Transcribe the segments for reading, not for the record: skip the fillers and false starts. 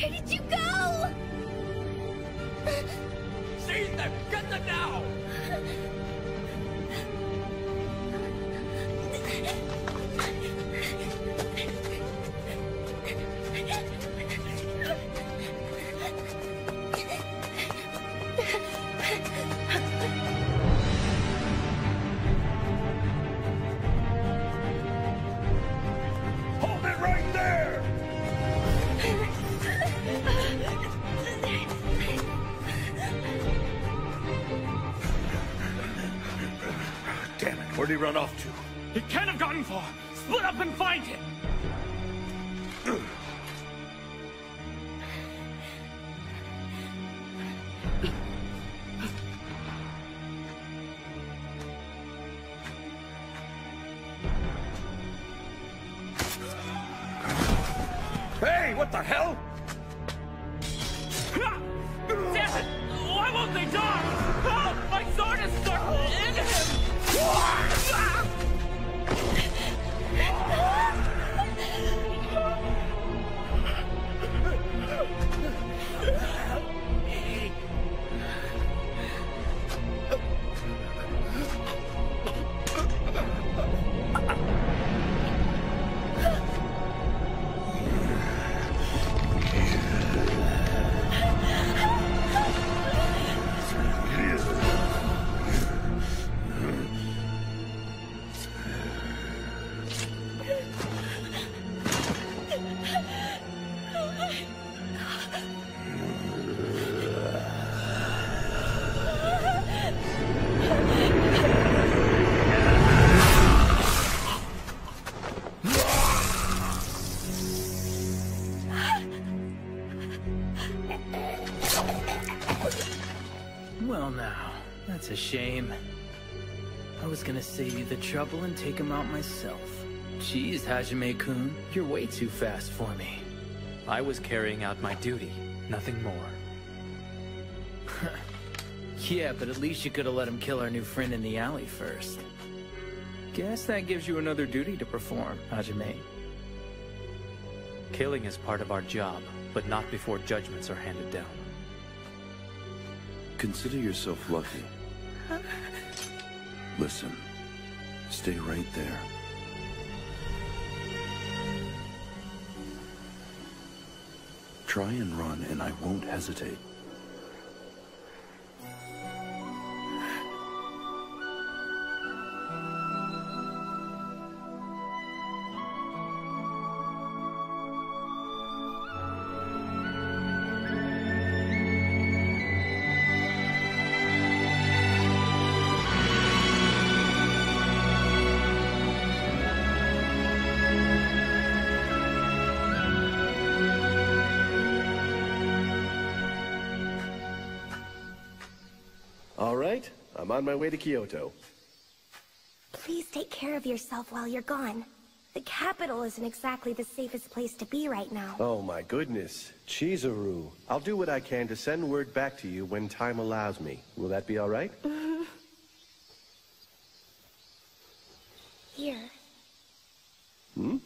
Where did you go? Seize them! Get them now! Hold it right there! Damn it, where'd he run off to? He can't have gotten far! Split up and find him! Hey, what the hell? Damn it! Why won't they die? Oh, my sword is stuck in him! Well now, that's a shame. I was gonna save you the trouble and take him out myself. Jeez, Hajime-kun, you're way too fast for me. I was carrying out my duty, nothing more. Yeah, but at least you could have let him kill our new friend in the alley first. Guess that gives you another duty to perform, Hajime. Killing is part of our job, but not before judgments are handed down. Consider yourself lucky. Listen, stay right there. Try and run, and I won't hesitate. All right, I'm on my way to Kyoto. Please take care of yourself while you're gone. The capital isn't exactly the safest place to be right now. Oh my goodness, Chizuru. I'll do what I can to send word back to you when time allows me. Will that be all right? Here. Hmm?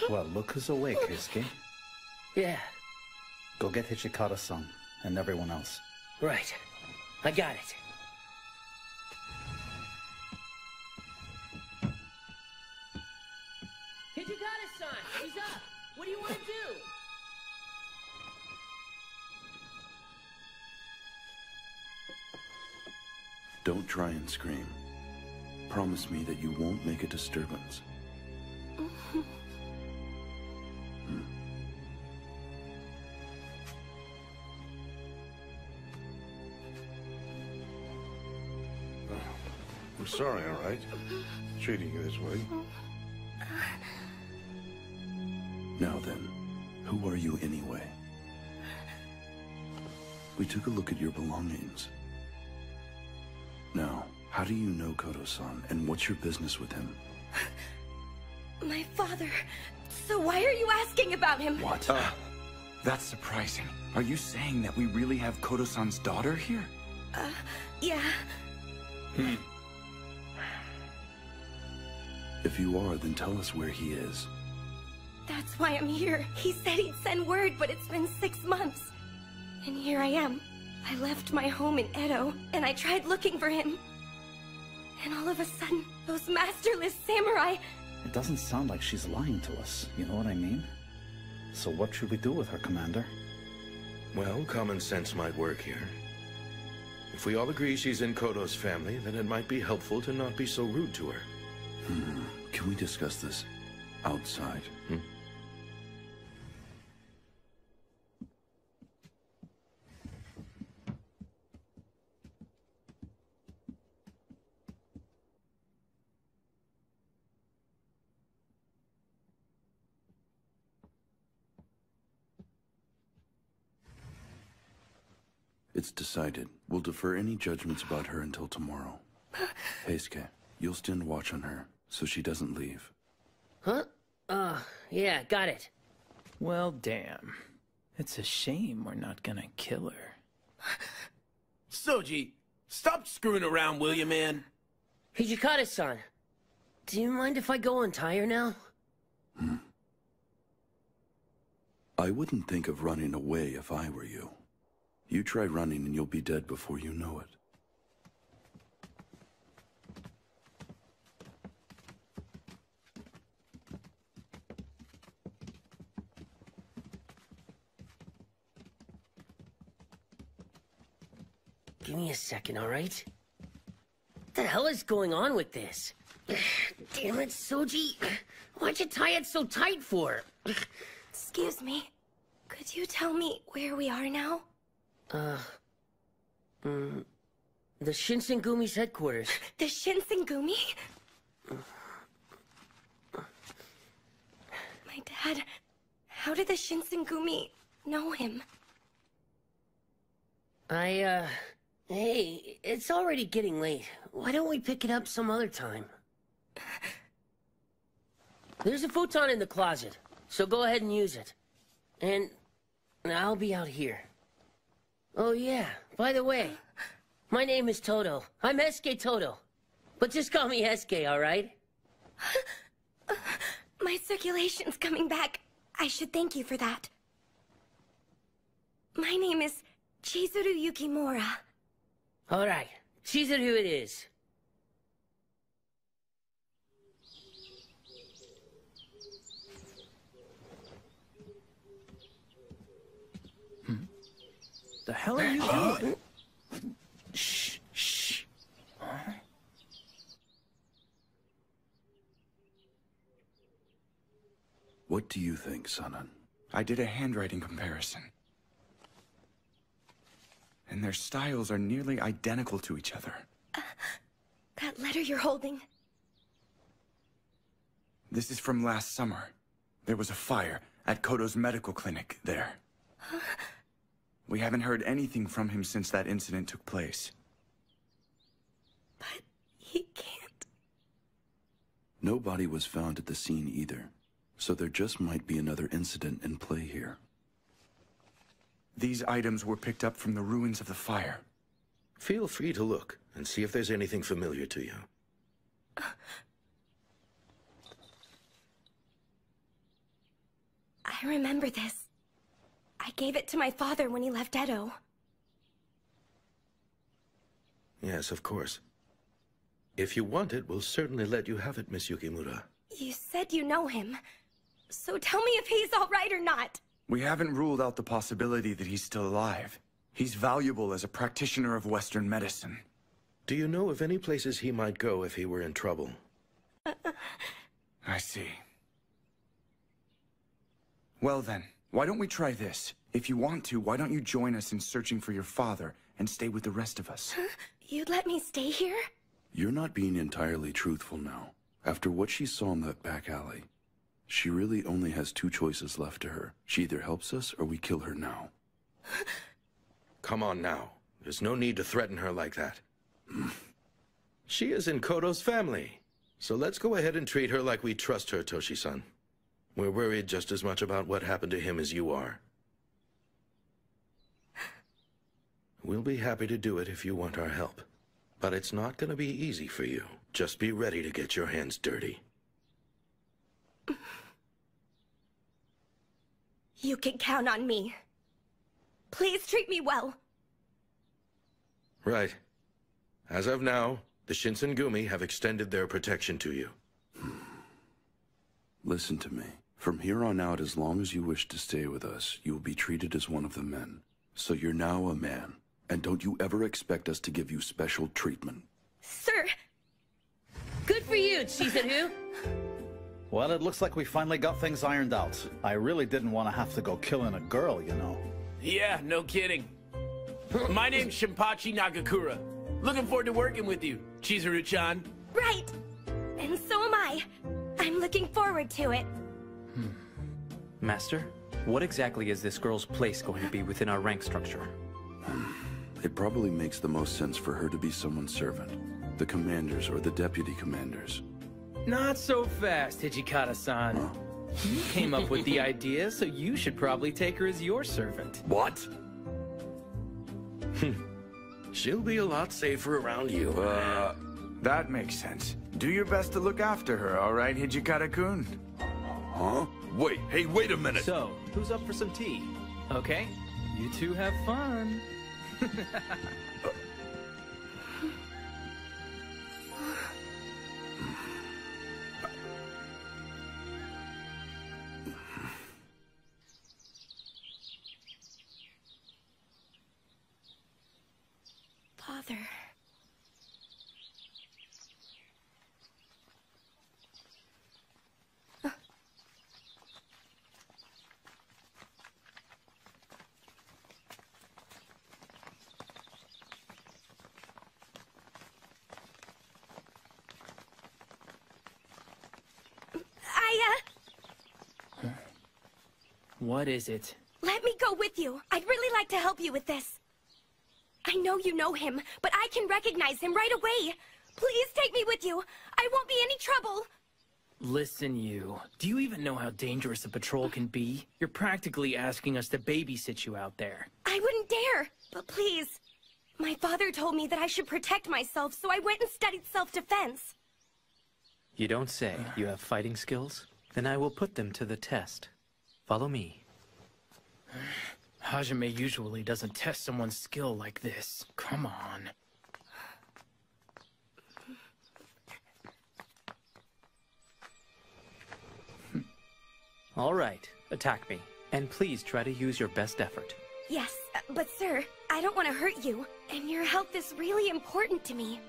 Well, look who's awake, Hisuke. Yeah, Go get Hichikata-san and everyone else. right. I got it. Hichikata-san, he's up. What do you want to do? Don't try and scream. Promise me that you won't make a disturbance. I'm sorry, all right? Treating you this way. Now then, who are you anyway? We took a look at your belongings. Now, how do you know Koto-san, and what's your business with him? My father. So why are you asking about him? What? That's surprising. Are you saying that we really have Koto-san's daughter here? Yeah. If you are, then tell us where he is. That's why I'm here. He said he'd send word, but it's been 6 months. And here I am. I left my home in Edo, and I tried looking for him. And all of a sudden, those masterless samurai... It doesn't sound like she's lying to us, you know what I mean? So what should we do with her, Commander? Well, common sense might work here. If we all agree she's in Koto's family, then it might be helpful to not be so rude to her. Can we discuss this outside? It's decided. We'll defer any judgments about her until tomorrow. Heisuke, you'll stand watch on her, so she doesn't leave. Huh? Yeah, got it. Well, damn. It's a shame we're not gonna kill her. Soji, stop screwing around, will you, man? Hijikata-san, do you mind if I go untie her now? I wouldn't think of running away if I were you. You try running and you'll be dead before you know it. Give me a second, all right? What the hell is going on with this? Damn it, Soji. Why'd you tie it so tight for? Excuse me. Could you tell me where we are now? The Shinsengumi's headquarters. The Shinsengumi? My dad... How did the Shinsengumi know him? Hey, it's already getting late. Why don't we pick it up some other time? There's a futon in the closet, so go ahead and use it. And I'll be out here. Oh yeah, by the way, my name is Toto. I'm Heisuke Toto. But just call me Heisuke, alright? My circulation's coming back. I should thank you for that. My name is Chizuru Yukimura. Alright, Chizuru it is. The hell are you doing? Shh, shh. Huh? What do you think, Sanan? I did a handwriting comparison. And their styles are nearly identical to each other. That letter you're holding... This is from last summer. There was a fire at Koto's medical clinic there. We haven't heard anything from him since that incident took place. But he can't... No body was found at the scene either, so there just might be another incident in play here. These items were picked up from the ruins of the fire. Feel free to look and see if there's anything familiar to you. I remember this. I gave it to my father when he left Edo. Yes, of course. If you want it, we'll certainly let you have it, Miss Yukimura. You said you know him. So tell me if he's all right or not. We haven't ruled out the possibility that he's still alive. He's valuable as a practitioner of Western medicine. Do you know of any places he might go if he were in trouble? I see. Well then, why don't we try this? If you want to, why don't you join us in searching for your father and stay with the rest of us? You'd let me stay here? You're not being entirely truthful now. After what she saw in that back alley, she really only has two choices left to her. She either helps us or we kill her now. Come on now. There's no need to threaten her like that. She is in Koto's family. So let's go ahead and treat her like we trust her, Toshi-san. We're worried just as much about what happened to him as you are. We'll be happy to do it if you want our help. But it's not going to be easy for you. Just be ready to get your hands dirty. You can count on me. Please treat me well. Right. As of now, the Shinsengumi have extended their protection to you. Listen to me. From here on out, as long as you wish to stay with us, you will be treated as one of the men. So you're now a man. And don't you ever expect us to give you special treatment. Sir! Good for you, Chizuru! Well, it looks like we finally got things ironed out. I really didn't want to have to go killing a girl, you know. Yeah, no kidding. My name's Shinpachi Nagakura. Looking forward to working with you, Chizuru-chan. Right! And so am I. I'm looking forward to it. Master, what exactly is this girl's place going to be within our rank structure? It probably makes the most sense for her to be someone's servant. The commanders or the deputy commanders. Not so fast, Hijikata-san. Huh? You came up with the idea, so you should probably take her as your servant. What? She'll be a lot safer around you. That makes sense. Do your best to look after her, all right, Hijikata-kun? Huh? Wait, hey, wait a minute. So, who's up for some tea? Okay, you two have fun. Father. What is it? Let me go with you. I'd really like to help you with this. I know you know him, but I can recognize him right away. Please take me with you. I won't be any trouble. Listen, you. Do you even know how dangerous a patrol can be? You're practically asking us to babysit you out there. I wouldn't dare. But please. My father told me that I should protect myself, so I went and studied self-defense. You don't say. You have fighting skills? Then I will put them to the test. Follow me. Hajime usually doesn't test someone's skill like this. Come on. All right, attack me. And please try to use your best effort. Yes, but sir, I don't want to hurt you. And your health is really important to me.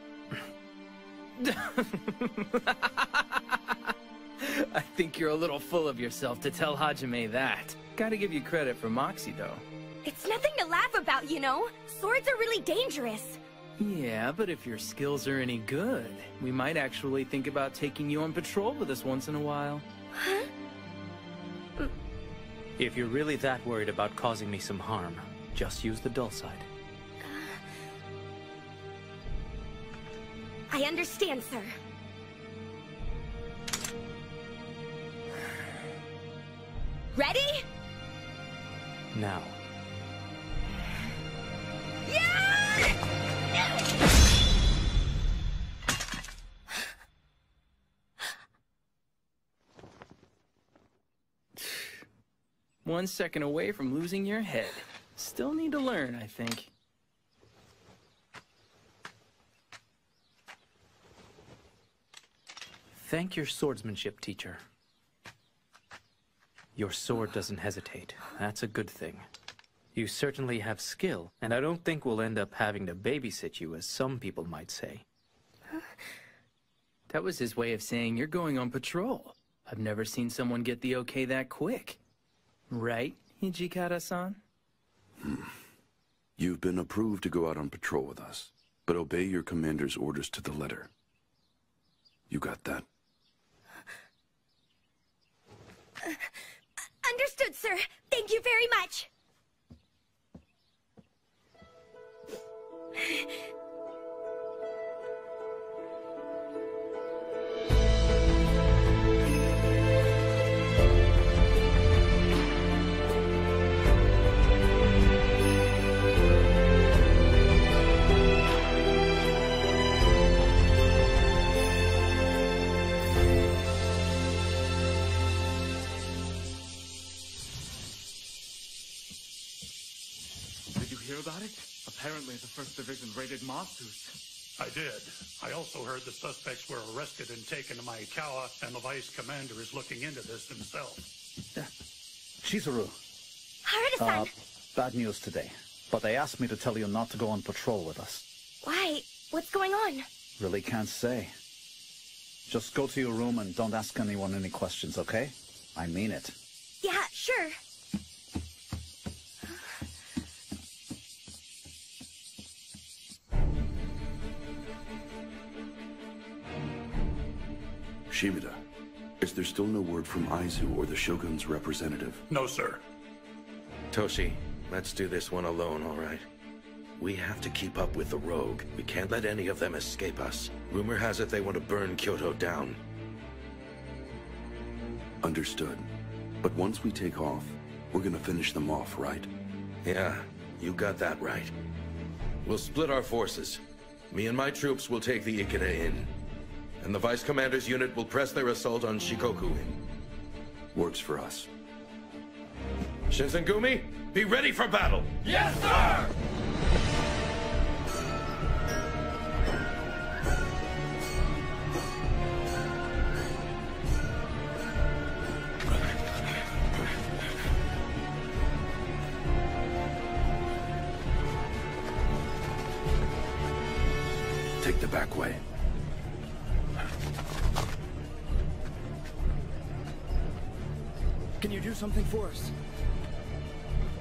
I think you're a little full of yourself to tell Hajime that. Gotta give you credit for Moxie, though. It's nothing to laugh about, you know? Swords are really dangerous. Yeah, but if your skills are any good, we might actually think about taking you on patrol with us once in a while. Huh? If you're really that worried about causing me some harm, just use the dull side. I understand, sir. Ready? Now. Yeah! One second away from losing your head. Still need to learn, I think. Thank your swordsmanship teacher. Your sword doesn't hesitate. That's a good thing. You certainly have skill, and I don't think we'll end up having to babysit you, as some people might say. That was his way of saying you're going on patrol. I've never seen someone get the okay that quick. Right, Hijikata-san? You've been approved to go out on patrol with us, but obey your commander's orders to the letter. You got that? Understood, sir. Thank you very much. hear about it? Apparently the 1st Division raided Matsu's. I did. I also heard the suspects were arrested and taken to Maikawa, and the vice commander is looking into this himself. Chizuru. Haruta-san! Bad news today. But they asked me to tell you not to go on patrol with us. Why? What's going on? Really can't say. Just go to your room and don't ask anyone any questions, okay? I mean it. Yeah, sure. Shimada, is there still no word from Aizu or the Shogun's representative? No, sir. Toshi, let's do this one alone, all right? We have to keep up with the rogue. We can't let any of them escape us. Rumor has it they want to burn Kyoto down. Understood. But once we take off, we're gonna finish them off, right? Yeah, you got that right. We'll split our forces. Me and my troops will take the Ikeda Inn. And the Vice Commander's unit will press their assault on Shikoku Inn. Works for us. Shinsengumi, be ready for battle! Yes, sir! Take the back way. Can you do something for us?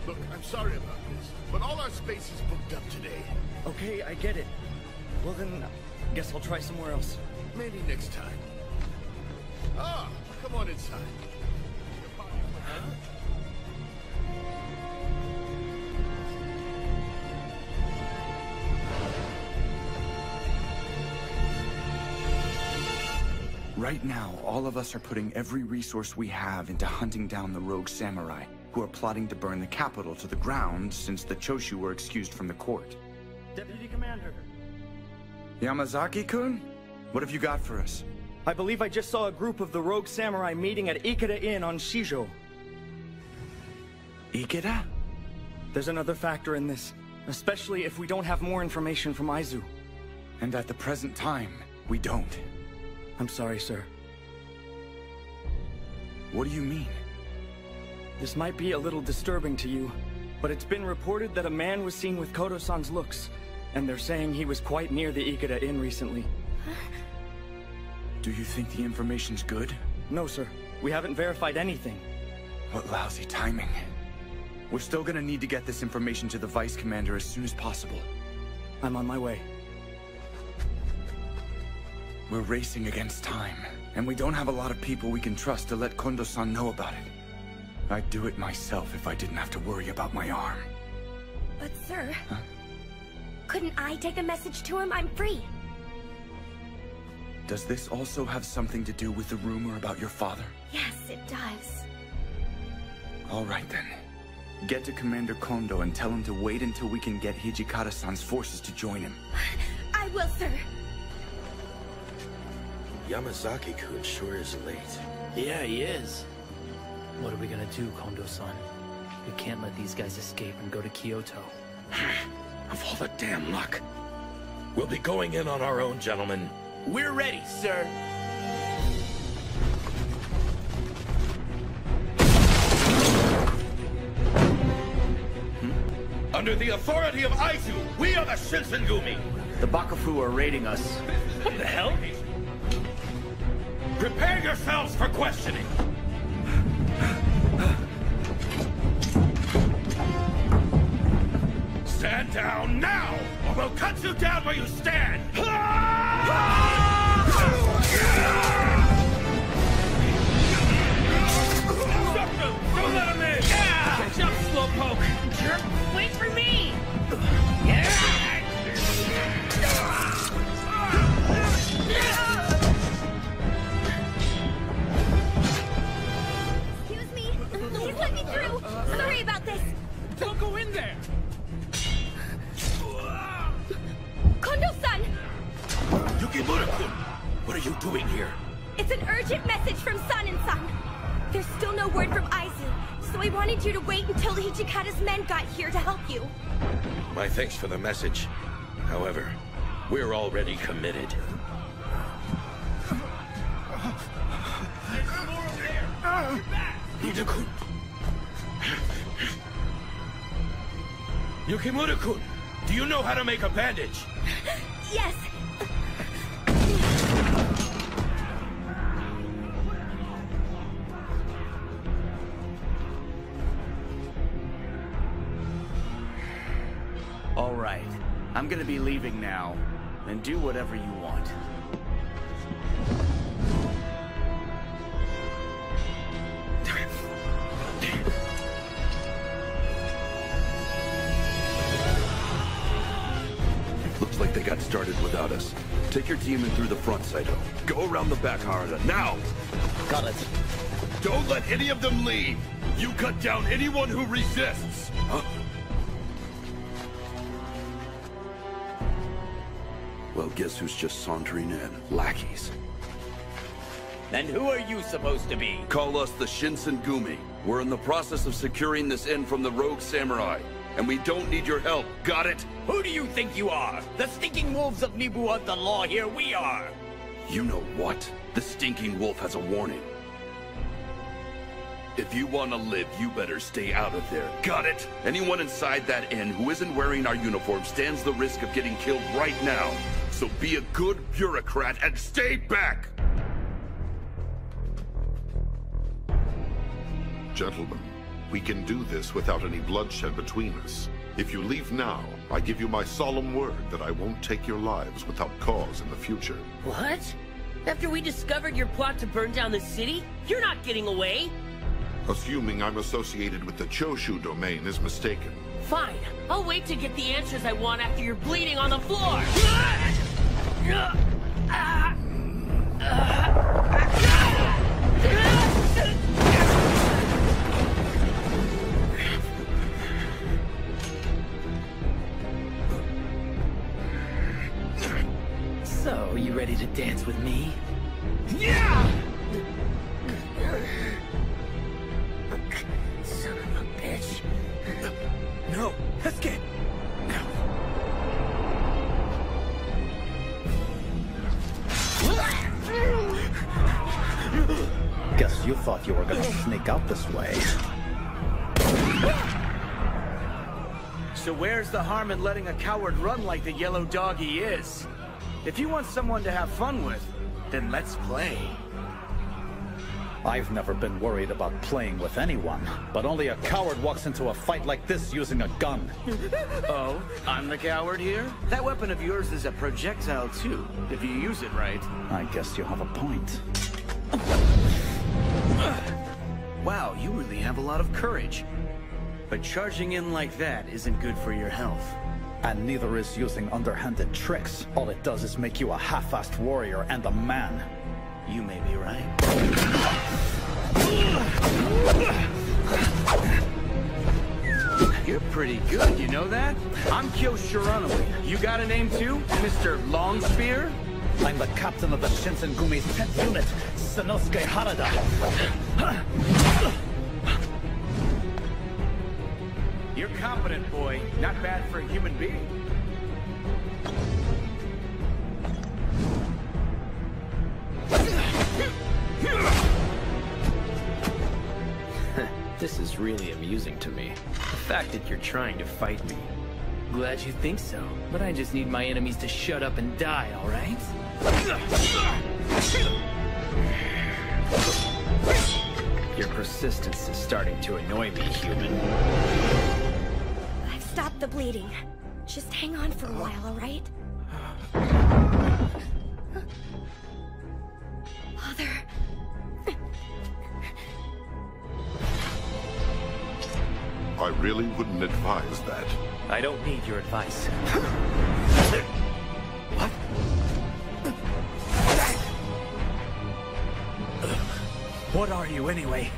Look, I'm sorry about this, but all our space is booked up today. Okay, I get it. Well then, guess I'll try somewhere else. Maybe next time. Ah, come on inside. Right now, all of us are putting every resource we have into hunting down the rogue samurai, who are plotting to burn the capital to the ground since the Choshu were excused from the court. Deputy Commander. Yamazaki-kun? What have you got for us? I believe I just saw a group of the rogue samurai meeting at Ikeda Inn on Shijo. Ikeda? There's another factor in this, especially if we don't have more information from Aizu. And at the present time, we don't. I'm sorry, sir. What do you mean? This might be a little disturbing to you, but it's been reported that a man was seen with Koto-san's looks, and they're saying he was quite near the Ikeda Inn recently. Do you think the information's good? No, sir. We haven't verified anything. What lousy timing. We're still gonna need to get this information to the Vice Commander as soon as possible. I'm on my way. We're racing against time, and we don't have a lot of people we can trust to let Kondo-san know about it. I'd do it myself if I didn't have to worry about my arm. But sir, couldn't I take a message to him? I'm free. Does this also have something to do with the rumor about your father? Yes, it does. All right then. Get to Commander Kondo and tell him to wait until we can get Hijikata-san's forces to join him. I will, sir. Yamazaki-kun sure is late. Yeah, he is. What are we gonna do, Kondo-san? We can't let these guys escape and go to Kyoto. Of all the damn luck. We'll be going in on our own, gentlemen. We're ready, sir. Under the authority of Aizu, we are the Shinsengumi! The Bakufu are raiding us. What the hell? Prepare yourselves for questioning! Stand down now, or we'll cut you down where you stand! Don't let him in! Catch up, Slowpoke! Jerk, wait for me! Excuse me, please let me through! Sorry about this! Don't go in there! Kondo-san! Yukimura-kun! What are you doing here? It's an urgent message from San and San. There's still no word from Aizu, so I wanted you to wait until Hijikata's men got here to help you. My thanks for the message. However, we're already committed. Yukimura-kun, do you know how to make a bandage? Yes! All right. I'm gonna be leaving now. Then do whatever you want. Looks like they got started without us. Take your team in through the front, Saito. Go around the back, Harada. Now! Got it. Don't let any of them leave! You cut down anyone who resists! Huh? Well, guess who's just sauntering in? Lackeys. And who are you supposed to be? Call us the Shinsengumi. We're in the process of securing this inn from the rogue samurai. And we don't need your help. Got it? Who do you think you are? The stinking wolves of Nibu of the law here we are! You know what? The stinking wolf has a warning. If you want to live, you better stay out of there. Got it? Anyone inside that inn who isn't wearing our uniform stands the risk of getting killed right now. So be a good bureaucrat and stay back! Gentlemen, we can do this without any bloodshed between us. If you leave now, I give you my solemn word that I won't take your lives without cause in the future. What? After we discovered your plot to burn down the city? You're not getting away! Assuming I'm associated with the Choshu domain is mistaken. Fine. I'll wait to get the answers I want after you're bleeding on the floor! So, you ready to dance with me? Yeah! Son of a bitch. No, escape! Guess you thought you were gonna sneak out this way. So where's the harm in letting a coward run like the yellow dog he is? If you want someone to have fun with, then let's play. I've never been worried about playing with anyone, but only a coward walks into a fight like this using a gun. Oh, I'm the coward here? That weapon of yours is a projectile too, if you use it right. I guess you have a point. Wow, you really have a lot of courage. But charging in like that isn't good for your health. And neither is using underhanded tricks. All it does is make you a half-assed warrior and a man. You may be right. You're pretty good, you know that? I'm Kyo Shiranui. You got a name too, Mr. Longspear? I'm the captain of the Shinsengumi's 10th unit, Sanosuke Harada. You're competent, boy. Not bad for a human being. This is really amusing to me. The fact that you're trying to fight me. Glad you think so, but I just need my enemies to shut up and die, alright? Your persistence is starting to annoy me, human. I've stopped the bleeding. Just hang on for a while, alright? Father... I really wouldn't advise that. I don't need your advice. What? What are you, anyway?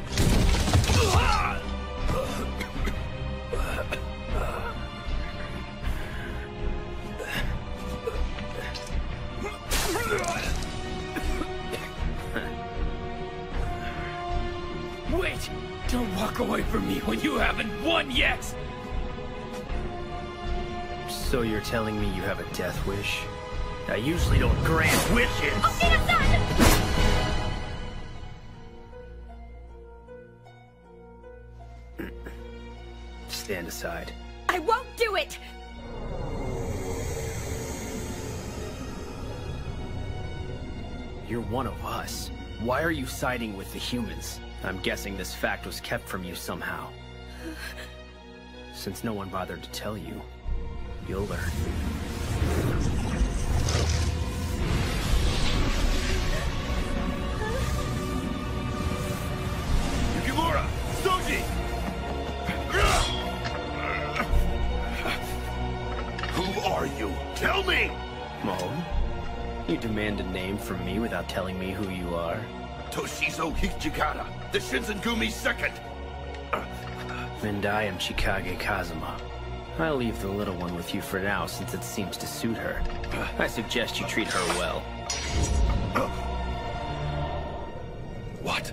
Wait! Don't walk away from me when you haven't won yet! So you're telling me you have a death wish? I usually don't grant wishes! Stand aside. I won't do it! You're one of us. Why are you siding with the humans? I'm guessing this fact was kept from you somehow. Since no one bothered to tell you, you'll learn. Yukimura! Soji! Who are you? Tell me! Oh? You demand a name from me without telling me who you are? Toshizo Hijikata, the Shinzengumi second! And I am Chikage Kazuma. I'll leave the little one with you for now since it seems to suit her. I suggest you treat her well. What?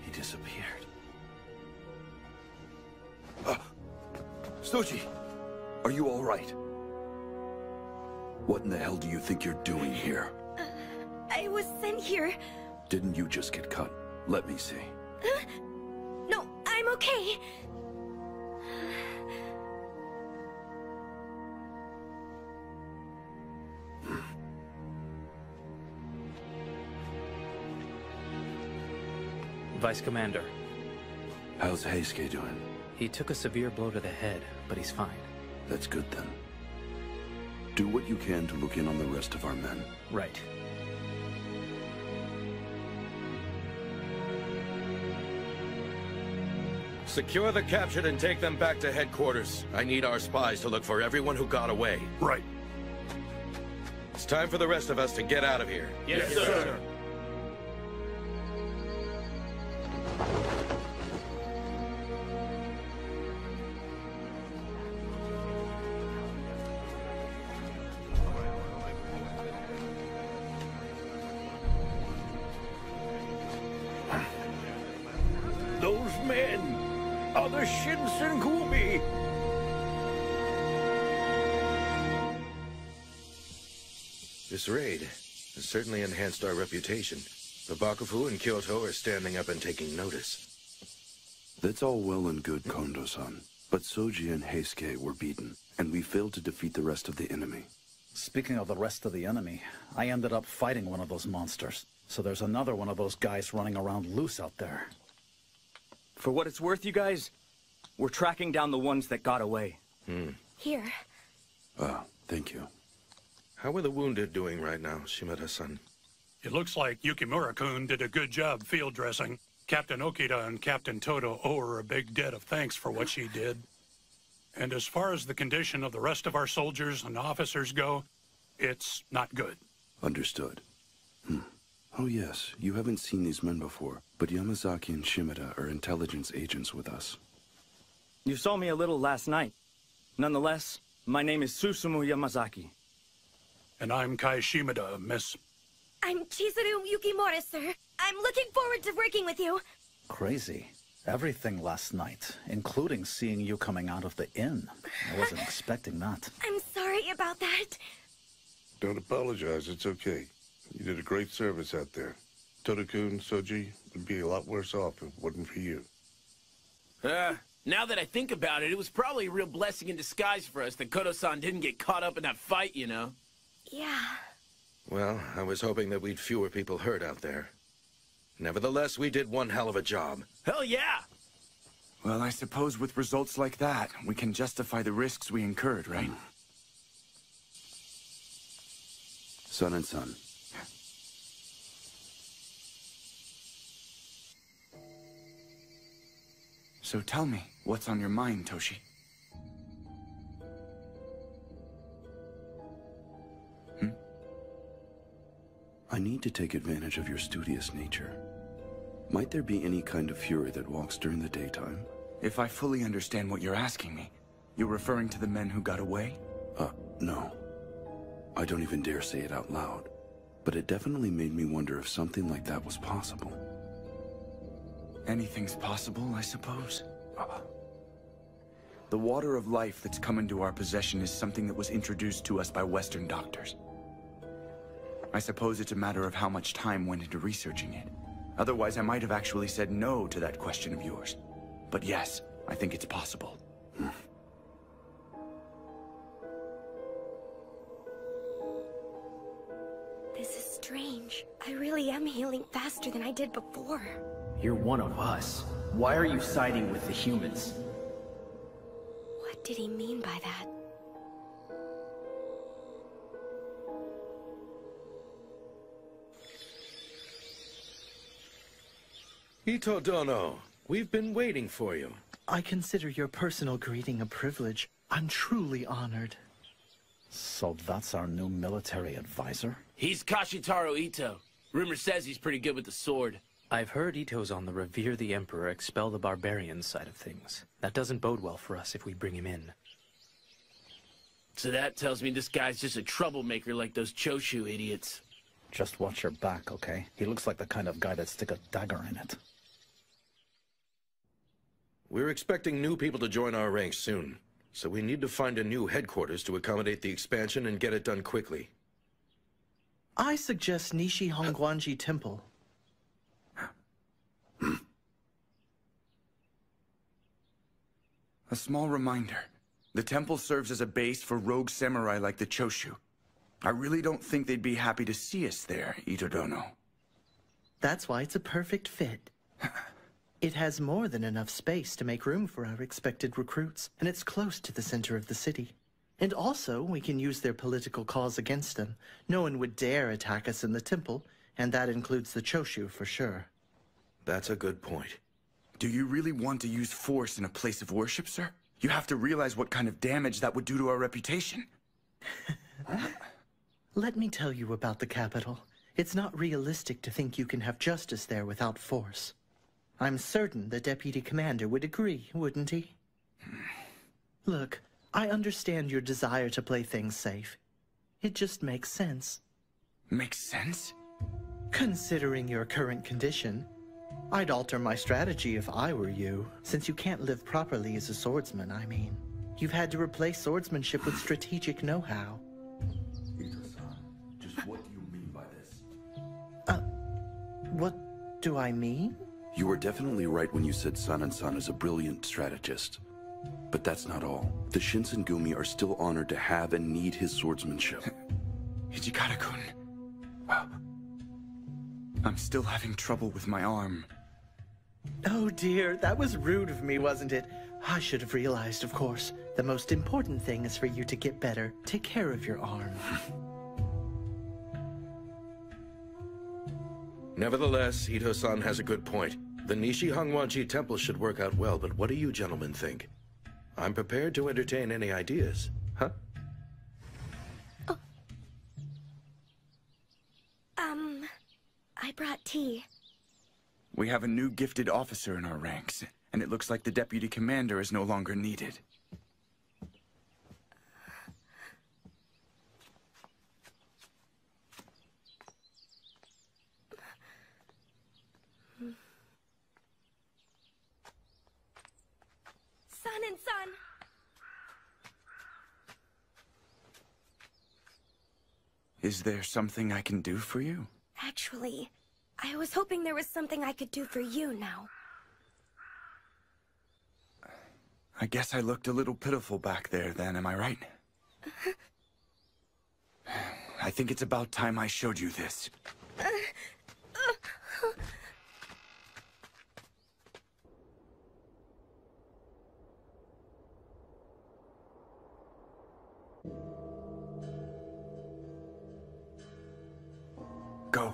He disappeared. Soji, are you all right? What in the hell do you think you're doing here? I was sent here. Didn't you just get cut? Let me see. No, I'm okay. Vice Commander. How's Heisuke doing? He took a severe blow to the head, but he's fine. That's good then. Do what you can to look in on the rest of our men. Right. Secure the captured and take them back to headquarters. I need our spies to look for everyone who got away. Right. It's time for the rest of us to get out of here. Yes, sir. Those men are the Shinsengumi! This raid has certainly enhanced our reputation. The Bakufu in Kyoto are standing up and taking notice. That's all well and good, Kondo-san. But Soji and Heisuke were beaten, and we failed to defeat the rest of the enemy. Speaking of the rest of the enemy, I ended up fighting one of those monsters. So there's another one of those guys running around loose out there. For what it's worth, you guys, we're tracking down the ones that got away. Here. Thank you. How are the wounded doing right now, Shimada-san? It looks like Yukimura-kun did a good job field dressing. Captain Okita and Captain Toto owe her a big debt of thanks for what she did. And as far as the condition of the rest of our soldiers and officers go, it's not good. Understood. Oh yes, you haven't seen these men before, but Yamazaki and Shimada are intelligence agents with us. You saw me a little last night. Nonetheless, my name is Susumu Yamazaki. And I'm Kai Shimada, miss. I'm Chizuru Yukimura, sir. I'm looking forward to working with you. Crazy. Everything last night, including seeing you coming out of the inn. I wasn't expecting that. I'm sorry about that. Don't apologize, it's okay. You did a great service out there. Toto-kun, Soji would be a lot worse off if it wasn't for you. Now that I think about it, it was probably a real blessing in disguise for us that Kodo-san didn't get caught up in that fight, you know? Yeah. Well, I was hoping that we'd fewer people hurt out there. Nevertheless, we did one hell of a job. Hell yeah! Well, I suppose with results like that, we can justify the risks we incurred, right? Son and son. So tell me, what's on your mind, Toshi? I need to take advantage of your studious nature. Might there be any kind of fury that walks during the daytime? If I fully understand what you're asking me, you're referring to the men who got away? No. I don't even dare say it out loud. But it definitely made me wonder if something like that was possible. Anything's possible, I suppose. The water of life that's come into our possession is something that was introduced to us by Western doctors. I suppose it's a matter of how much time went into researching it. Otherwise, I might have actually said no to that question of yours. But yes, I think it's possible. This is strange. I really am healing faster than I did before. You're one of us. Why are you siding with the humans? What did he mean by that? Ito Dono, we've been waiting for you. I consider your personal greeting a privilege. I'm truly honored. So that's our new military advisor? He's Kashitaro Ito. Rumor says he's pretty good with the sword. I've heard Ito's on the Revere the Emperor, Expel the Barbarians side of things. That doesn't bode well for us if we bring him in. So that tells me this guy's just a troublemaker like those Choshu idiots. Just watch your back, okay? He looks like the kind of guy that'd stick a dagger in it. We're expecting new people to join our ranks soon, so we need to find a new headquarters to accommodate the expansion and get it done quickly. I suggest Nishi Hongwanji Temple. A small reminder. The temple serves as a base for rogue samurai like the Choshu. I really don't think they'd be happy to see us there, Ito Dono. That's why it's a perfect fit. It has more than enough space to make room for our expected recruits, and it's close to the center of the city. And also, we can use their political cause against them. No one would dare attack us in the temple, and that includes the Choshu for sure. That's a good point. Do you really want to use force in a place of worship, sir? You have to realize what kind of damage that would do to our reputation. Let me tell you about the capital. It's not realistic to think you can have justice there without force. I'm certain the Deputy Commander would agree, wouldn't he? Look, I understand your desire to play things safe. It just makes sense. Makes sense? Considering your current condition, I'd alter my strategy if I were you, since you can't live properly as a swordsman, I mean. You've had to replace swordsmanship with strategic know-how. Ito-san, just what do you mean by this? What do I mean? You were definitely right when you said Sanan-san is a brilliant strategist. But that's not all. The Shinsengumi are still honored to have and need his swordsmanship. Hijikata-kun. I'm still having trouble with my arm. Oh dear, that was rude of me, wasn't it? I should have realized, of course. The most important thing is for you to get better. Take care of your arm. Nevertheless, Ito-san has a good point. The Nishi Hongwanji Temple should work out well, but what do you gentlemen think? I'm prepared to entertain any ideas. Huh? Oh. I brought tea. We have a new gifted officer in our ranks, and it looks like the Deputy Commander is no longer needed. Sanan-san! Is there something I can do for you? Actually, I was hoping there was something I could do for you now. I guess I looked a little pitiful back there then, am I right? I think it's about time I showed you this. Go.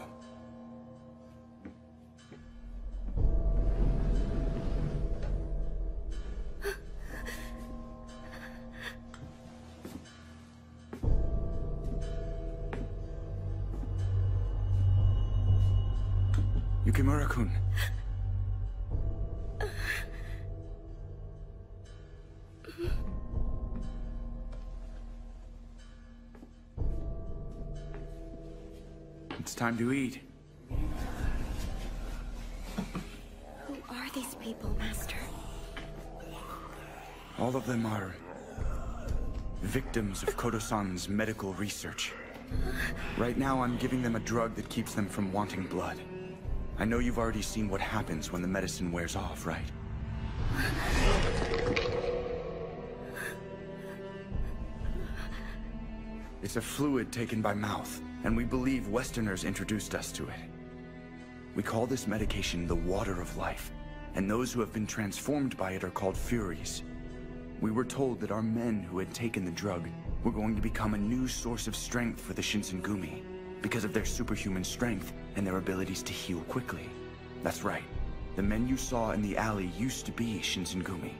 Yukimura-kun. It's time to eat. Who are these people, Master? All of them are victims of Koto-san's medical research. Right now, I'm giving them a drug that keeps them from wanting blood. I know you've already seen what happens when the medicine wears off, right? It's a fluid taken by mouth, and we believe Westerners introduced us to it. We call this medication the water of life, and those who have been transformed by it are called Furies. We were told that our men who had taken the drug were going to become a new source of strength for the Shinsengumi, because of their superhuman strength and their abilities to heal quickly. That's right. The men you saw in the alley used to be Shinsengumi.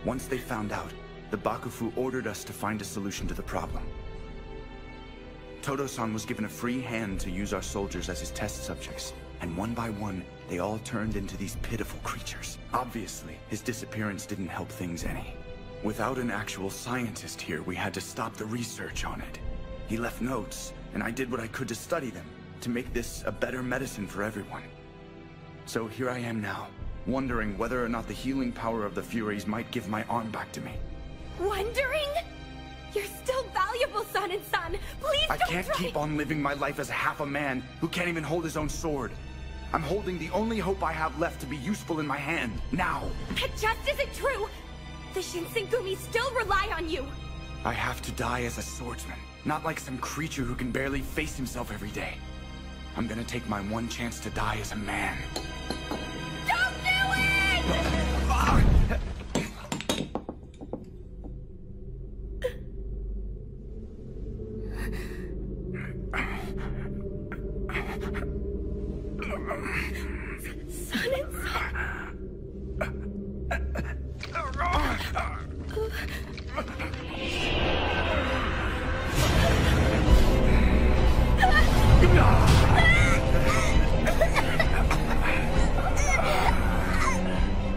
Once they found out, the Bakufu ordered us to find a solution to the problem. Todo-san was given a free hand to use our soldiers as his test subjects, and one by one, they all turned into these pitiful creatures. Obviously, his disappearance didn't help things any. Without an actual scientist here, we had to stop the research on it. He left notes, and I did what I could to study them, to make this a better medicine for everyone. So here I am now, wondering whether or not the healing power of the Furies might give my arm back to me. Wondering? You're still valuable, Son-and-Son. Please don't I can't keep on living my life as half a man who can't even hold his own sword. I'm holding the only hope I have left to be useful in my hand, now. That just isn't true. The Shinsengumi still rely on you. I have to die as a swordsman, not like some creature who can barely face himself every day. I'm gonna take my one chance to die as a man. Don't do it!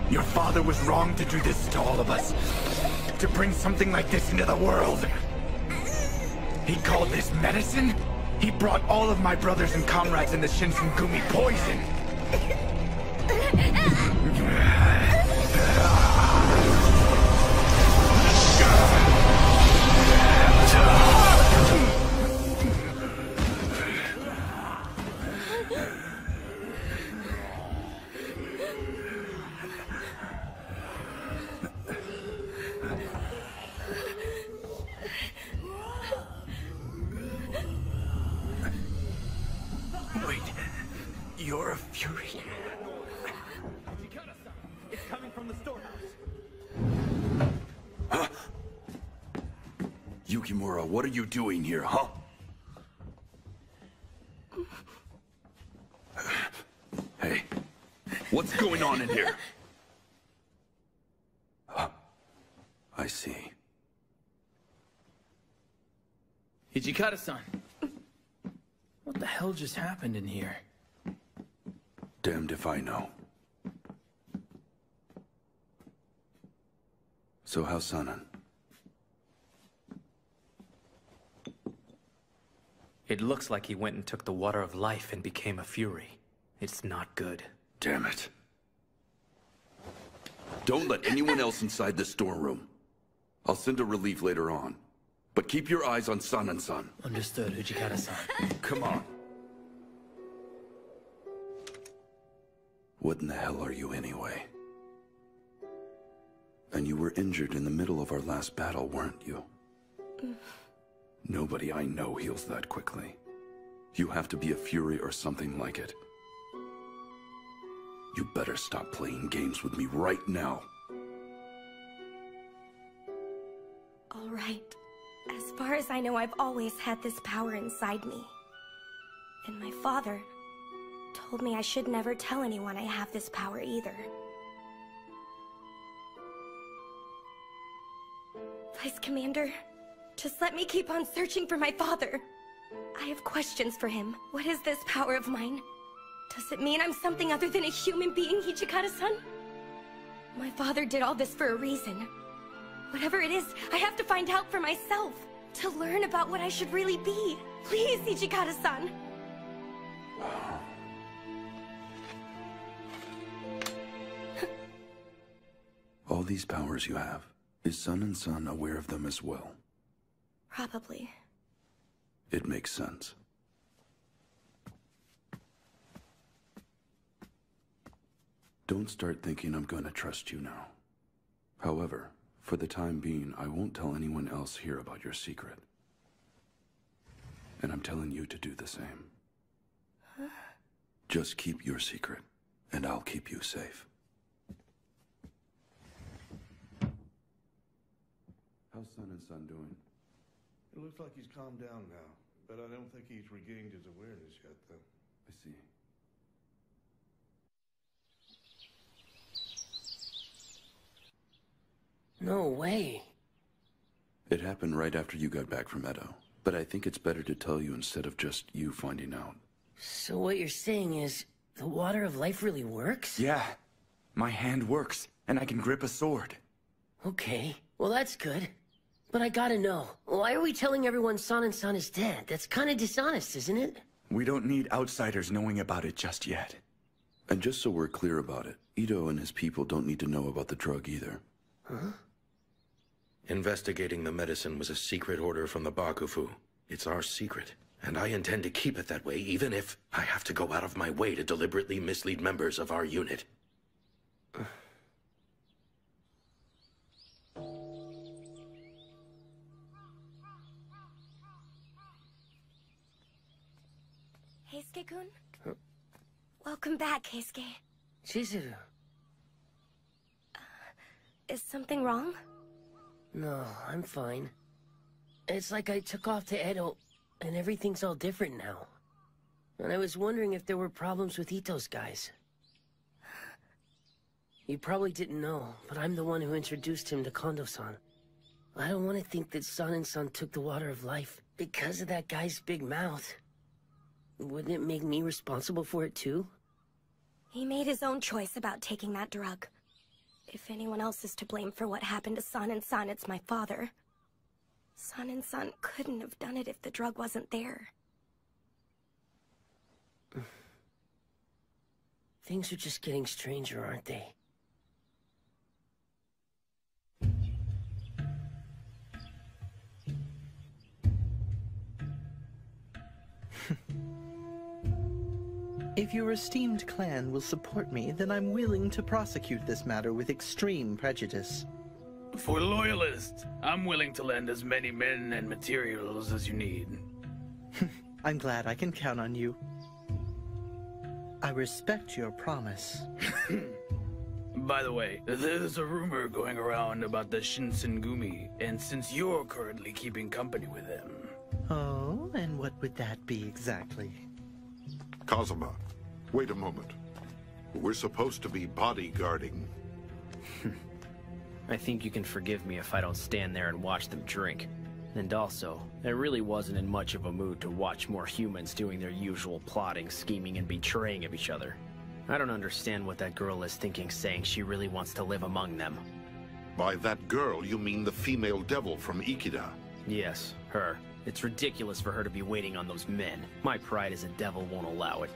Your father was wrong to do this to all of us. To bring something like this into the world. He called this medicine? He brought all of my brothers and comrades in the Shinsengumi poison. Wait, you're a Fury? It's coming from the storehouse. Huh? Yukimura, what are you doing here, huh? Hey, what's going on in here? I see. Hijikata-san. What the hell just happened in here? Damned if I know. So how's Sanan? It looks like he went and took the water of life and became a Fury. It's not good. Damn it. Don't let anyone else inside the storeroom. I'll send a relief later on. But keep your eyes on Sanan-san. Understood, Hijikata-san. Come on. What in the hell are you anyway? And you were injured in the middle of our last battle, weren't you? Nobody I know heals that quickly. You have to be a Fury or something like it. You better stop playing games with me right now. All right. As far as I know, I've always had this power inside me. And my father told me I should never tell anyone I have this power either. Vice Commander, just let me keep on searching for my father. I have questions for him. What is this power of mine? Does it mean I'm something other than a human being, Hijikata-san? My father did all this for a reason. Whatever it is, I have to find out for myself. To learn about what I should really be. Please, Hijikata-san. All all these powers you have, is Sun and Sun aware of them as well? Probably. It makes sense. Don't start thinking I'm gonna trust you now. However, for the time being, I won't tell anyone else here about your secret. And I'm telling you to do the same. Huh? Just keep your secret, and I'll keep you safe. How's Sun and Sun doing? It looks like he's calmed down now, but I don't think he's regained his awareness yet, though. I see. No way. It happened right after you got back from Edo, but I think it's better to tell you instead of just you finding out. So what you're saying is, the water of life really works? Yeah. My hand works, and I can grip a sword. Okay, well that's good. But I gotta know, why are we telling everyone San and San is dead? That's kinda dishonest, isn't it? We don't need outsiders knowing about it just yet. And just so we're clear about it, Ito and his people don't need to know about the drug either. Huh? Investigating the medicine was a secret order from the Bakufu. It's our secret, and I intend to keep it that way, even if I have to go out of my way to deliberately mislead members of our unit. Keisuke-kun? Huh? Welcome back, Keisuke. Chizuru. Is something wrong? No, I'm fine. It's like I took off to Edo, and everything's all different now. And I was wondering if there were problems with Ito's guys. You probably didn't know, but I'm the one who introduced him to Kondo-san. I don't want to think that San and San took the water of life because of that guy's big mouth. Wouldn't it make me responsible for it too? He made his own choice about taking that drug. If anyone else is to blame for what happened to San and San, it's my father. San and San couldn't have done it if the drug wasn't there. Things are just getting stranger, aren't they? If your esteemed clan will support me, then I'm willing to prosecute this matter with extreme prejudice. For loyalists, I'm willing to lend as many men and materials as you need. I'm glad I can count on you. I respect your promise. By the way, there's a rumor going around about the Shinsengumi, and since you're currently keeping company with them... Oh, and what would that be exactly? Kazuma, wait a moment. We're supposed to be bodyguarding. I think you can forgive me if I don't stand there and watch them drink. And also, I really wasn't in much of a mood to watch more humans doing their usual plotting, scheming, and betraying of each other. I don't understand what that girl is thinking, saying she really wants to live among them. By that girl, you mean the female devil from Ikeda? Yes, her. It's ridiculous for her to be waiting on those men. My pride as a devil won't allow it.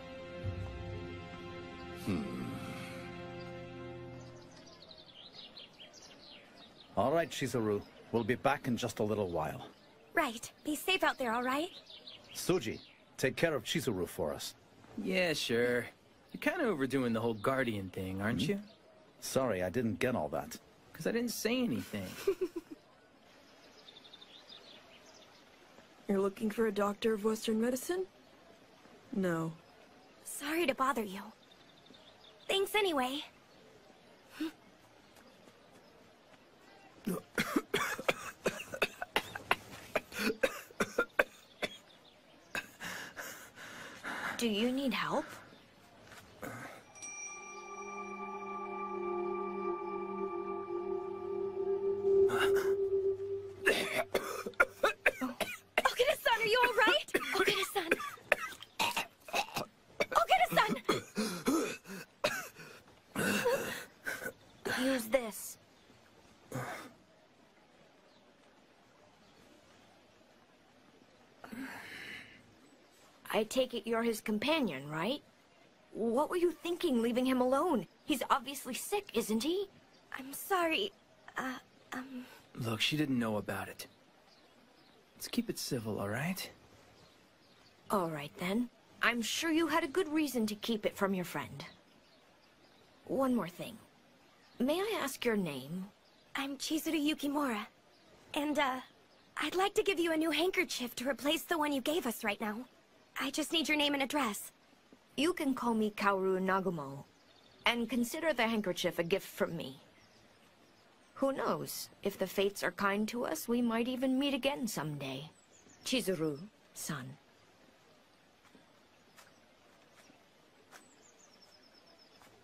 All right, Chizuru. We'll be back in just a little while. Right. Be safe out there, all right? Suji, take care of Chizuru for us. Yeah, sure. You're kind of overdoing the whole guardian thing, aren't you? Sorry, I didn't get all that. Because I didn't say anything. You're looking for a doctor of Western medicine? No. Sorry to bother you. Thanks anyway. Do you need help? Ogura-san, are you all right? Ogura-san. Ogura-san! Use this. I take it you're his companion, right? What were you thinking leaving him alone? He's obviously sick, isn't he? I'm sorry. Look, she didn't know about it. Let's keep it civil, alright? All right, then. I'm sure you had a good reason to keep it from your friend. One more thing. May I ask your name? I'm Chizuru Yukimura. And, I'd like to give you a new handkerchief to replace the one you gave us right now. I just need your name and address. You can call me Kaoru Nagumo, and consider the handkerchief a gift from me. Who knows? If the fates are kind to us, we might even meet again someday. Chizuru-san.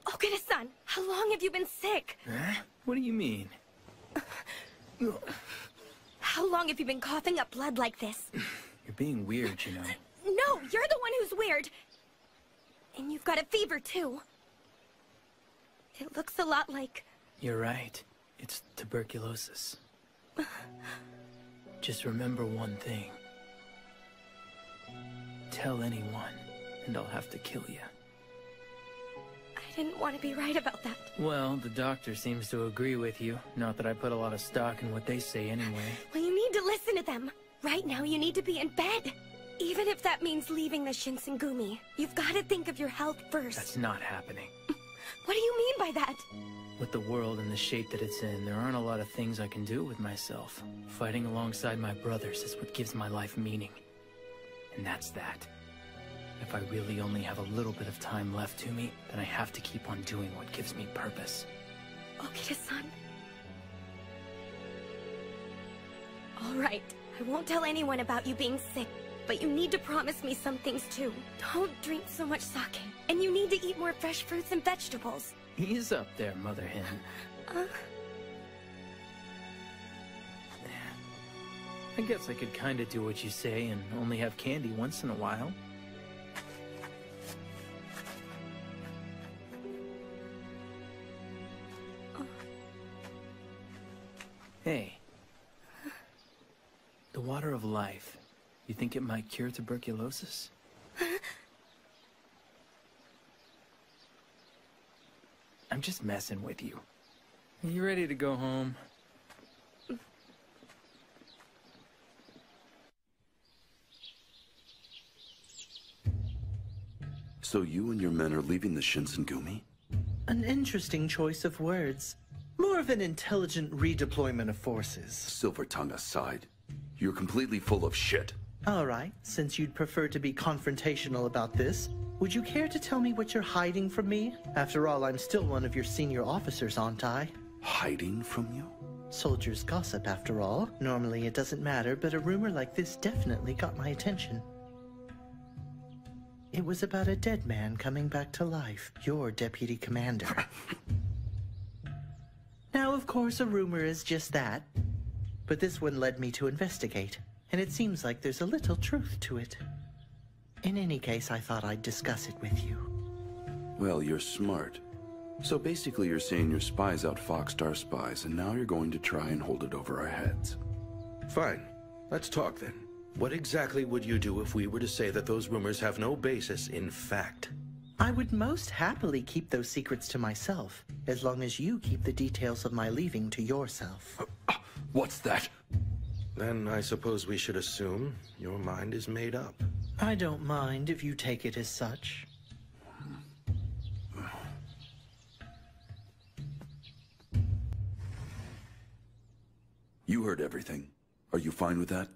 Ogura-san, how long have you been sick? Huh? What do you mean? How long have you been coughing up blood like this? You're being weird, you know. No, you're the one who's weird. And you've got a fever, too. It looks a lot like... You're right. It's tuberculosis. Just remember one thing. Tell anyone, and I'll have to kill you. I didn't want to be right about that. Well, the doctor seems to agree with you. Not that I put a lot of stock in what they say anyway. Well, you need to listen to them. Right now, you need to be in bed. Even if that means leaving the Shinsengumi, you've got to think of your health first. That's not happening. What do you mean by that? With the world in the shape that it's in, there aren't a lot of things I can do with myself. Fighting alongside my brothers is what gives my life meaning. And that's that. If I really only have a little bit of time left to me, then I have to keep on doing what gives me purpose. Okita-san. All right, I won't tell anyone about you being sick, but you need to promise me some things too. Don't drink so much sake, and you need to eat more fresh fruits and vegetables. Ease up there, Mother Hen. I guess I could kinda do what you say and only have candy once in a while. Hey. The water of life. You think it might cure tuberculosis? I'm just messing with you. Are you ready to go home? So you and your men are leaving the Shinsengumi? An interesting choice of words. More of an intelligent redeployment of forces. Silver tongue aside, you're completely full of shit. All right, since you'd prefer to be confrontational about this, would you care to tell me what you're hiding from me? After all, I'm still one of your senior officers, aren't I? Hiding from you? Soldiers gossip, after all. Normally it doesn't matter, but a rumor like this definitely got my attention. It was about a dead man coming back to life, your deputy commander. Now, of course, a rumor is just that. But this one led me to investigate, and it seems like there's a little truth to it. In any case, I thought I'd discuss it with you. Well, you're smart. So basically you're saying your spies outfoxed our spies, and now you're going to try and hold it over our heads. Fine. Let's talk then. What exactly would you do if we were to say that those rumors have no basis in fact? I would most happily keep those secrets to myself, as long as you keep the details of my leaving to yourself. What's that? Then I suppose we should assume your mind is made up. I don't mind if you take it as such. You heard everything. Are you fine with that?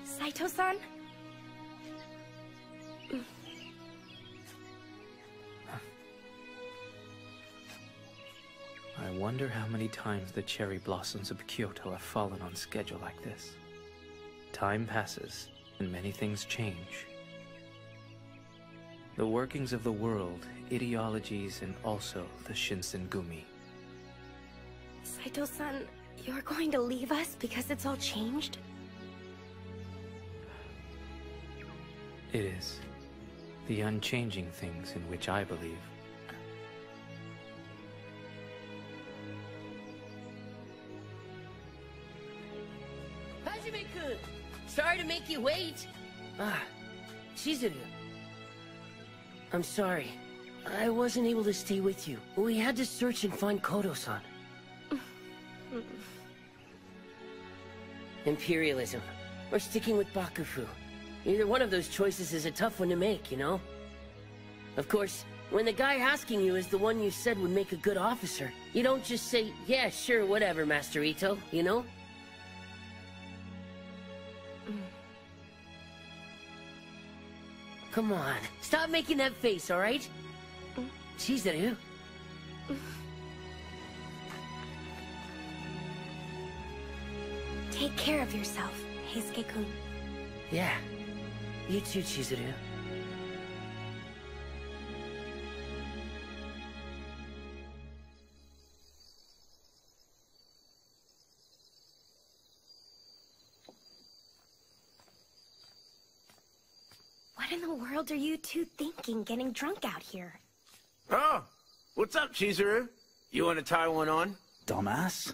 Saito-san? I wonder how many times the cherry blossoms of Kyoto have fallen on schedule like this. Time passes, and many things change. The workings of the world, ideologies, and also the Shinsengumi. Saito-san, you're going to leave us because it's all changed? It is. The unchanging things in which I believe. Hajime-kun! Sorry to make you wait. Chizuru. I'm sorry. I wasn't able to stay with you. We had to search and find Kodo-san. Imperialism, or sticking with Bakufu. Either one of those choices is a tough one to make, you know? Of course, when the guy asking you is the one you said would make a good officer, you don't just say, yeah, sure, whatever, Master Ito, you know? Come on, stop making that face, alright? Chizuru. Take care of yourself, Heisuke-kun. Yeah. You too, Chizuru. What in the world are you two thinking getting drunk out here? Oh, what's up, Chizuru? You want to tie one on? Dumbass.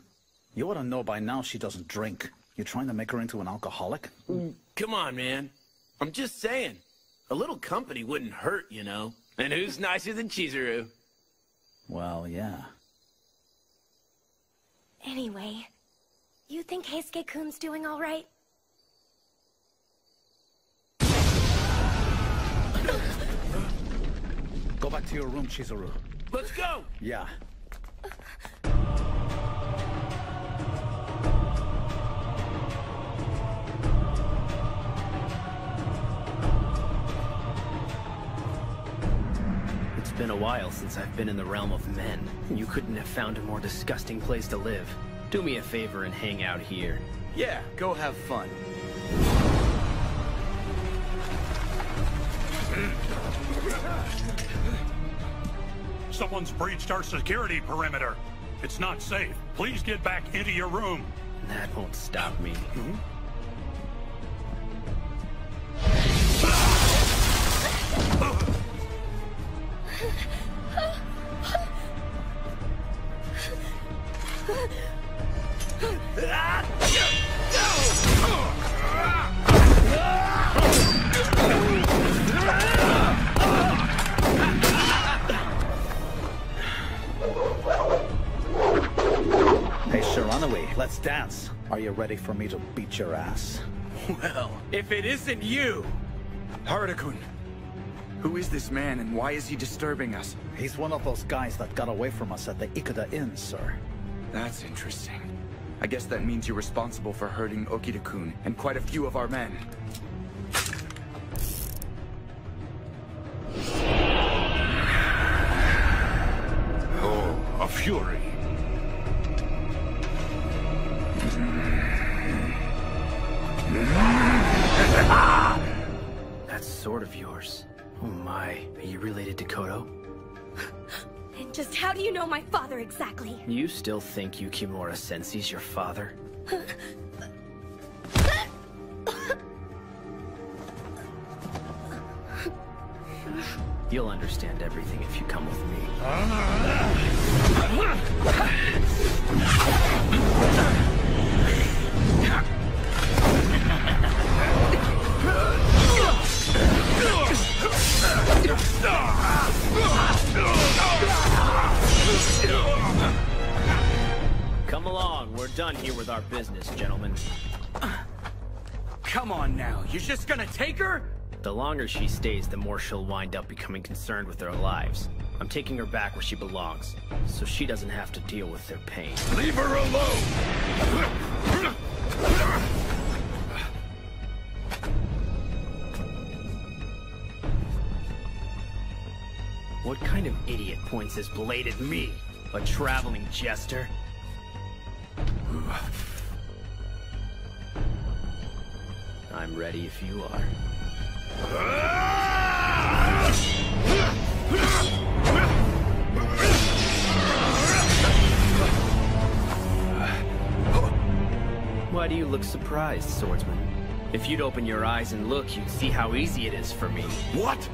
You ought to know by now she doesn't drink. You trying to make her into an alcoholic? Come on, man. I'm just saying. A little company wouldn't hurt, you know. And who's nicer than Chizuru? Well, yeah. Anyway, you think Heisuke-kun's doing all right? Go back to your room, Chizuru. Let's go! Yeah. It's been a while since I've been in the realm of men. You couldn't have found a more disgusting place to live. Do me a favor and hang out here. Yeah, go have fun. Someone's breached our security perimeter. It's not safe. Please get back into your room. That won't stop me. Hey, Shiranui, let's dance. Are you ready for me to beat your ass? Well, if it isn't you! Haruta-kun, who is this man and why is he disturbing us? He's one of those guys that got away from us at the Ikuda Inn, sir. That's interesting. I guess that means you're responsible for hurting Okita-kun and quite a few of our men. Oh, a fury. That sword of yours. Oh my, are you related to Kodo? And just how do you know my father exactly? You still think Yukimura Sensei's your father? You'll understand everything if you come with me. Come along, we're done here with our business, gentlemen. Come on now, you're just gonna take her? The longer she stays, the more she'll wind up becoming concerned with their lives. I'm taking her back where she belongs, so she doesn't have to deal with their pain. Leave her alone! What kind of idiot points his blade at me? A traveling jester? I'm ready if you are. Why do you look surprised, swordsman? If you'd open your eyes and look, you'd see how easy it is for me. What?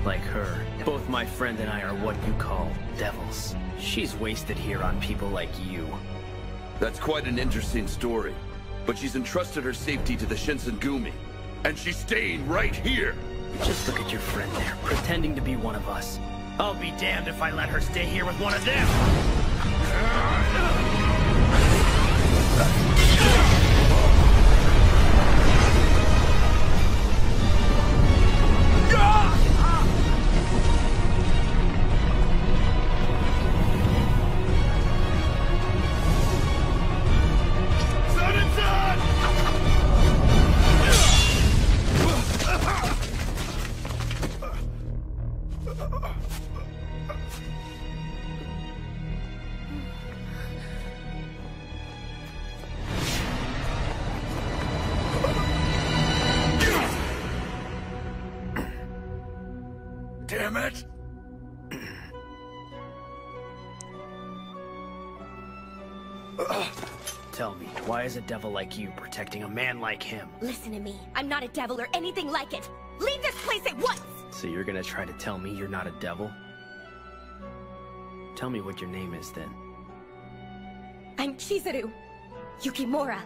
Like her, both my friend and I are what you call devils. She's wasted here on people like you. That's quite an interesting story. but she's entrusted her safety to the Shinsengumi. And she's staying right here! Just look at your friend there, pretending to be one of us. I'll be damned if I let her stay here with one of them! Damn it! Tell me, why is a devil like you protecting a man like him? Listen to me. I'm not a devil or anything like it. Leave this place at once! So you're gonna try to tell me you're not a devil? Tell me what your name is, then. I'm Chizuru. Yukimura.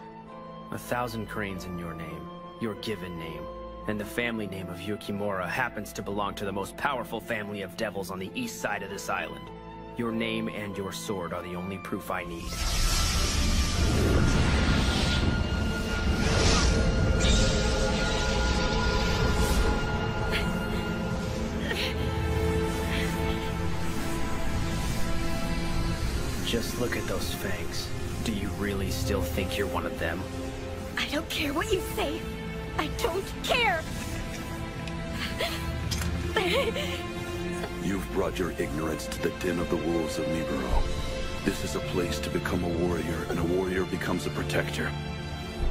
1,000 cranes in your name. Your given name. And the family name of Yukimura happens to belong to the most powerful family of devils on the east side of this island. Your name and your sword are the only proof I need. Just look at those fangs. Do you really still think you're one of them? I don't care what you say. I don't care! You've brought your ignorance to the den of the wolves of Miburo. This is a place to become a warrior, and a warrior becomes a protector.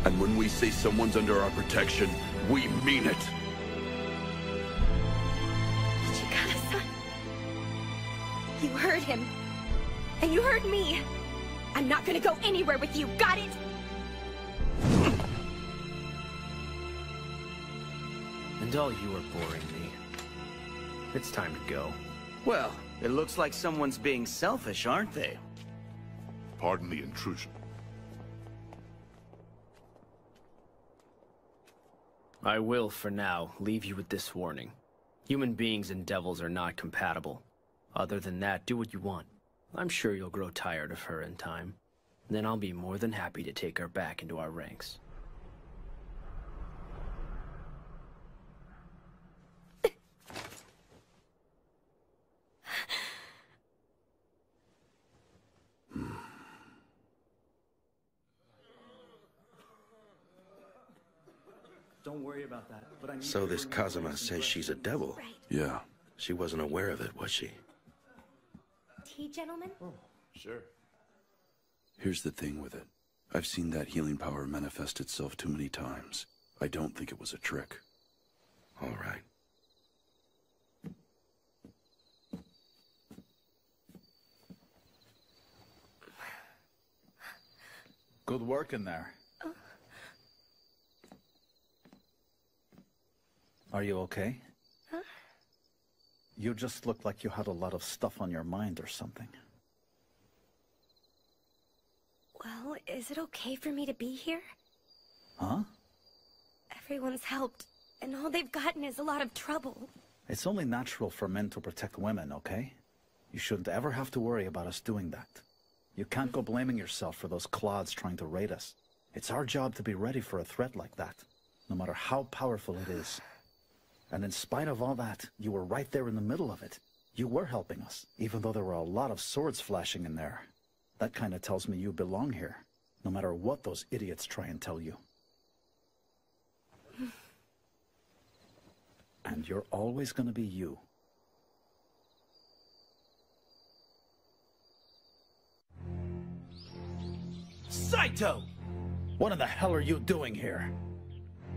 And when we say someone's under our protection, we mean it. Chikara-san. You heard him. And you heard me. I'm not gonna go anywhere with you, got it? And all you are boring me. It's time to go. Well, it looks like someone's being selfish, aren't they? Pardon the intrusion. I will, for now, leave you with this warning. Human beings and devils are not compatible. Other than that, do what you want. I'm sure you'll grow tired of her in time. Then I'll be more than happy to take her back into our ranks. Don't worry about that, but I need So this Kazuma says she's a devil? Yeah. She wasn't aware of it, was she? Tea, gentlemen? Oh, Sure. Here's the thing with it. I've seen that healing power manifest itself too many times. I don't think it was a trick. All right. Good work in there. Are you okay? Huh? You just looked like you had a lot of stuff on your mind or something. Well, is it okay for me to be here? Huh? Everyone's helped, and all they've gotten is a lot of trouble. It's only natural for men to protect women, okay? You shouldn't ever have to worry about us doing that. You can't go blaming yourself for those clods trying to raid us. It's our job to be ready for a threat like that, no matter how powerful it is. And in spite of all that, you were right there in the middle of it. You were helping us, even though there were a lot of swords flashing in there. That kind of tells me you belong here, no matter what those idiots try and tell you. And you're always gonna be you. Saito! What in the hell are you doing here?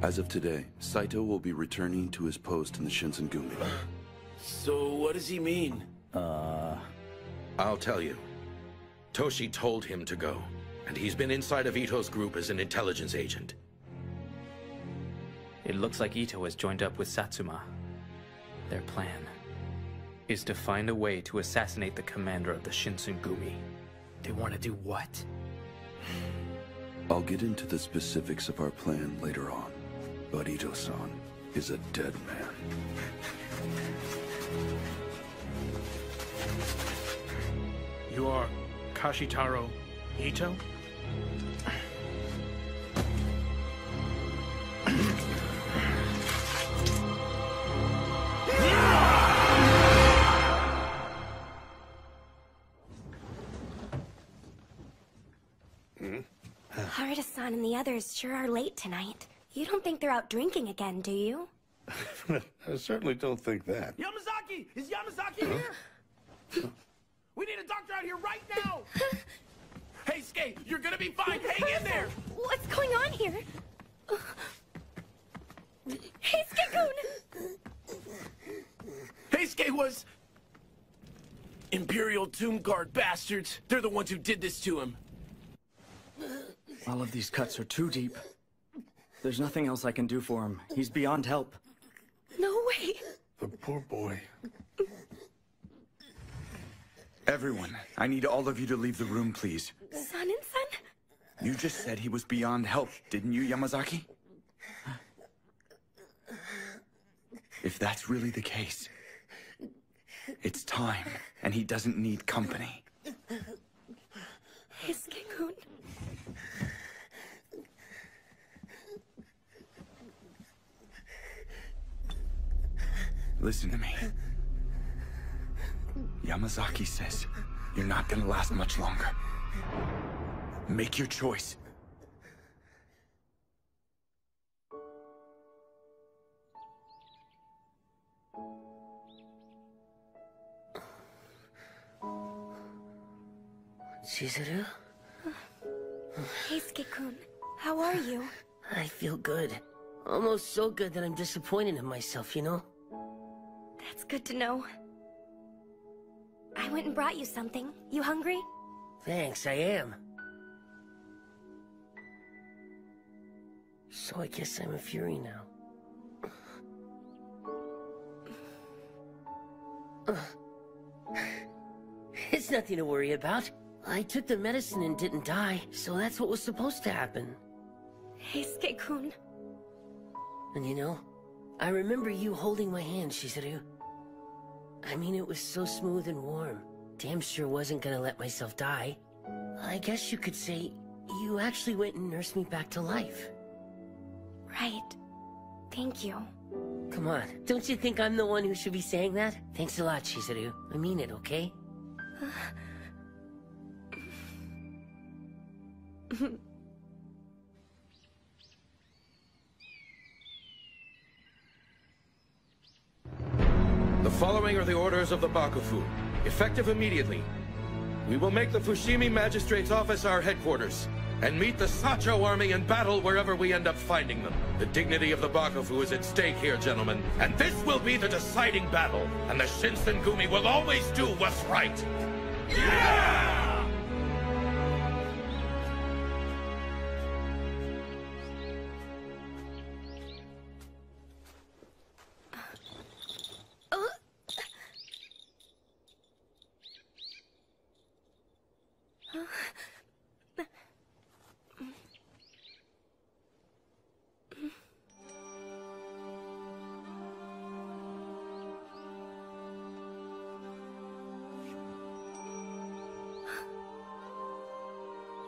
As of today, Saito will be returning to his post in the Shinsengumi. So what does he mean? I'll tell you. Toshi told him to go, and he's been inside of Ito's group as an intelligence agent. It looks like Ito has joined up with Satsuma. Their plan is to find a way to assassinate the commander of the Shinsengumi. They want to do what? I'll get into the specifics of our plan later on, but Ito-san is a dead man. You are Kashitaro Ito? Haruta-san and the others sure are late tonight. You don't think they're out drinking again, do you? I certainly don't think that. Yamazaki! Is Yamazaki here? We need a doctor out here right now! Hey, Skate, you're gonna be fine! Hang in there! What's going on here? Hey, Skate-kun! Hey, Skate was... Imperial Tomb Guard bastards. They're the ones who did this to him. All of these cuts are too deep. There's nothing else I can do for him. He's beyond help. No way! The poor boy. Everyone, I need all of you to leave the room, please. Son-san? You just said he was beyond help, didn't you, Yamazaki? If that's really the case, it's time, and he doesn't need company. Hey, Skate-kun. Listen to me. Yamazaki says you're not gonna last much longer. Make your choice. Chizuru? Hey, Skate-kun. How are you? I feel good. Almost so good that I'm disappointed in myself, you know? That's good to know. I went and brought you something. You hungry? Thanks, I am. So I guess I'm a Fury now. It's nothing to worry about. I took the medicine and didn't die, so that's what was supposed to happen. Hey, Skate-kun. And you know, I remember you holding my hand, Chizuru. I mean, it was so smooth and warm. Damn sure wasn't gonna let myself die. I guess you could say you actually went and nursed me back to life. Right. Thank you. Come on, don't you think I'm the one who should be saying that? Thanks a lot, Chizuru. I mean it, okay? The following are the orders of the Bakufu, effective immediately. We will make the Fushimi Magistrate's office our headquarters, and meet the Sacho army in battle wherever we end up finding them. The dignity of the Bakufu is at stake here, gentlemen, and this will be the deciding battle, and the Shinsengumi will always do what's right. Yeah!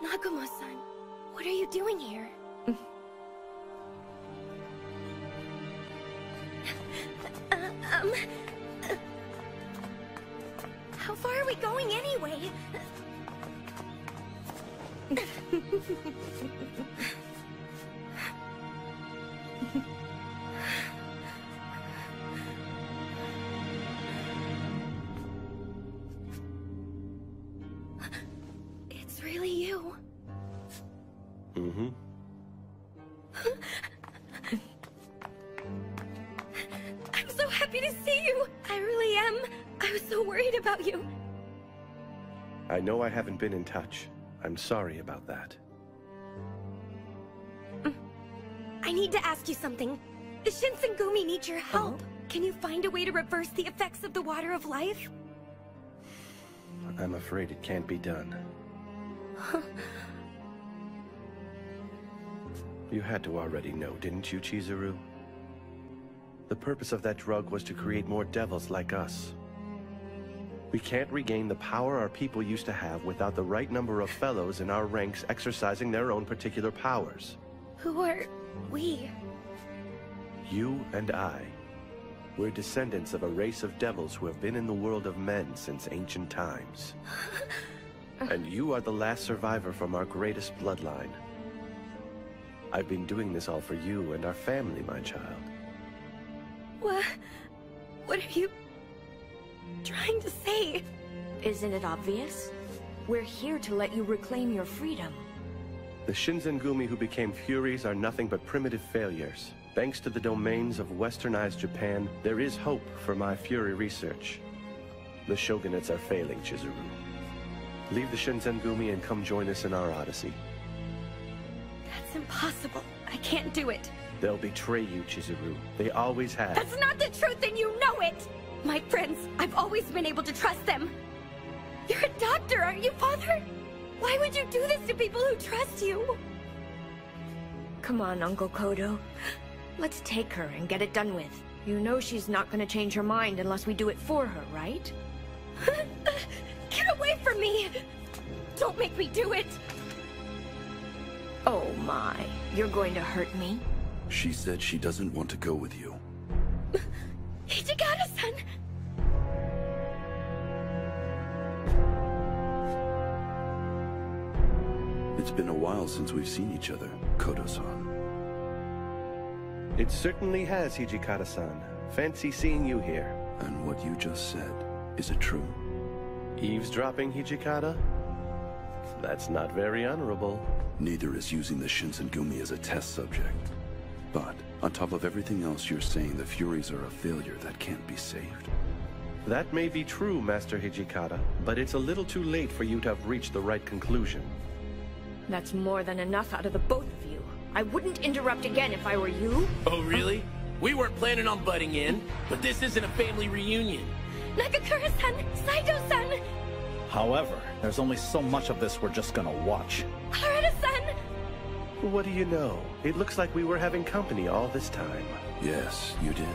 Nagumo-san, what are you doing here? How far are we going anyway? It's really you. Mm-hmm. I'm so happy to see you. I really am. I was so worried about you. I know I haven't been in touch. I'm sorry about that. I need to ask you something. The Shinsengumi need your help. Can you find a way to reverse the effects of the Water of Life? I'm afraid it can't be done. You had to already know, didn't you, Chizuru? The purpose of that drug was to create more devils like us. We can't regain the power our people used to have without the right number of fellows in our ranks exercising their own particular powers. Who are we? You and I. We're descendants of a race of devils who have been in the world of men since ancient times. And you are the last survivor from our greatest bloodline. I've been doing this all for you and our family, my child. What are you trying to say? Isn't it obvious? We're here to let you reclaim your freedom. The Shinzengumi who became Furies are nothing but primitive failures. Thanks to the domains of westernized Japan, there is hope for my Fury research. The shogunates are failing, Chizuru. Leave the Shinzengumi and come join us in our odyssey. That's impossible. I can't do it. They'll betray you, Chizuru. They always have. That's not the truth, and you know it! My friends, I've always been able to trust them. You're a doctor, aren't you, Father? Why would you do this to people who trust you? Come on, Uncle Kodo. Let's take her and get it done with. You know she's not gonna change her mind unless we do it for her, right? Get away from me! Don't make me do it! Oh my, you're going to hurt me? She said she doesn't want to go with you. Hijikata-san! It's been a while since we've seen each other, Kodo-san. It certainly has, Hijikata-san. Fancy seeing you here. And what you just said, is it true? Eavesdropping, Hijikata? That's not very honorable. Neither is using the Shinzengumi as a test subject. But, on top of everything else, you're saying the Furies are a failure that can't be saved. That may be true, Master Hijikata, but it's a little too late for you to have reached the right conclusion. That's more than enough out of the both of you. I wouldn't interrupt again if I were you. Oh, really? We weren't planning on butting in, but this isn't a family reunion. Nagakura-san! Saito-san! However, there's only so much of this we're just gonna watch. Harada-san! What do you know? It looks like we were having company all this time. Yes, you did.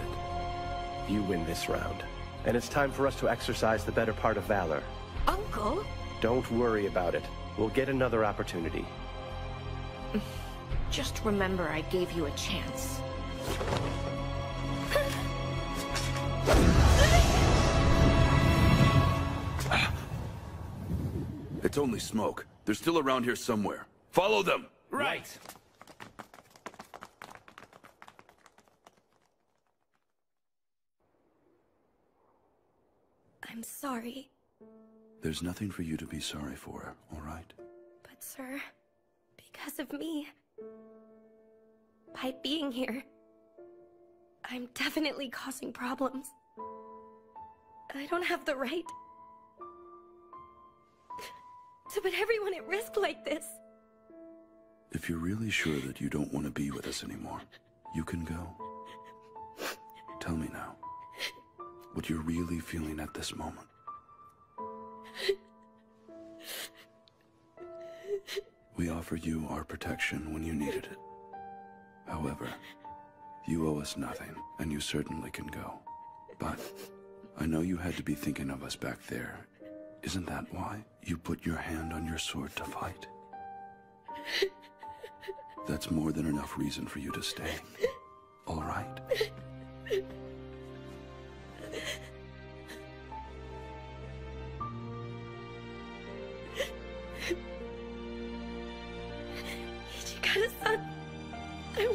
You win this round. And it's time for us to exercise the better part of valor. Uncle? Don't worry about it. We'll get another opportunity. Just remember I gave you a chance. It's only smoke. They're still around here somewhere. Follow them! Right! I'm sorry. There's nothing for you to be sorry for, all right? But sir, because of me, by being here, I'm definitely causing problems. I don't have the right to put everyone at risk like this. If you're really sure that you don't want to be with us anymore, you can go. Tell me now, what you're really feeling at this moment. We offered you our protection when you needed it. However, you owe us nothing, and you certainly can go. But I know you had to be thinking of us back there. Isn't that why you put your hand on your sword to fight? That's more than enough reason for you to stay. All right? Hijikata-san, I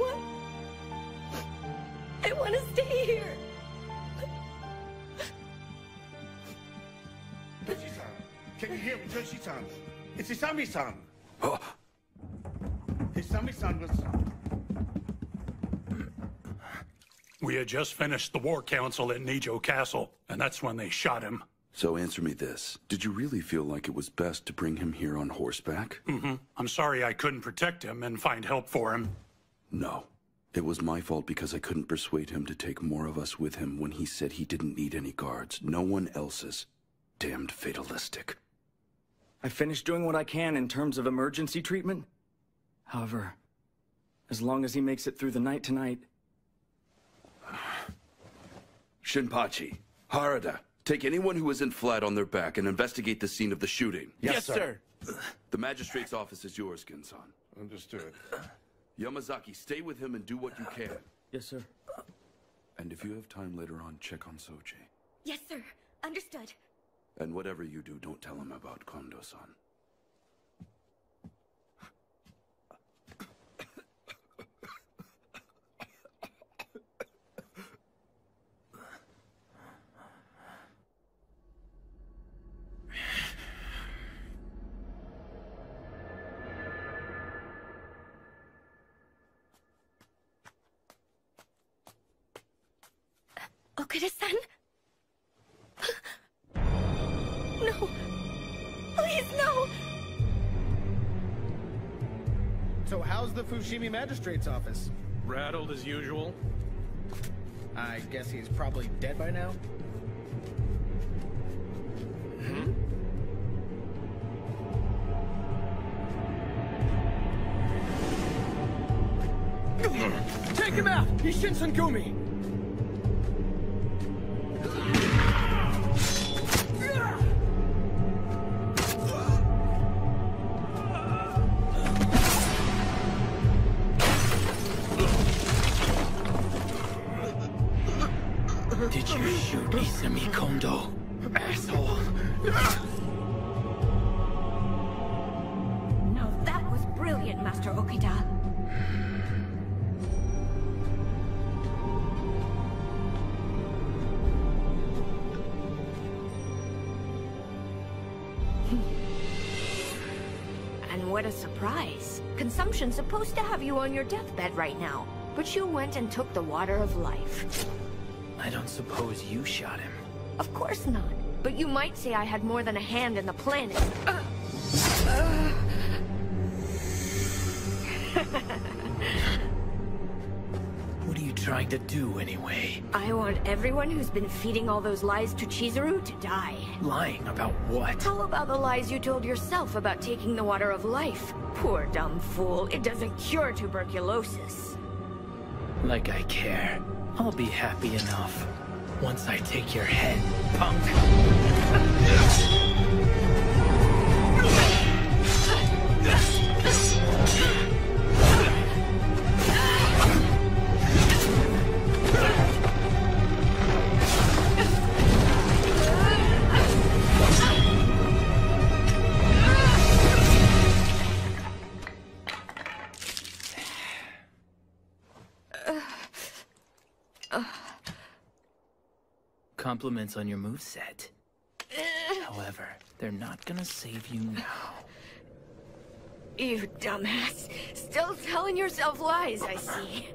want to stay here. Toshi-san, can you hear me, Toshi-san? It's Isami-san. Isami-san was... We had just finished the war council at Nijo Castle, and that's when they shot him. So answer me this. Did you really feel like it was best to bring him here on horseback? Mm-hmm. I'm sorry I couldn't protect him and find help for him. No. It was my fault because I couldn't persuade him to take more of us with him when he said he didn't need any guards. No one else's. Damned fatalistic. I finished doing what I can in terms of emergency treatment. However, As long as he makes it through the night tonight. Shinpachi, Harada, take anyone who isn't flat on their back and investigate the scene of the shooting. Yes, sir. The magistrate's office is yours, Ginsan. Understood. Yamazaki, stay with him and do what you can. Yes, sir. And if you have time later on, check on Soji. Yes, sir. Understood. And whatever you do, don't tell him about Kondo-san. Okuda-san? No. Please, no! So how's the Fushimi Magistrate's office? Rattled as usual? I guess he's probably dead by now? Take him out! He's Shinsengumi! Did you shoot Isami Kondo, asshole? Now that was brilliant, Master Okida. And what a surprise. Consumption's supposed to have you on your deathbed right now, but you went and took the water of life. I don't suppose you shot him. Of course not. But you might say I had more than a hand in the planning. What are you trying to do, anyway? I want everyone who's been feeding all those lies to Chizuru to die. Lying about what? How about the lies you told yourself about taking the water of life? Poor dumb fool, it doesn't cure tuberculosis. Like I care. I'll be happy enough once I take your head, punk. Compliments on your moveset. However, they're not gonna save you now. You dumbass. Still telling yourself lies, I see.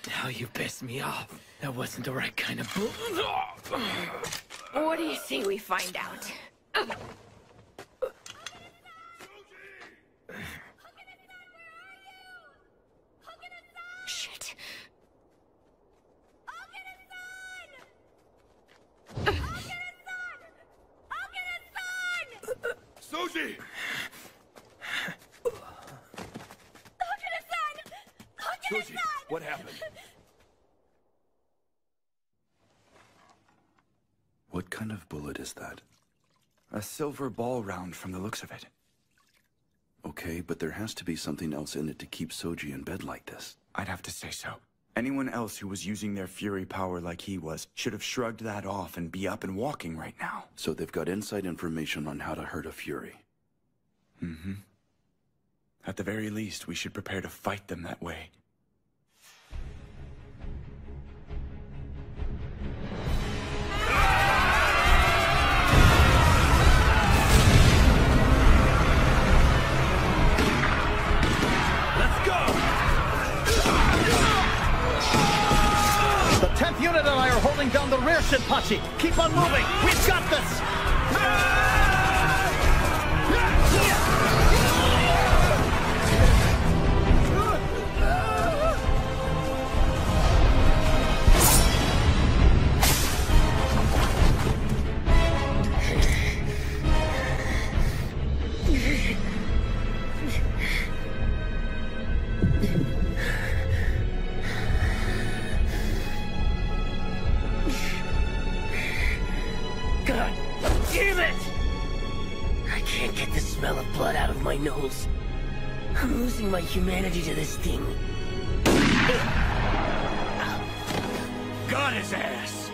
Now you pissed me off. That wasn't the right kind of What do you say we find out? Shit. Soji! Soji, what happened? What kind of bullet is that? A silver ball round from the looks of it. Okay, but there has to be something else in it to keep Soji in bed like this. I'd have to say so. Anyone else who was using their fury power like he was should have shrugged that off and be up and walking right now. So they've got inside information on how to hurt a fury. Mm-hmm. At the very least, we should prepare to fight them that way. The 10th unit and I are holding down the rear, Shinpachi. Keep on moving. We've got this. can't get the smell of blood out of my nose. I'm losing my humanity to this thing. Got his ass!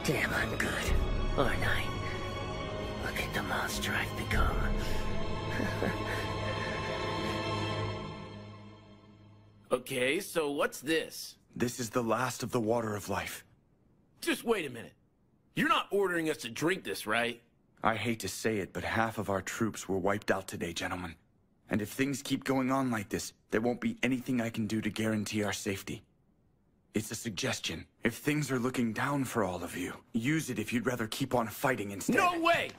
Damn, I'm good, aren't I? Look at the monster I've become. Okay, so what's this? This is the last of the water of life. Just wait a minute. You're not ordering us to drink this, right? I hate to say it, but half of our troops were wiped out today, gentlemen. And if things keep going on like this, there won't be anything I can do to guarantee our safety. It's a suggestion. If things are looking down for all of you, use it if you'd rather keep on fighting instead. No way!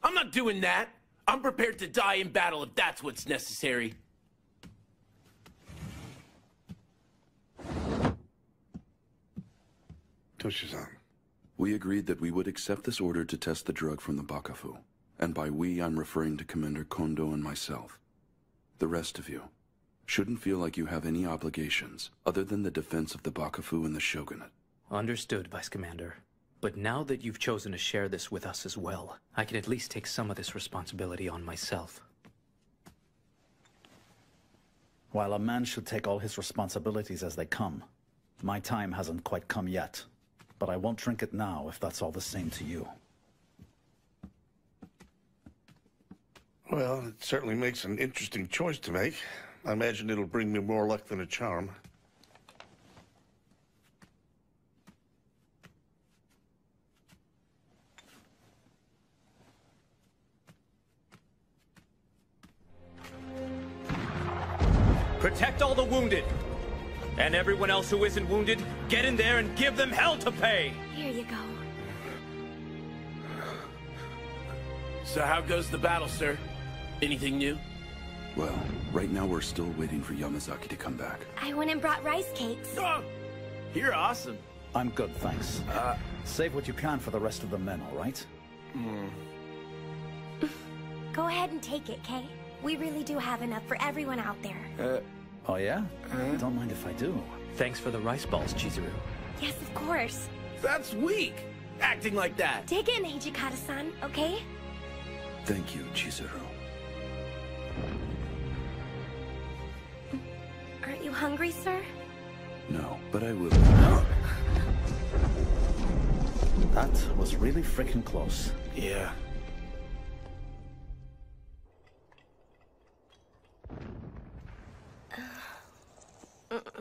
I'm not doing that. I'm prepared to die in battle if that's what's necessary. Toshi-san. We agreed that we would accept this order to test the drug from the Bakufu. And by we, I'm referring to Commander Kondo and myself. The rest of you shouldn't feel like you have any obligations other than the defense of the Bakufu and the Shogunate. Understood, Vice Commander. But now that you've chosen to share this with us as well, I can at least take some of this responsibility on myself. While a man should take all his responsibilities as they come, my time hasn't quite come yet. But I won't drink it now if that's all the same to you. Well, it certainly makes an interesting choice to make. I imagine it'll bring me more luck than a charm. Protect all the wounded! And everyone else who isn't wounded, get in there and give them hell to pay! Here you go. So how goes the battle, sir? Anything new? Well, right now we're still waiting for Yamazaki to come back. I went and brought rice cakes. Oh, you're awesome. I'm good, thanks. Save what you can for the rest of the men, all right? Go ahead and take it, Kay. We really do have enough for everyone out there. Oh yeah? Don't mind if I do. Thanks for the rice balls, Chizuru. Yes, of course. That's weak, acting like that. Dig in, Hijikata-san, okay? Thank you, Chizuru. Aren't you hungry, sir? No, but I will. That was really freaking close. Yeah.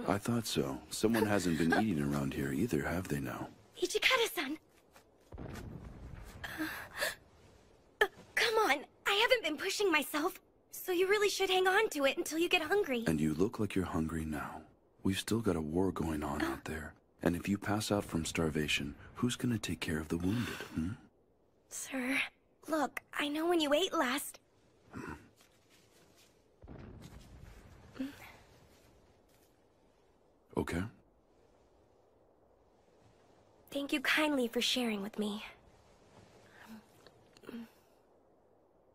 I thought so. Someone hasn't been eating around here either, have they now? Hijikata-san! Come on, I haven't been pushing myself, so you really should hang on to it until you get hungry. And you look like you're hungry now. We've still got a war going on out there. And if you pass out from starvation, who's gonna take care of the wounded, hmm? Sir, look, I know when you ate last... Okay. Thank you kindly for sharing with me.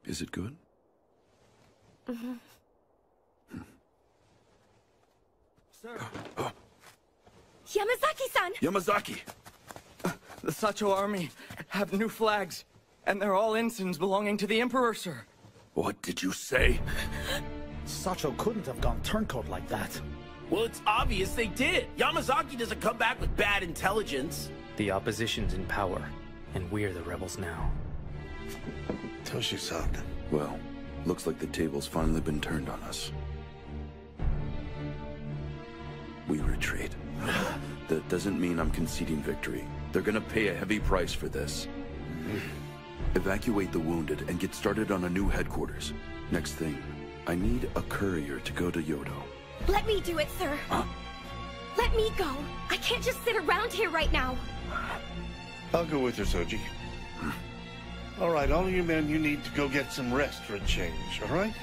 Is it good? Sir. Yamazaki-san! Yamazaki! The Sacho army have new flags, and they're all ensigns belonging to the Emperor, sir. What did you say? Sacho couldn't have gone turncoat like that. Well, it's obvious they did. Yamazaki doesn't come back with bad intelligence. The opposition's in power, and we're the rebels now. Toshi-san. Well, looks like the table's finally been turned on us. We retreat. That doesn't mean I'm conceding victory. They're gonna pay a heavy price for this. Evacuate the wounded and get started on a new headquarters. Next thing, I need a courier to go to Kyoto. Let me do it, sir. Huh? Let me go. I can't just sit around here right now. I'll go with her, Soji. All right, all of you men, you need to go get some rest for a change, all right?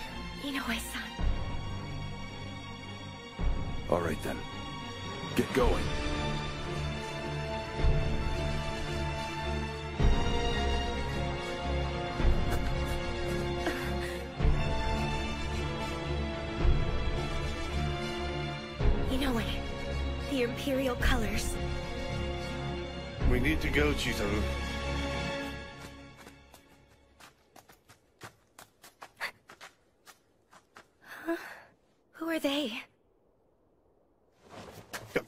Inoue-san. All right then. Get going. know it. The Imperial colors. We need to go, Chizuru. Huh? Who are they?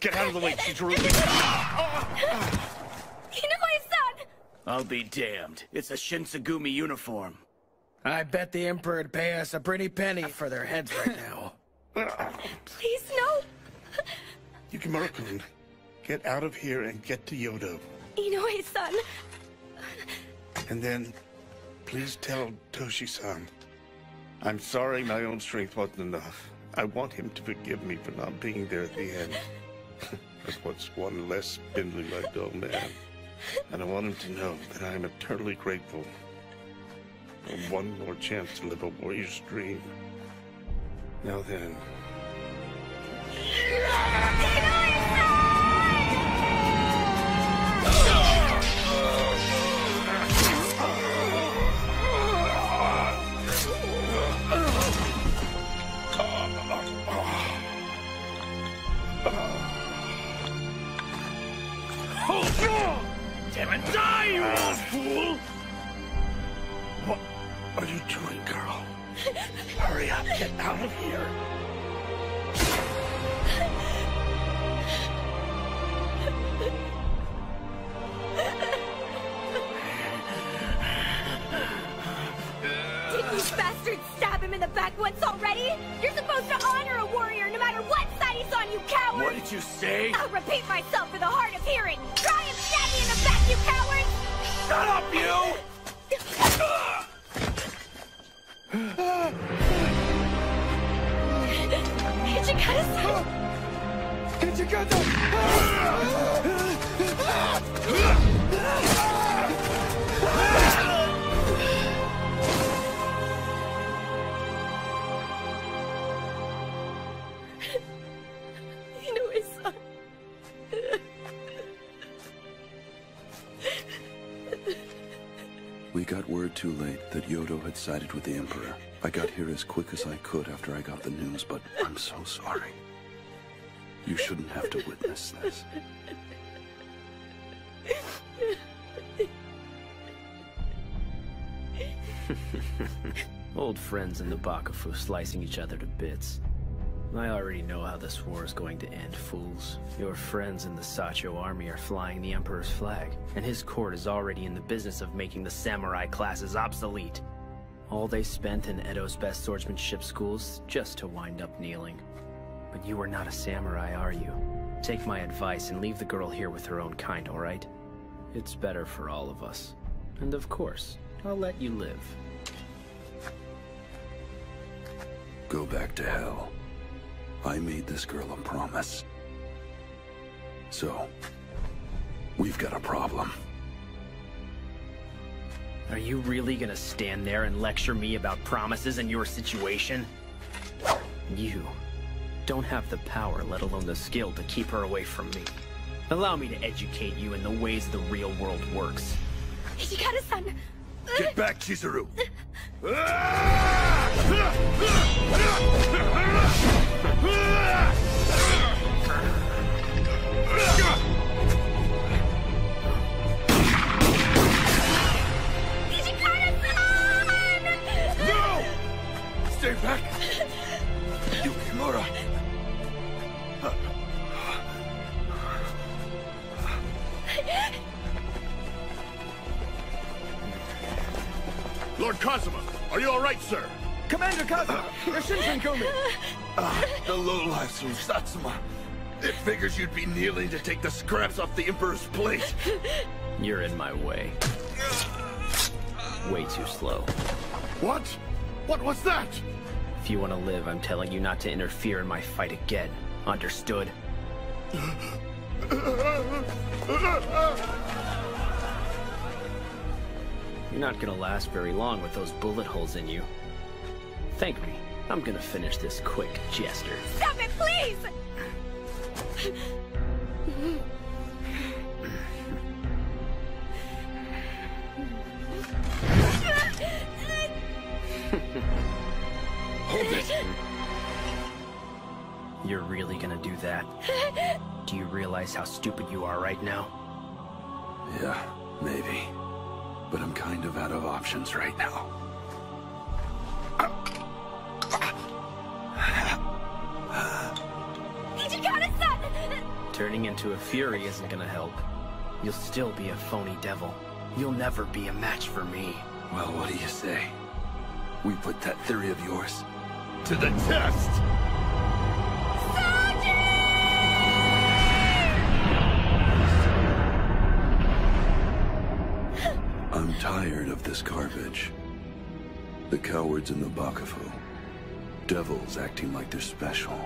Get out of the way, Chizuru! Inoue-san! I'll be damned. It's a Shinsegumi uniform. I bet the Emperor'd pay us a pretty penny for their heads right now. Please, no! Yukimura-kun, get out of here and get to Yodo. Inoue-san! And then, please tell Toshi-san. I'm sorry my own strength wasn't enough. I want him to forgive me for not being there at the end. That's what's one less spindly like old man. And I want him to know that I am eternally grateful for one more chance to live a warrior's dream. Now then. Damn it, die, you old fool! What are you doing, girl? Hurry up, get out of here. Didn't you bastards stab him in the back once already? You're supposed to honor a warrior no matter what side he's on, you coward! What did you say? I'll repeat myself for the hard of hearing! Try and stab me in the back, you coward! Shut up, you! Hijikata-san! Inoue-san. We got word too late that Yodo had sided with the Emperor. I got here as quick as I could after I got the news, but I'm so sorry. You shouldn't have to witness this. Old friends in the Bakufu slicing each other to bits. I already know how this war is going to end, fools. Your friends in the Sacho army are flying the Emperor's flag, and his court is already in the business of making the samurai classes obsolete. All they spent in Edo's best swordsmanship schools just to wind up kneeling. But you are not a samurai, are you? Take my advice and leave the girl here with her own kind, alright? It's better for all of us. And of course, I'll let you live. Go back to hell. I made this girl a promise. So, we've got a problem. Are you really gonna stand there and lecture me about promises and your situation? You don't have the power, let alone the skill, to keep her away from me. Allow me to educate you in the ways the real world works. Hijikata-san! Get back, Chizuru! No! Stay back! Yukimura! Lord Kazuma, are you all right, sir? Commander Kazuma, you're Shinsengumi! The lowlifes from Satsuma. It figures you'd be kneeling to take the scraps off the Emperor's plate. You're in my way. Way too slow. What? What was that? If you want to live, I'm telling you not to interfere in my fight again. Understood? You're not gonna last very long with those bullet holes in you. Thank me. I'm gonna finish this quick, Jester. Stop it, please! Hold it! You're really gonna do that? Do you realize how stupid you are right now? Yeah, maybe. But I'm kind of out of options right now. Turning into a fury isn't gonna help. You'll still be a phony devil. You'll never be a match for me. Well, what do you say? We put that theory of yours to the test! I'm tired of this garbage. The cowards in the Bakufu. Devils acting like they're special.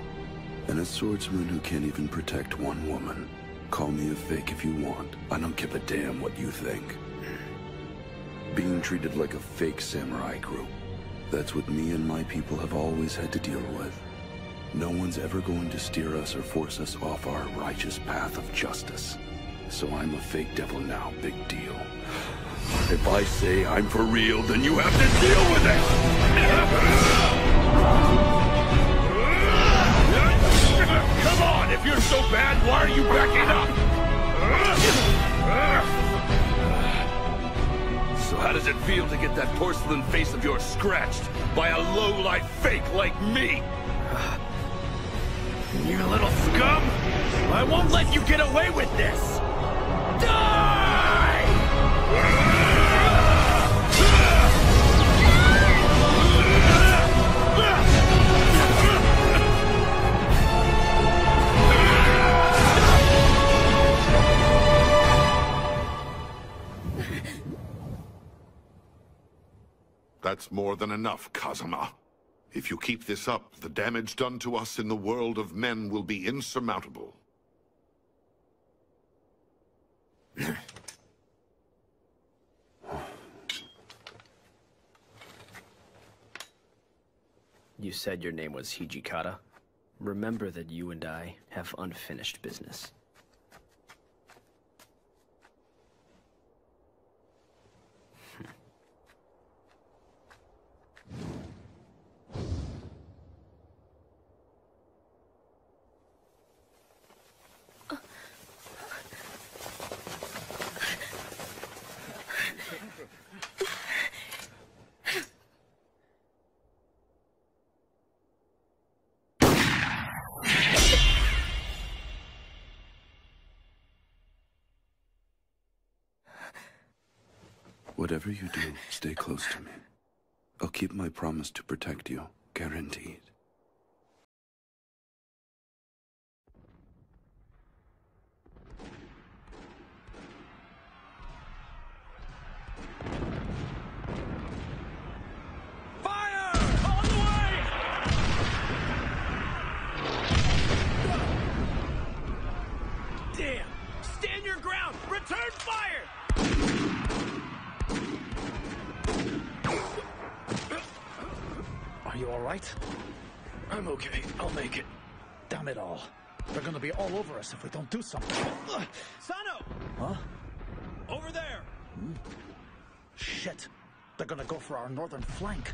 And a swordsman who can't even protect one woman. Call me a fake if you want. I don't give a damn what you think. Being treated like a fake samurai group. That's what me and my people have always had to deal with. No one's ever going to steer us or force us off our righteous path of justice. So I'm a fake devil now, big deal. If I say I'm for real, then you have to deal with it! Come on, if you're so bad, why are you backing up? So how does it feel to get that porcelain face of yours scratched by a low-life fake like me? You little scum! I won't let you get away with this! Die! That's more than enough, Kazuma. If you keep this up, the damage done to us in the world of men will be insurmountable. You said your name was Hijikata. Remember that you and I have unfinished business. Whatever you do, stay close to me. I'll keep my promise to protect you, guaranteed. Fire! On the way! Damn! Stand your ground! Return fire! Are you all right? I'm okay. I'll make it. Damn it all. They're gonna be all over us if we don't do something. Sano! Huh? Over there! Shit. They're gonna go for our northern flank.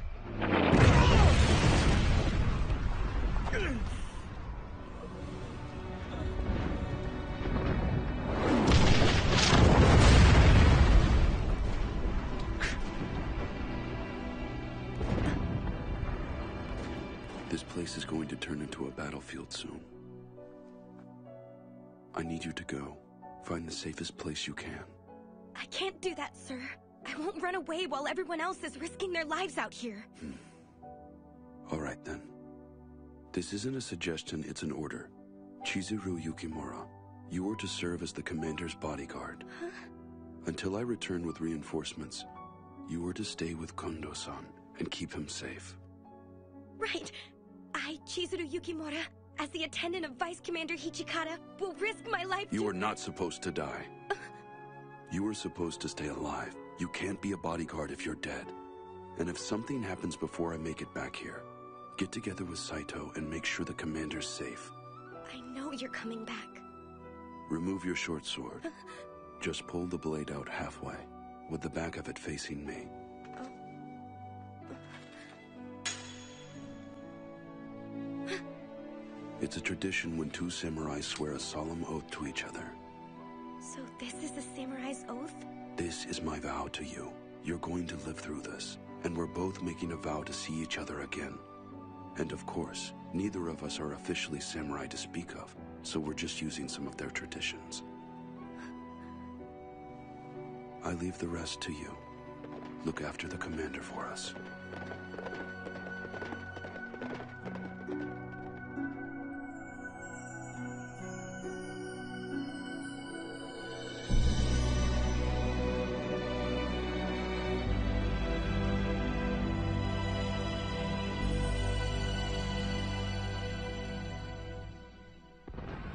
This place is going to turn into a battlefield soon. I need you to go. Find the safest place you can. I can't do that, sir. I won't run away while everyone else is risking their lives out here. All right, then. This isn't a suggestion, it's an order. Chizuru Yukimura, you are to serve as the commander's bodyguard. Huh? Until I return with reinforcements, you are to stay with Kondo-san and keep him safe. Right. I, Chizuru Yukimura, as the attendant of Vice Commander Hijikata, will risk my life You are not supposed to die. You are supposed to stay alive. You can't be a bodyguard if you're dead. And if something happens before I make it back here, get together with Saito and make sure the commander's safe. I know you're coming back. Remove your short sword. Just pull the blade out halfway, with the back of it facing me. It's a tradition when two samurai swear a solemn oath to each other. So this is the samurai's oath? This is my vow to you. You're going to live through this, and we're both making a vow to see each other again. And of course, neither of us are officially samurai to speak of, so we're just using some of their traditions. I leave the rest to you. Look after the commander for us.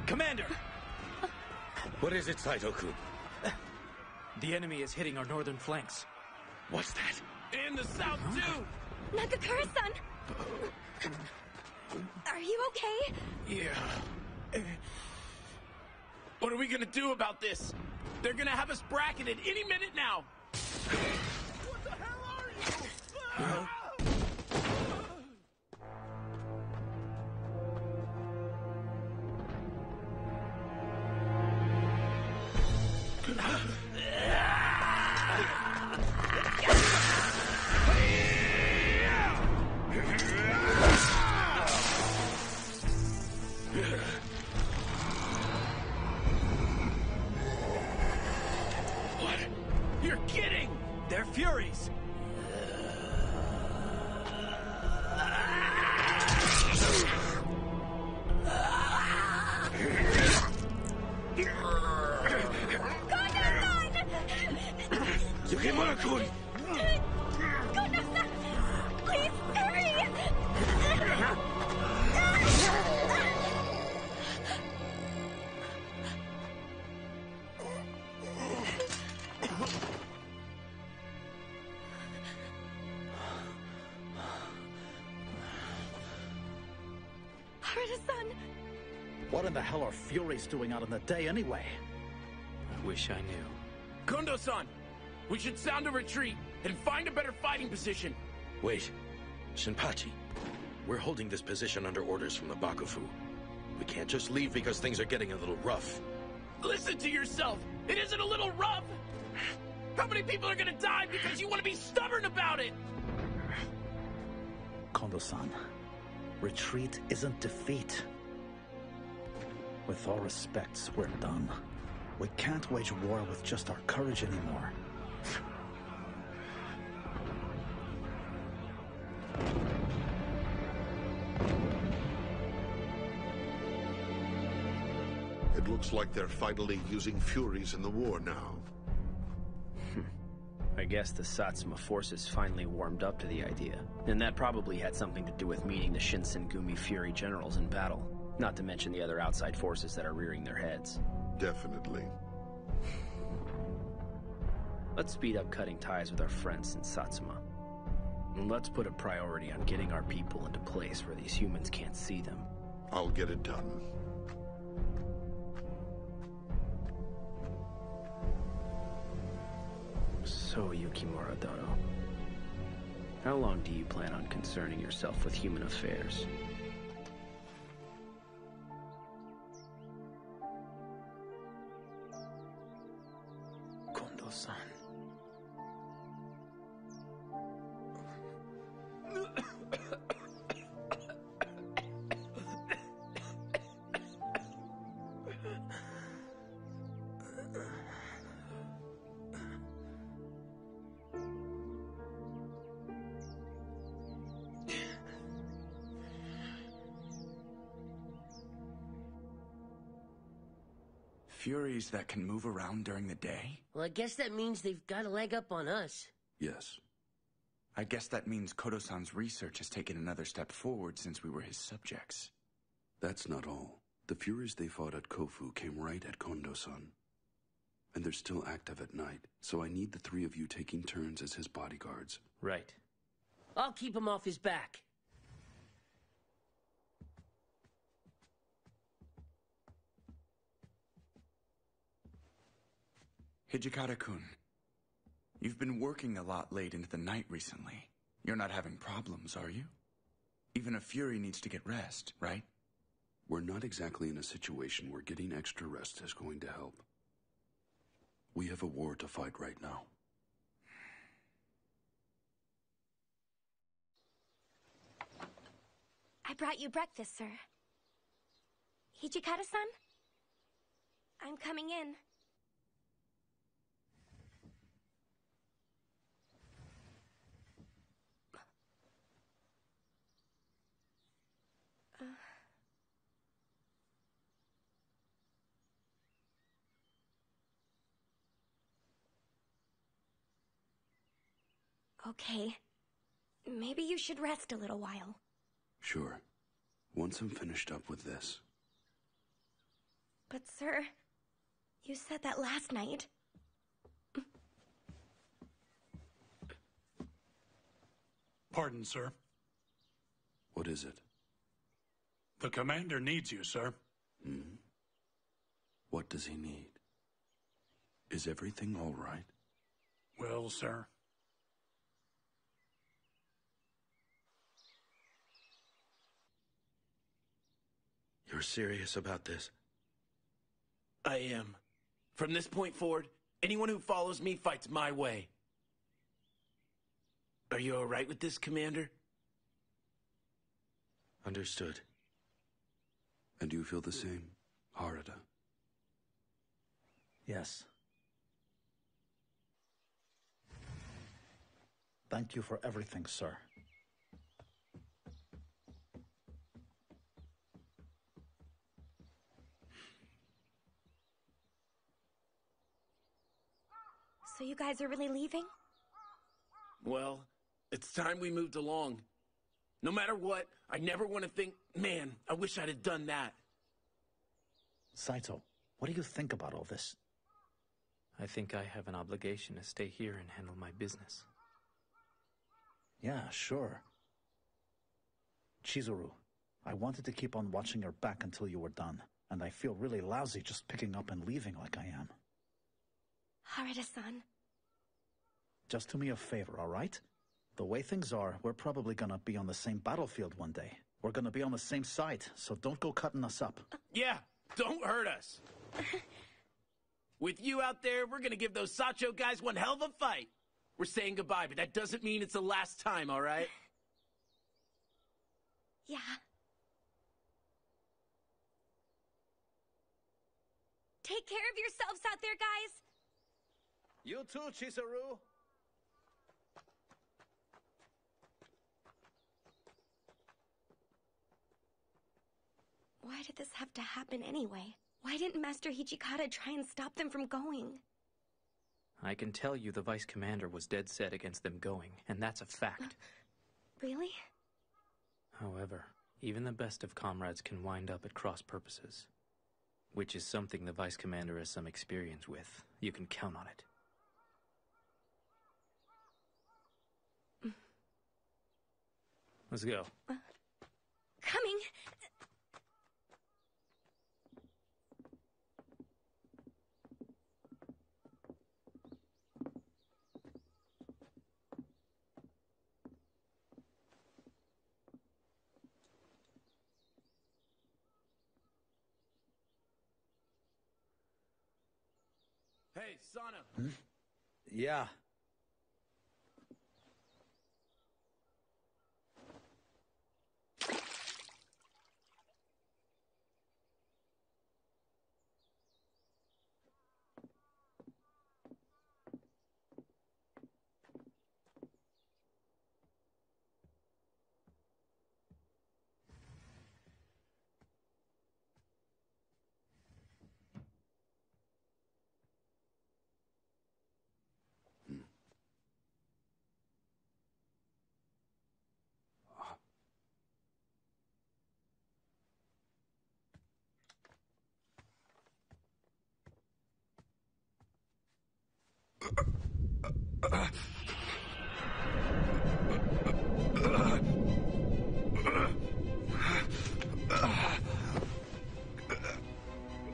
Commander! What is it, Saito-kun? The enemy is hitting our northern flanks. What's that? In the south, too! Nagakura-san! Are you okay? Yeah. What are we gonna do about this? They're gonna have us bracketed any minute now! What the hell are you? What? You're kidding! They're Furies! Yukimura-kun! Kono-san! Please, hurry! Harada-san! What in the hell are Furies doing out in the day anyway? I wish I knew. Kondo-san! We should sound a retreat and find a better fighting position. Wait. Shinpachi. We're holding this position under orders from the Bakufu. We can't just leave because things are getting a little rough. Listen to yourself! It isn't a little rough! How many people are gonna die because you want to be stubborn about it? Kondo-san, retreat isn't defeat. With all respects, we're done. We can't wage war with just our courage anymore. It looks like they're finally using Furies in the war now. I guess the Satsuma forces finally warmed up to the idea. And that probably had something to do with meeting the Shinsengumi Fury generals in battle. Not to mention the other outside forces that are rearing their heads. Definitely. Let's speed up cutting ties with our friends in Satsuma. And let's put a priority on getting our people into place where these humans can't see them. I'll get it done. So, Yukimura Dono, how long do you plan on concerning yourself with human affairs? Kondo-san. Furies that can move around during the day? Well, I guess that means they've got a leg up on us. Yes. I guess that means Kodo-san's research has taken another step forward since we were his subjects. That's not all. The Furies they fought at Kofu came right at Kondo-san. And they're still active at night, so I need the three of you taking turns as his bodyguards. Right. I'll keep him off his back. Hijikata-kun, you've been working a lot late into the night recently. You're not having problems, are you? Even a Fury needs to get rest, right? We're not exactly in a situation where getting extra rest is going to help. We have a war to fight right now. I brought you breakfast, sir. Hijikata-san? I'm coming in. Okay. Maybe you should rest a little while. Sure. Once I'm finished up with this. But sir, you said that last night. Pardon, sir. What is it? The commander needs you, sir. Hmm? What does he need? Is everything all right? Well, sir. You're serious about this? I am. From this point forward, anyone who follows me fights my way. Are you all right with this, Commander? Understood. And do you feel the same, Harada? Yes. Thank you for everything, sir. So you guys are really leaving? Well, it's time we moved along. No matter what, I never want to think, man, I wish I'd have done that. Saito, what do you think about all this? I think I have an obligation to stay here and handle my business. Yeah, sure. Chizuru, I wanted to keep on watching your back until you were done, and I feel really lousy just picking up and leaving like I am. Harada-san. Just do me a favor, all right? The way things are, we're probably gonna be on the same battlefield one day. We're gonna be on the same side, so don't go cutting us up. Yeah, don't hurt us. With you out there, we're gonna give those Sacho guys one hell of a fight. We're saying goodbye, but that doesn't mean it's the last time, all right? Yeah. Take care of yourselves out there, guys. You too, Chizuru. Why did this have to happen anyway? Why didn't Master Hijikata try and stop them from going? I can tell you the Vice Commander was dead set against them going, and that's a fact. Really? However, even the best of comrades can wind up at cross purposes, which is something the Vice Commander has some experience with. You can count on it. Let's go. Coming! Hey, Sana. Hmm? Yeah.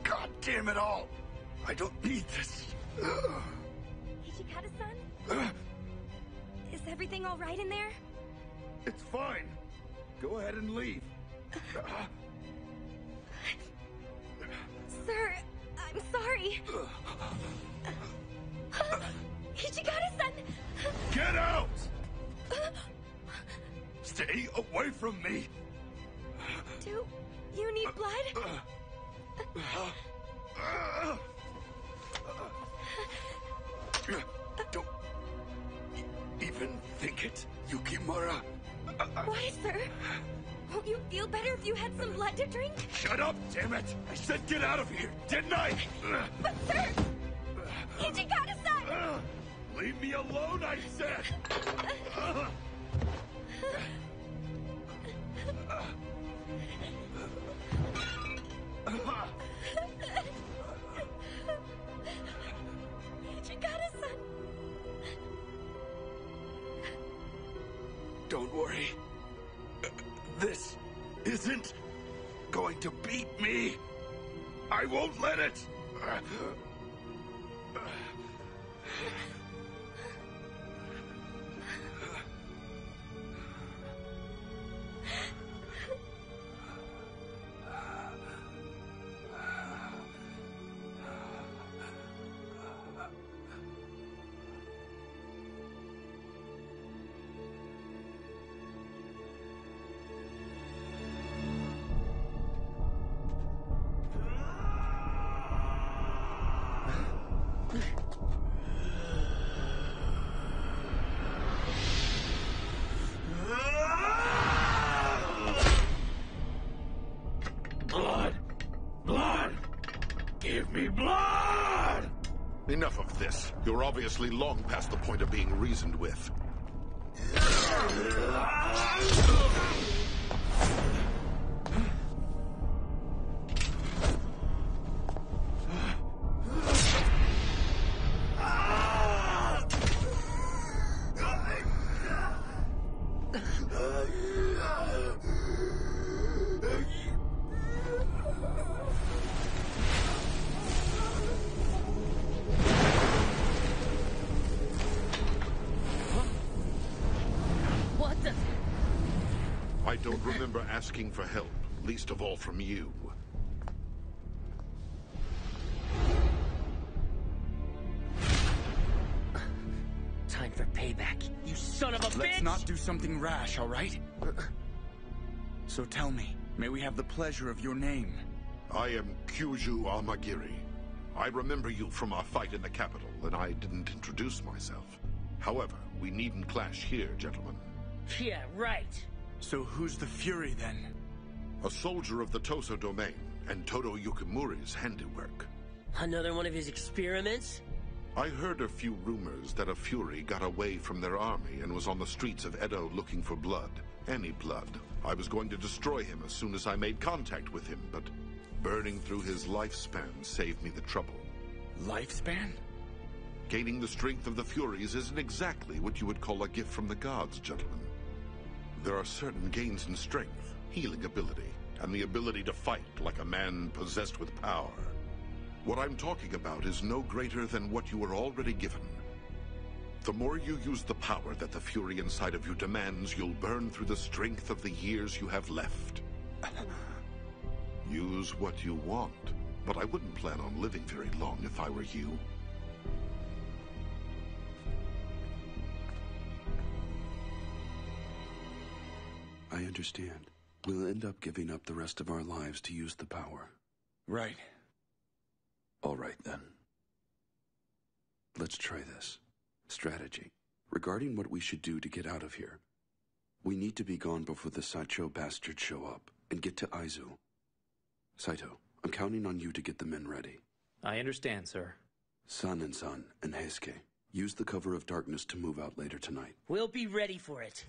God damn it all! I don't need this. Hijikata-san? Is everything all right in there? It's fine. Go ahead and leave. Sorry. Ichigata-san! Get out! Stay away from me! Do you need blood? Don't even think it, Yukimura. Why, sir? Won't you feel better if you had some blood to drink? Shut up, damn it! I said get out of here, didn't I? But, sir! Ichigata-san! Leave me alone, I said! Ichigata-san! Don't worry. This isn't going to beat me. I won't let it. Enough of this. You're obviously long past the point of being reasoned with. I don't remember asking for help, least of all from you. Time for payback, you son of a bitch! Let's not do something rash, all right? So tell me, may we have the pleasure of your name? I am Kyuju Amagiri. I remember you from our fight in the capital, and I didn't introduce myself. However, we needn't clash here, gentlemen. Yeah, right. So who's the Fury, then? A soldier of the Toso domain, and Todo Yukimura's handiwork. Another one of his experiments? I heard a few rumors that a Fury got away from their army and was on the streets of Edo looking for blood. Any blood. I was going to destroy him as soon as I made contact with him, but burning through his lifespan saved me the trouble. Lifespan? Gaining the strength of the Furies isn't exactly what you would call a gift from the gods, gentlemen. There are certain gains in strength, healing ability, and the ability to fight like a man possessed with power. What I'm talking about is no greater than what you were already given. The more you use the power that the Fury inside of you demands, you'll burn through the strength of the years you have left. Use what you want, but I wouldn't plan on living very long if I were you. I understand. We'll end up giving up the rest of our lives to use the power. Right. All right, then. Let's try this. Strategy. Regarding what we should do to get out of here. We need to be gone before the Sacho bastards show up, and get to Aizu. Saito, I'm counting on you to get the men ready. I understand, sir. San and Heisuke, use the cover of darkness to move out later tonight. We'll be ready for it.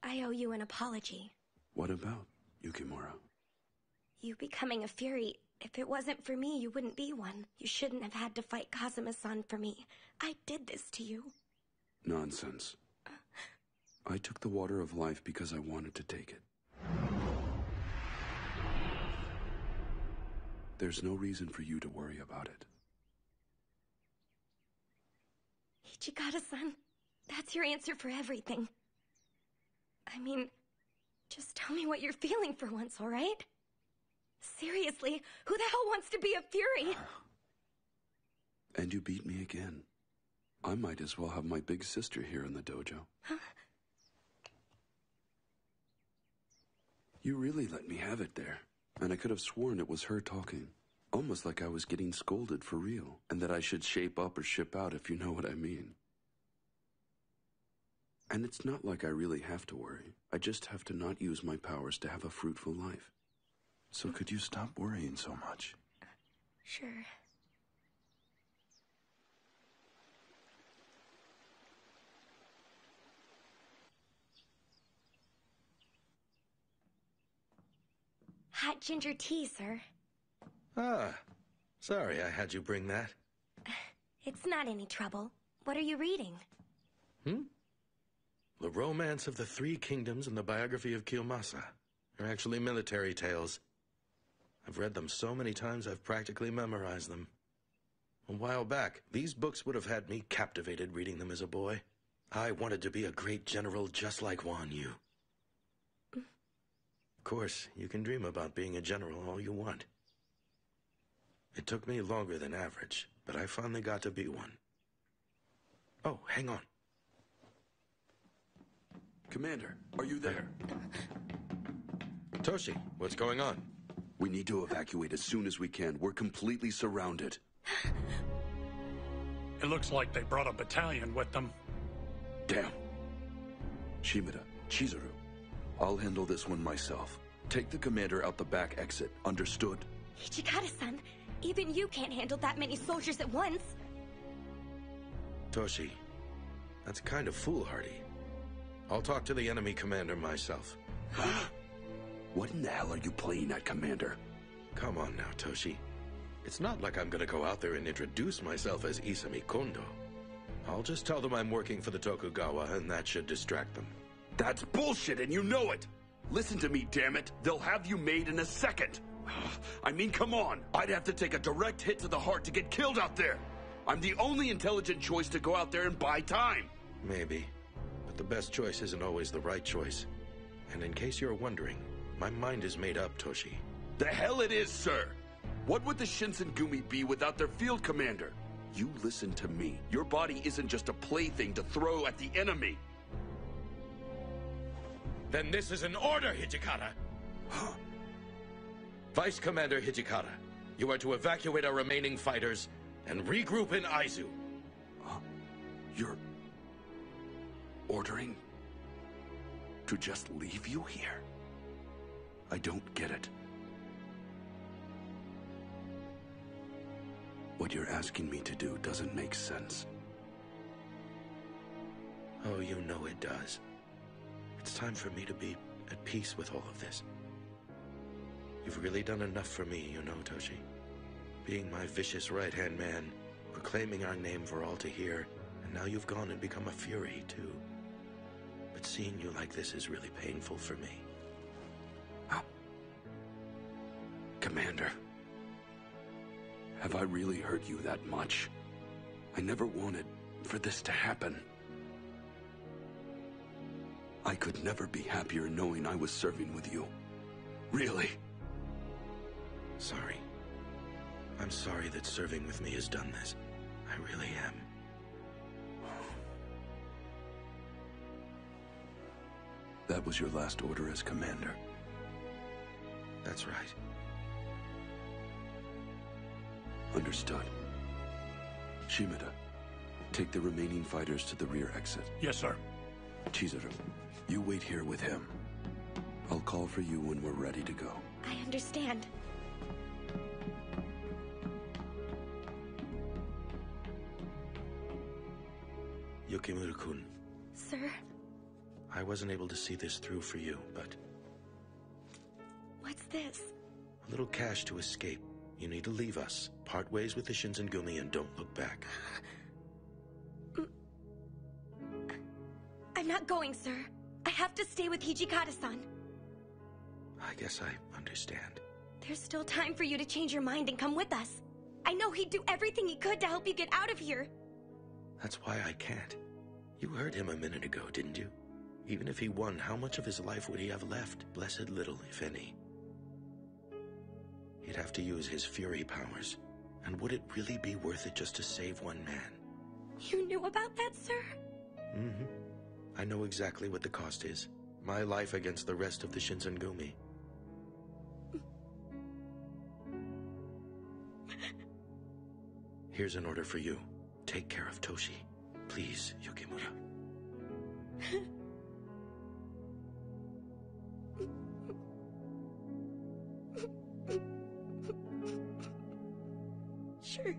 I owe you an apology. What about, Yukimura? You becoming a Fury, if it wasn't for me, you wouldn't be one. You shouldn't have had to fight Kazuma-san for me. I did this to you. Nonsense. I took the water of life because I wanted to take it. There's no reason for you to worry about it. Ichigata-san, that's your answer for everything. I mean, just tell me what you're feeling for once, all right? Seriously, who the hell wants to be a Fury? And you beat me again. I might as well have my big sister here in the dojo. Huh? You really let me have it there. And I could have sworn it was her talking. Almost like I was getting scolded for real. And that I should shape up or ship out, if you know what I mean. And it's not like I really have to worry. I just have to not use my powers to have a fruitful life. So could you stop worrying so much? Sure. Hot ginger tea, sir. Ah, sorry I had you bring that. It's not any trouble. What are you reading? The Romance of the Three Kingdoms and the Biography of Kiyomasa. They're actually military tales. I've read them so many times I've practically memorized them. A while back, these books would have had me captivated reading them as a boy. I wanted to be a great general just like Wan Yu. Of course, you can dream about being a general all you want. It took me longer than average, but I finally got to be one. Oh, hang on. Commander, are you there? Toshi, what's going on? We need to evacuate as soon as we can. We're completely surrounded. It looks like they brought a battalion with them. Damn. Shimada, Chizuru, I'll handle this one myself. Take the commander out the back exit. Understood? Hijikata-san, even you can't handle that many soldiers at once. Toshi, that's kind of foolhardy. I'll talk to the enemy commander myself. What in the hell are you playing at, Commander? Come on now, Toshi. It's not like I'm gonna go out there and introduce myself as Isami Kondo. I'll just tell them I'm working for the Tokugawa, and that should distract them. That's bullshit, and you know it! Listen to me, damn it! They'll have you made in a second! I mean, come on! I'd have to take a direct hit to the heart to get killed out there! I'm the only intelligent choice to go out there and buy time! Maybe. But the best choice isn't always the right choice. And in case you're wondering, my mind is made up, Toshi. The hell it is, sir! What would the Shinsengumi be without their field commander? You listen to me. Your body isn't just a plaything to throw at the enemy. Then this is an order, Hijikata! Vice Commander Hijikata, you are to evacuate our remaining fighters and regroup in Aizu. You're ordering to just leave you here? I don't get it. What you're asking me to do doesn't make sense. Oh, you know it does. It's time for me to be at peace with all of this. You've really done enough for me, you know, Toshi. Being my vicious right-hand man, proclaiming our name for all to hear, and now you've gone and become a fury, too. But seeing you like this is really painful for me. Commander, have I really hurt you that much? I never wanted for this to happen. I could never be happier knowing I was serving with you. Really? Sorry. I'm sorry that serving with me has done this. I really am. That was your last order as commander. That's right. Understood. Shimada, take the remaining fighters to the rear exit. Yes, sir. Chizuru, you wait here with him. I'll call for you when we're ready to go. I understand. Yukimura-kun. Sir? I wasn't able to see this through for you, but... What's this? A little cash to escape. You need to leave us, part ways with the Shinsengumi, and don't look back. I'm not going, sir. I have to stay with Hijikata-san. I guess I understand. There's still time for you to change your mind and come with us. I know he'd do everything he could to help you get out of here. That's why I can't. You heard him a minute ago, didn't you? Even if he won, how much of his life would he have left? Blessed little, if any. He'd have to use his fury powers. And would it really be worth it just to save one man? You knew about that, sir? Mm-hmm. I know exactly what the cost is. My life against the rest of the Shinsengumi. Here's an order for you. Take care of Toshi. Please, Yukimura. Sure.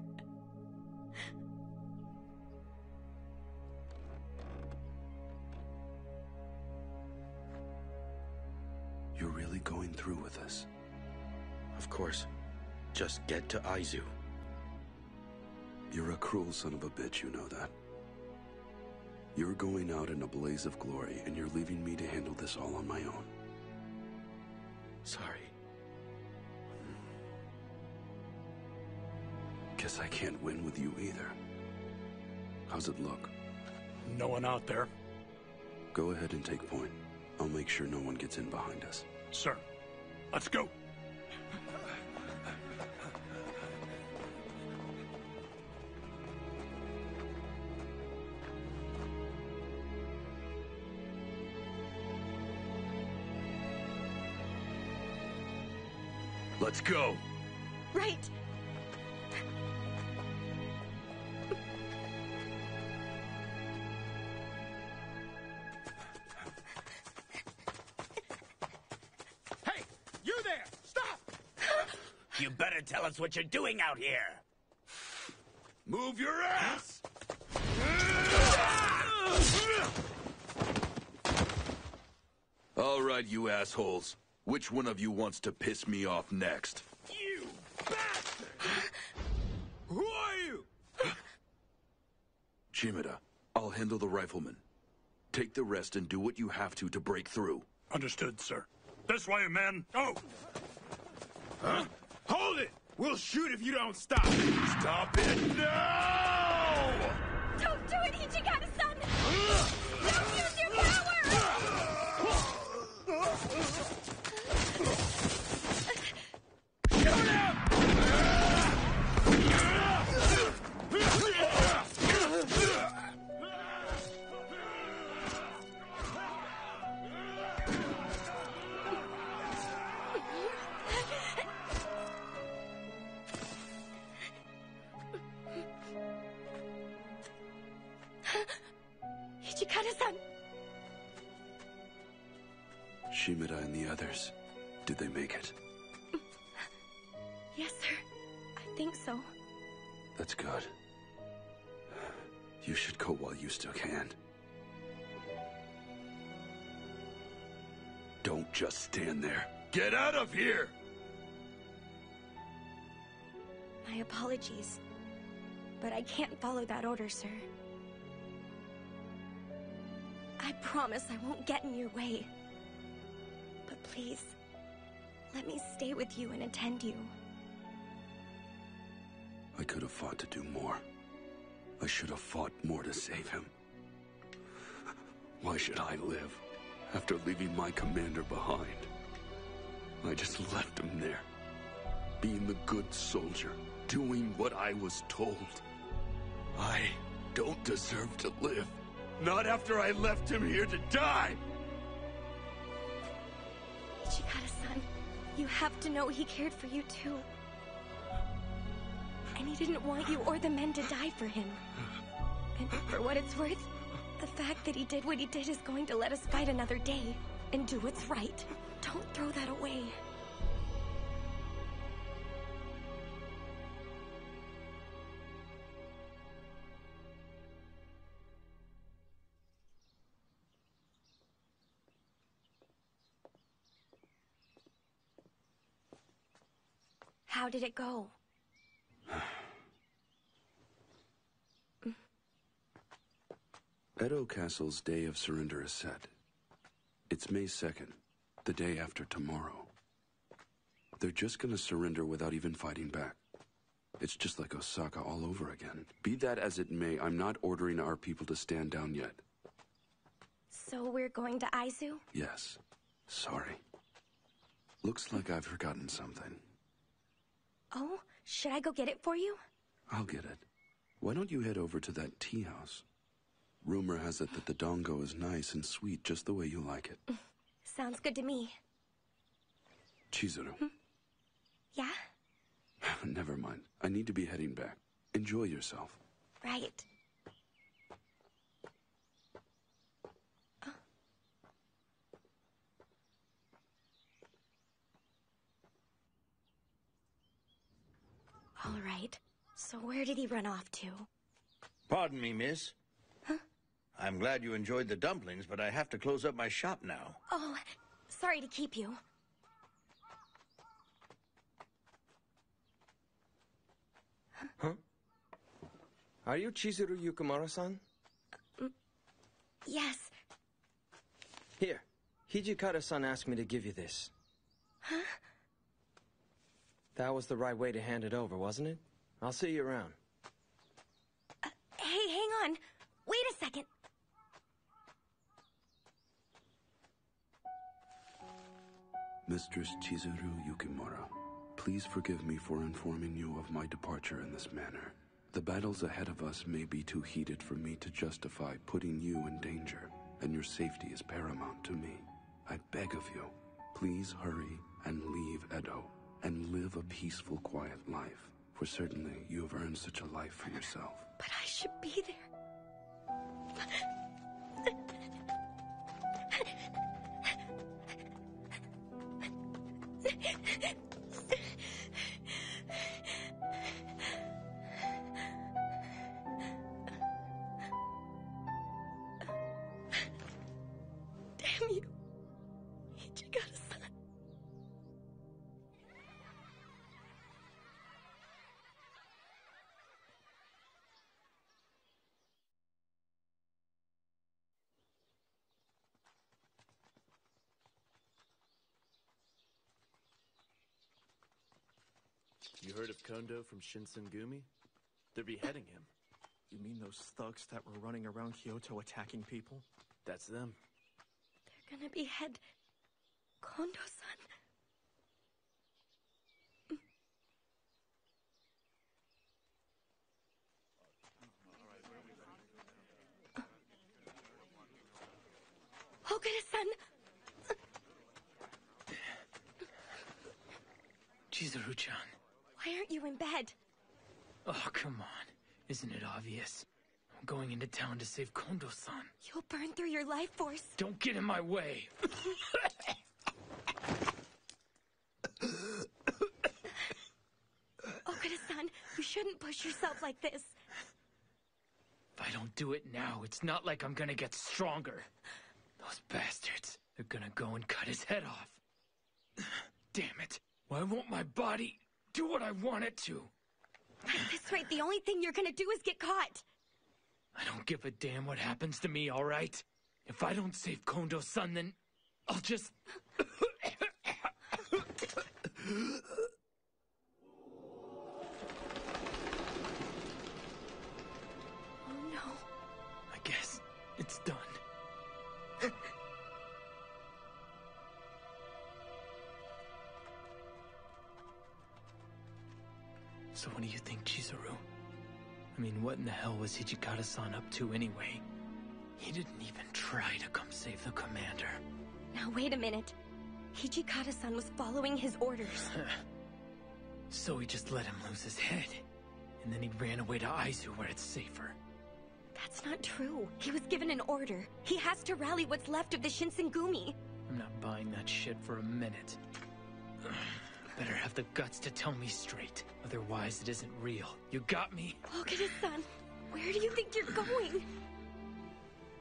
You're really going through with this? Of course. Just get to Aizu. You're a cruel son of a bitch, you know that. You're going out in a blaze of glory, and you're leaving me to handle this all on my own. Sorry. Guess I can't win with you either. How's it look? No one out there. Go ahead and take point. I'll make sure no one gets in behind us. Sir, let's go. Let's go. Right. Hey, you there! Stop! You better tell us what you're doing out here. Move your ass! All right, you assholes. Which one of you wants to piss me off next? You bastard! Who are you? Shimada, I'll handle the rifleman. Take the rest and do what you have to break through. Understood, sir. This way, men. Go! Huh? Hold it! We'll shoot if you don't stop! Stop it now! Don't do it, Ichigata-san! Don't use your power! Ichigata-san! Shimada and the others, did they make it? Yes, sir. I think so. That's good. You should go while you still can. Don't just stand there. Get out of here! My apologies. But I can't follow that order, sir. I promise I won't get in your way. But please, let me stay with you and attend you. I could have fought to do more. I should have fought more to save him. Why should I live after leaving my commander behind? I just left him there, being the good soldier, doing what I was told. I don't deserve to live. Not after I left him here to die! Ichigata-san, you have to know he cared for you too. And he didn't want you or the men to die for him. And for what it's worth, the fact that he did what he did is going to let us fight another day and do what's right. Don't throw that away. How did it go? Edo Castle's day of surrender is set. It's May 2nd, the day after tomorrow. They're just gonna surrender without even fighting back. It's just like Osaka all over again. Be that as it may, I'm not ordering our people to stand down yet. So we're going to Aizu? Yes. Sorry. Looks like I've forgotten something. Oh, should I go get it for you? I'll get it. Why don't you head over to that tea house? Rumor has it that the dongo is nice and sweet just the way you like it. Sounds good to me. Chizuru. Yeah? Never mind. I need to be heading back. Enjoy yourself. Right. All right. So where did he run off to? Pardon me, miss. Huh? I'm glad you enjoyed the dumplings, but I have to close up my shop now. Oh, sorry to keep you. Huh? Are you Chizuru Yukimura-san? Yes. Here, Hijikata-san asked me to give you this. Huh? That was the right way to hand it over, wasn't it? I'll see you around. Hey, hang on. Wait a second. Mistress Chizuru Yukimura, please forgive me for informing you of my departure in this manner. The battles ahead of us may be too heated for me to justify putting you in danger, and your safety is paramount to me. I beg of you, please hurry and leave Edo, and live a peaceful, quiet life, for certainly you have earned such a life for yourself. But I should be there. Damn you. Hijikata-san. You heard of Kondo from Shinsengumi? They're beheading him. You mean those thugs that were running around Kyoto attacking people? That's them. They're gonna behead Kondo-san. Ogura-san! Chizuru-chan. Why aren't you in bed? Oh, come on. Isn't it obvious? I'm going into town to save Kondo-san. You'll burn through your life force. Don't get in my way. Ogura-san, you shouldn't push yourself like this. If I don't do it now, it's not like I'm gonna get stronger. Those bastards, they're gonna go and cut his head off. Damn it. Why won't my body do what I want it to? At this rate, the only thing you're gonna do is get caught. I don't give a damn what happens to me, all right? If I don't save Kondo-san, then I'll just... Oh no. I guess it's done. So what do you think, Chizuru? I mean, what in the hell was Hijikata-san up to anyway? He didn't even try to come save the commander. Now wait a minute. Hijikata-san was following his orders. So he just let him lose his head. And then he ran away to Aizu where it's safer. That's not true. He was given an order. He has to rally what's left of the Shinsengumi. I'm not buying that shit for a minute. Better have the guts to tell me straight. Otherwise, it isn't real. You got me? Ogura-san, where do you think you're going?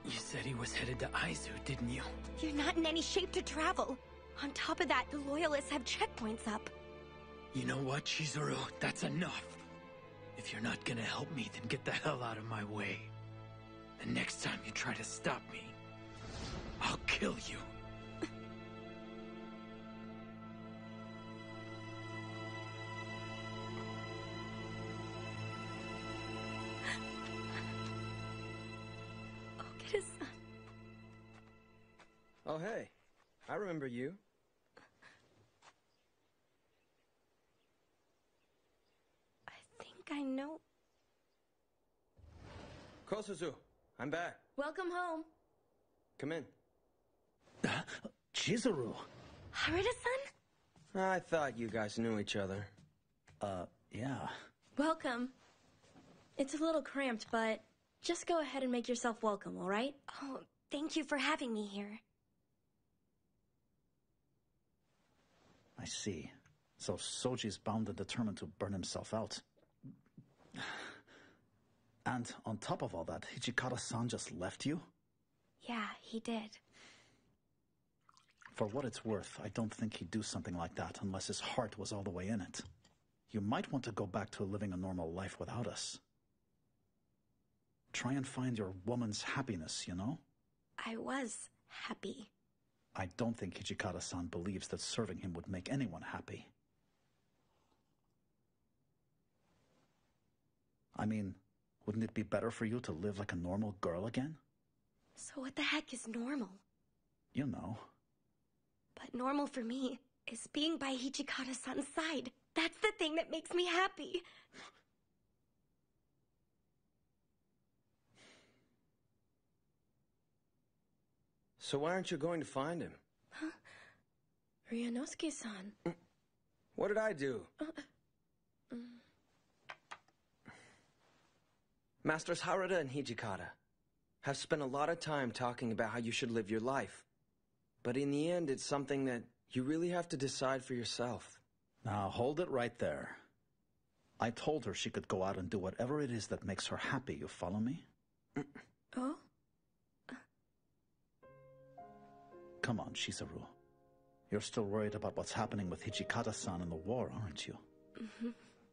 You said he was headed to Aizu, didn't you? You're not in any shape to travel. On top of that, the Loyalists have checkpoints up. You know what, Chizuru? That's enough. If you're not gonna help me, then get the hell out of my way. The next time you try to stop me, I'll kill you. Ogura-san. Oh, hey. I remember you. I think I know. Kosuzu, I'm back. Welcome home. Come in. Chizuru. Haruda-san? I thought you guys knew each other. Yeah. Welcome. It's a little cramped, but just go ahead and make yourself welcome, all right? Oh, thank you for having me here. I see. So Soji's bound and determined to burn himself out. And on top of all that, Hijikata-san just left you? Yeah, he did. For what it's worth, I don't think he'd do something like that unless his heart was all the way in it. You might want to go back to living a normal life without us. Try and find your woman's happiness, you know? I was happy. I don't think Hijikata-san believes that serving him would make anyone happy. I mean, wouldn't it be better for you to live like a normal girl again? So what the heck is normal? You know. But normal for me is being by Hijikata-san's side. That's the thing that makes me happy. So why aren't you going to find him? Huh? Ryunosuke-san. What did I do? Masters Haruda and Hijikata have spent a lot of time talking about how you should live your life. But in the end, it's something that you really have to decide for yourself. Now, hold it right there. I told her she could go out and do whatever it is that makes her happy, you follow me? Oh? Come on, Chizuru. You're still worried about what's happening with Hijikata-san in the war, aren't you? Mm-hmm.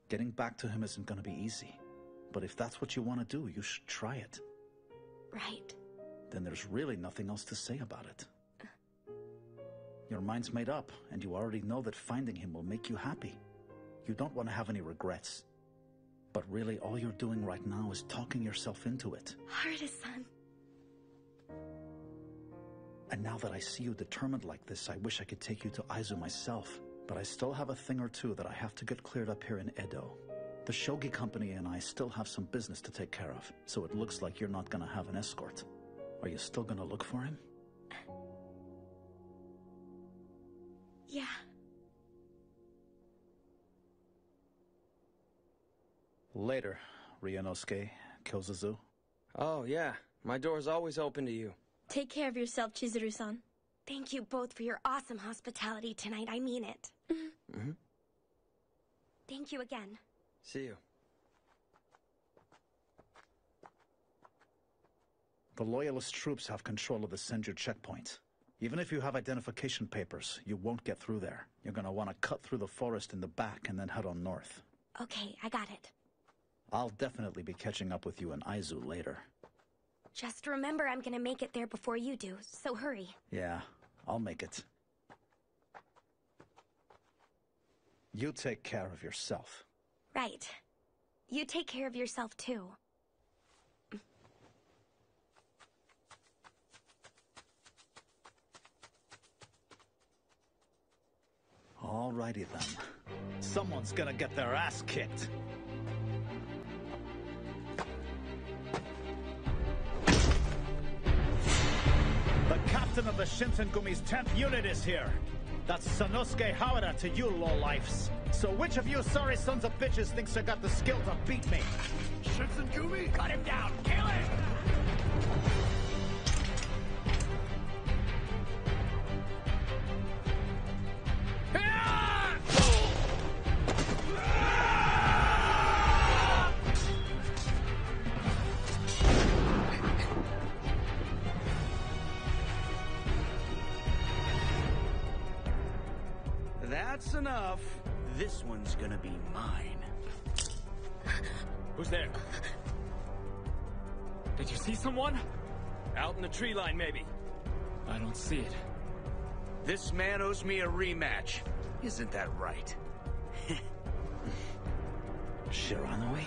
Getting back to him isn't going to be easy. But if that's what you want to do, you should try it. Right. Then there's really nothing else to say about it. Your mind's made up, and you already know that finding him will make you happy. You don't want to have any regrets. But really, all you're doing right now is talking yourself into it. Haruda-san. And now that I see you determined like this, I wish I could take you to Aizu myself. But I still have a thing or two that I have to get cleared up here in Edo. The Shogi Company and I still have some business to take care of, so it looks like you're not gonna have an escort. Are you still gonna look for him? Yeah. Later, Ryunosuke, Kosuzu. Oh, yeah. My door's always open to you. Take care of yourself, Chizuru-san. Thank you both for your awesome hospitality tonight. I mean it. Mm-hmm. Thank you again. See you. The Loyalist troops have control of the Senju checkpoint. Even if you have identification papers, you won't get through there. You're gonna want to cut through the forest in the back and then head on north. Okay, I got it. I'll definitely be catching up with you in Aizu later. Just remember I'm gonna make it there before you do, so hurry. Yeah, I'll make it. You take care of yourself. Right. You take care of yourself, too. Alrighty then. Someone's gonna get their ass kicked. The captain of the Shinsengumi's 10th unit is here. That's Sanosuke Haruda to you lowlifes. So which of you sorry sons of bitches thinks they got the skill to beat me? Shinsengumi, cut him down! Kill him! That's enough. This one's gonna be mine. Who's there? Did you see someone? Out in the tree line, maybe. I don't see it. This man owes me a rematch. Isn't that right? Shiranui?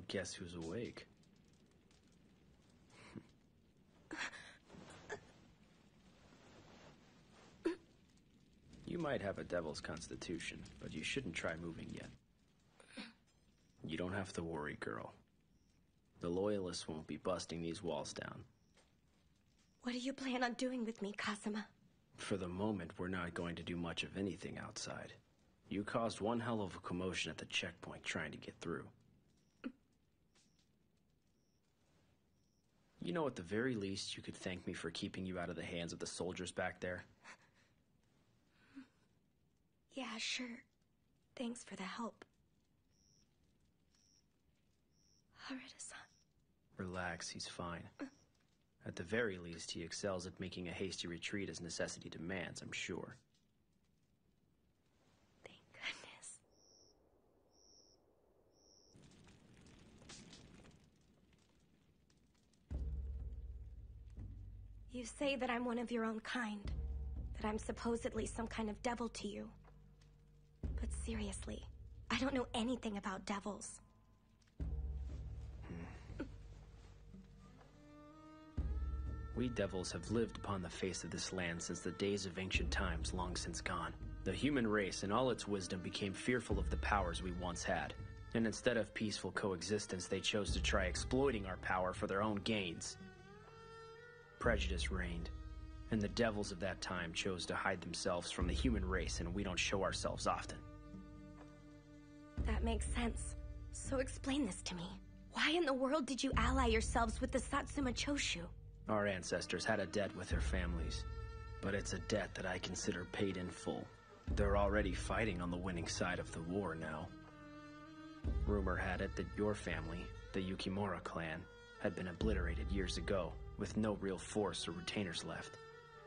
guess who's awake? You might have a devil's constitution, but you shouldn't try moving yet. You don't have to worry, girl. The Loyalists won't be busting these walls down. What do you plan on doing with me, Kazuma? For the moment, we're not going to do much of anything outside. You caused one hell of a commotion at the checkpoint trying to get through. You know, at the very least, you could thank me for keeping you out of the hands of the soldiers back there. Yeah, sure. Thanks for the help. Harada-san. Relax, he's fine. At the very least, he excels at making a hasty retreat as necessity demands, I'm sure. Thank goodness. You say that I'm one of your own kind, that I'm supposedly some kind of devil to you. But seriously, I don't know anything about devils. We devils have lived upon the face of this land since the days of ancient times long since gone. The human race in all its wisdom became fearful of the powers we once had. And instead of peaceful coexistence, they chose to try exploiting our power for their own gains. Prejudice reigned, and the devils of that time chose to hide themselves from the human race, and we don't show ourselves often. That makes sense. So explain this to me. Why in the world did you ally yourselves with the Satsuma Choshu? Our ancestors had a debt with their families, but it's a debt that I consider paid in full. They're already fighting on the winning side of the war now. Rumor had it that your family, the Yukimura clan, had been obliterated years ago, with no real force or retainers left.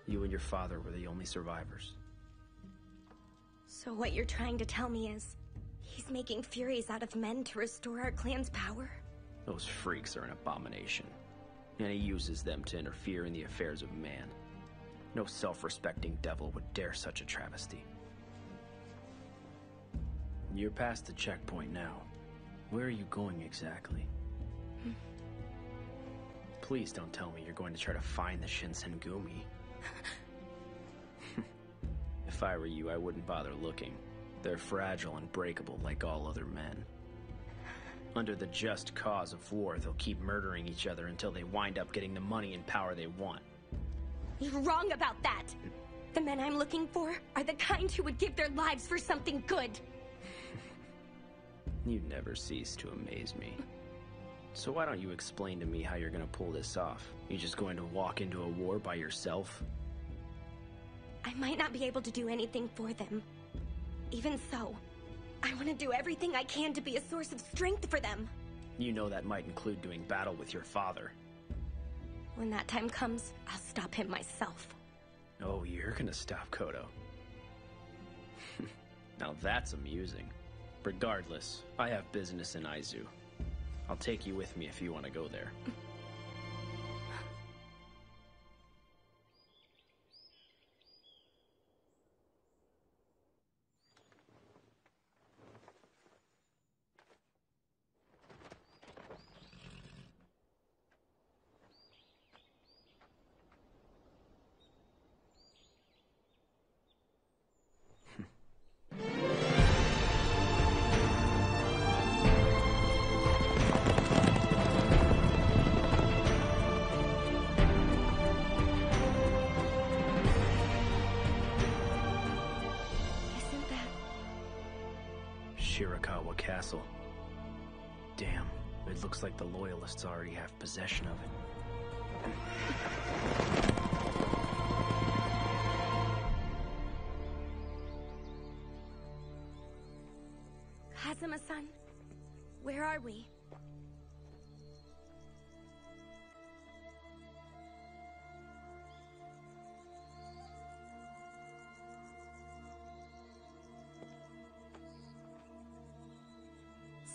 You and your father were the only survivors. So what you're trying to tell me is, he's making Furies out of men to restore our clan's power? Those freaks are an abomination, and he uses them to interfere in the affairs of man. No self-respecting devil would dare such a travesty. You're past the checkpoint now. Where are you going exactly? Please don't tell me you're going to try to find the Shinsengumi. If I were you, I wouldn't bother looking. They're fragile and breakable like all other men. Under the just cause of war, they'll keep murdering each other until they wind up getting the money and power they want. You're wrong about that! The men I'm looking for are the kind who would give their lives for something good. You never cease to amaze me. So why don't you explain to me how you're gonna pull this off? You just going to walk into a war by yourself? I might not be able to do anything for them. Even so, I want to do everything I can to be a source of strength for them. You know that might include doing battle with your father. When that time comes, I'll stop him myself. Oh, you're gonna stop Kodo. Now that's amusing. Regardless, I have business in Aizu. I'll take you with me if you want to go there. Castle. Damn, it looks like the Loyalists already have possession of it. Kazuma-san, where are we?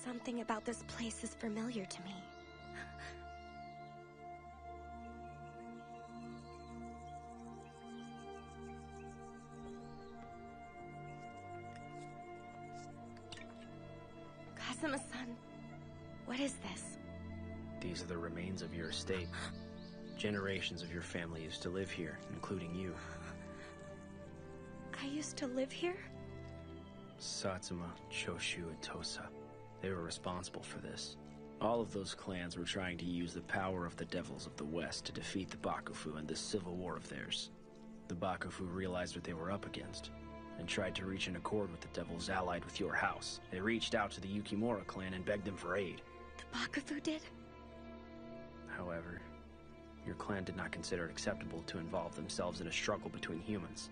Something about this place is familiar to me. Kazuma-san, What is this? These are the remains of your estate. Generations of your family used to live here, including you. I used to live here? Satsuma, Choshu, and Tosa. They were responsible for this. All of those clans were trying to use the power of the devils of the West to defeat the Bakufu in this civil war of theirs. The Bakufu realized what they were up against, and tried to reach an accord with the devils allied with your house. They reached out to the Yukimura clan and begged them for aid. The Bakufu did? However, your clan did not consider it acceptable to involve themselves in a struggle between humans,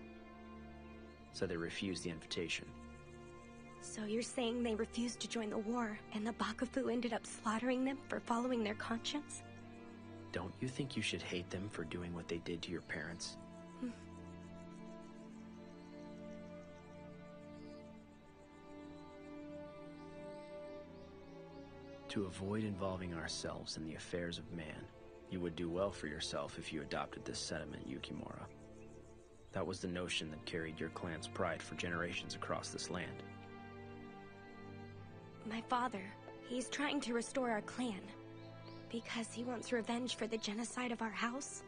so they refused the invitation. So you're saying they refused to join the war, and the Bakufu ended up slaughtering them for following their conscience? Don't you think you should hate them for doing what they did to your parents? To avoid involving ourselves in the affairs of man, you would do well for yourself if you adopted this sentiment, Yukimura. That was the notion that carried your clan's pride for generations across this land. My father, he's trying to restore our clan. Because he wants revenge for the genocide of our house.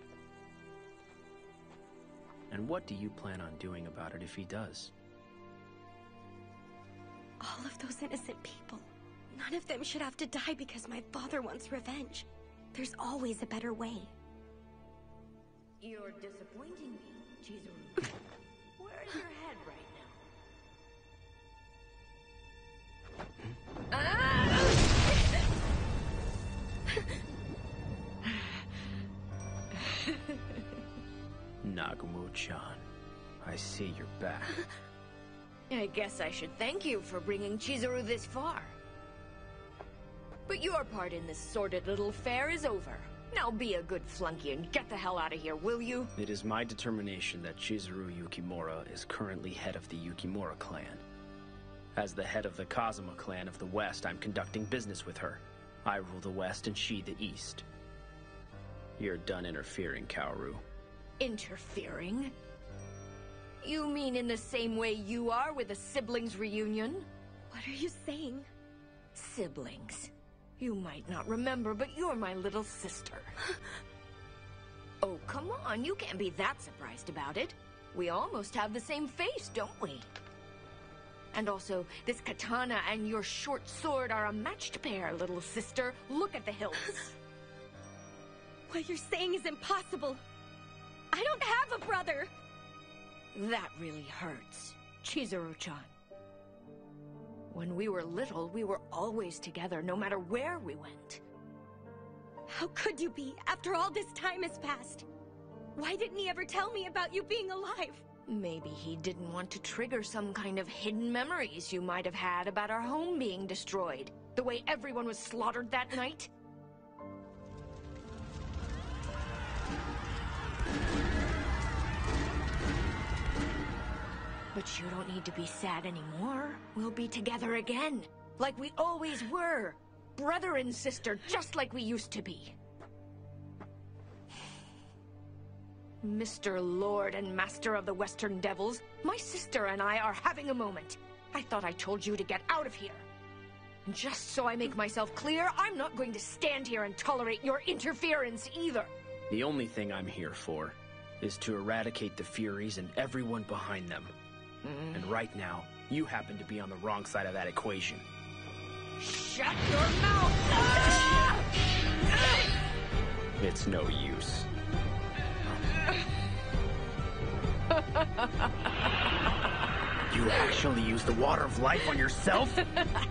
And what do you plan on doing about it if he does? All of those innocent people. None of them should have to die because my father wants revenge. There's always a better way. You're disappointing me, Chizuru. Where's your head right now? Nagumo-chan, I see you're back. I guess I should thank you for bringing Chizuru this far. But your part in this sordid little affair is over. Now be a good flunky and get the hell out of here, will you? It is my determination that Chizuru Yukimura is currently head of the Yukimura clan. As the head of the Kazuma clan of the West, I'm conducting business with her. I rule the West and she the East. You're done interfering, Kaoru. Interfering? You mean in the same way you are with a siblings reunion? What are you saying? Siblings. You might not remember, but you're my little sister. Oh, come on, you can't be that surprised about it. We almost have the same face, don't we? And also, this katana and your short sword are a matched pair, little sister. Look at the hilts. What you're saying is impossible. I don't have a brother. That really hurts, Chizuru-chan. When we were little, we were always together, no matter where we went. How could you be, after all this time has passed? Why didn't he ever tell me about you being alive? Maybe he didn't want to trigger some kind of hidden memories you might have had about our home being destroyed, the way everyone was slaughtered that night. But you don't need to be sad anymore. We'll be together again, like we always were. Brother and sister, just like we used to be. Mr. Lord and Master of the Western Devils, my sister and I are having a moment. I thought I told you to get out of here. And just so I make myself clear, I'm not going to stand here and tolerate your interference either. The only thing I'm here for is to eradicate the Furies and everyone behind them. And right now, you happen to be on the wrong side of that equation. Shut your mouth! Ah! It's no use. You actually used the water of life on yourself?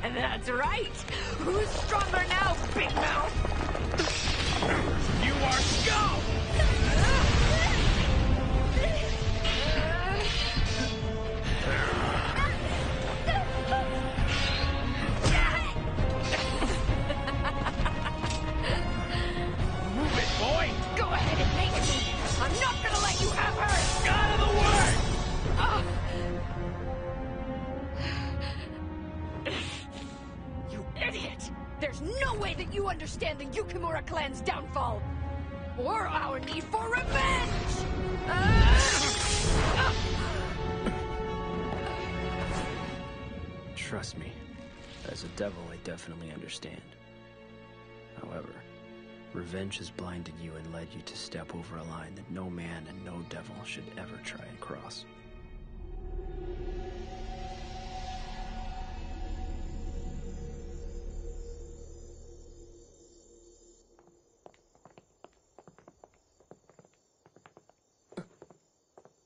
That's right! Who's stronger now, Big Mouth? You are scum! Move it, boy! Go ahead and make me! I'm not gonna let you have her! Out of the way! You idiot! There's no way that you understand the Yukimura clan's downfall! Or our need for revenge! Trust me, as a devil, I definitely understand. however. Revenge has blinded you and led you to step over a line that no man and no devil should ever try and cross.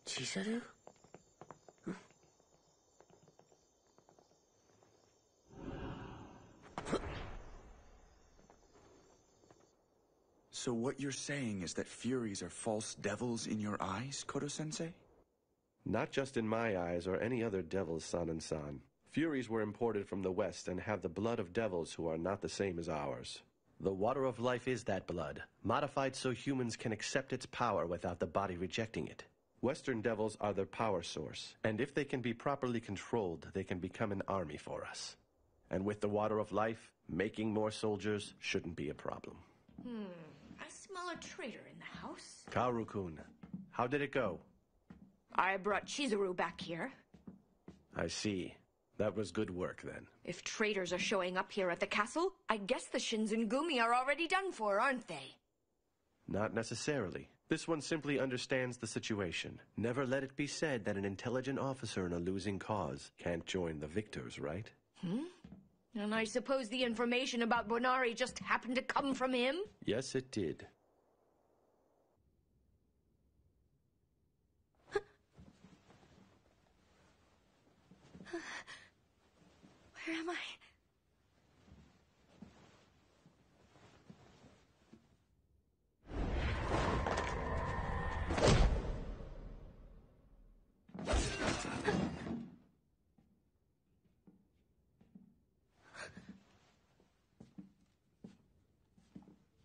Chizuru? So what you're saying is that Furies are false devils in your eyes, Kodo-sensei? Not just in my eyes or any other devil's, San. Furies were imported from the West and have the blood of devils who are not the same as ours. The water of life is that blood, modified so humans can accept its power without the body rejecting it. Western devils are their power source, and if they can be properly controlled, they can become an army for us. And with the water of life, making more soldiers shouldn't be a problem. I smell a traitor in the house. Kaoru-kun, how did it go? I brought Chizuru back here. I see. That was good work, then. If traitors are showing up here at the castle, I guess the Shinsengumi are already done for, aren't they? Not necessarily. This one simply understands the situation. Never let it be said that an intelligent officer in a losing cause can't join the victors, right? And I suppose the information about Bonari just happened to come from him? Yes, it did. Where am I?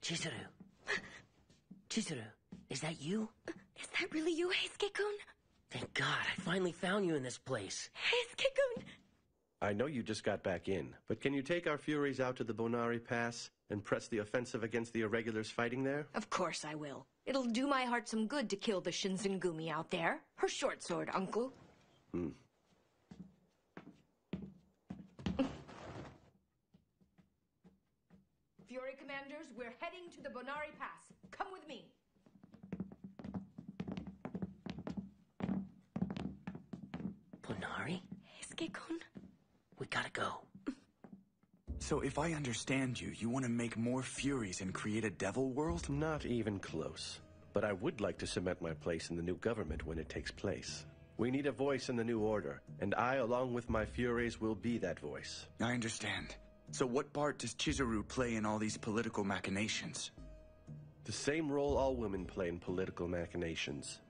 Chizuru. Chizuru, is that you? Is that really you, Heisuke-kun? Thank God, I finally found you in this place. Heisuke-kun! I know you just got back in, but can you take our Furies out to the Bonari Pass and press the offensive against the irregulars fighting there? Of course I will. It'll do my heart some good to kill the Shinsengumi out there. Her short sword, uncle. Fury commanders, we're heading to the Bonari Pass. Come with me. Bonari? Heisuke-kun? We gotta go. So if I understand you, you want to make more Furies and create a devil world? Not even close. But I would like to cement my place in the new government when it takes place. We need a voice in the new order, and I, along with my Furies, will be that voice. I understand. So what part does Chizuru play in all these political machinations? The same role all women play in political machinations.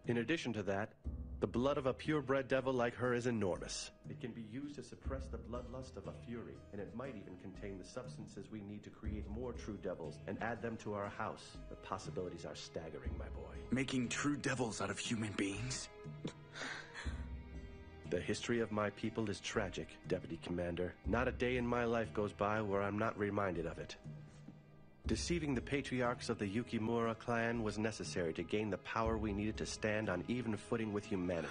In addition to that, the blood of a purebred devil like her is enormous. It can be used to suppress the bloodlust of a Fury, and it might even contain the substances we need to create more true devils and add them to our house. The possibilities are staggering, my boy. Making true devils out of human beings? The history of my people is tragic, Deputy Commander. Not a day in my life goes by where I'm not reminded of it. Deceiving the patriarchs of the Yukimura clan was necessary to gain the power we needed to stand on even footing with humanity.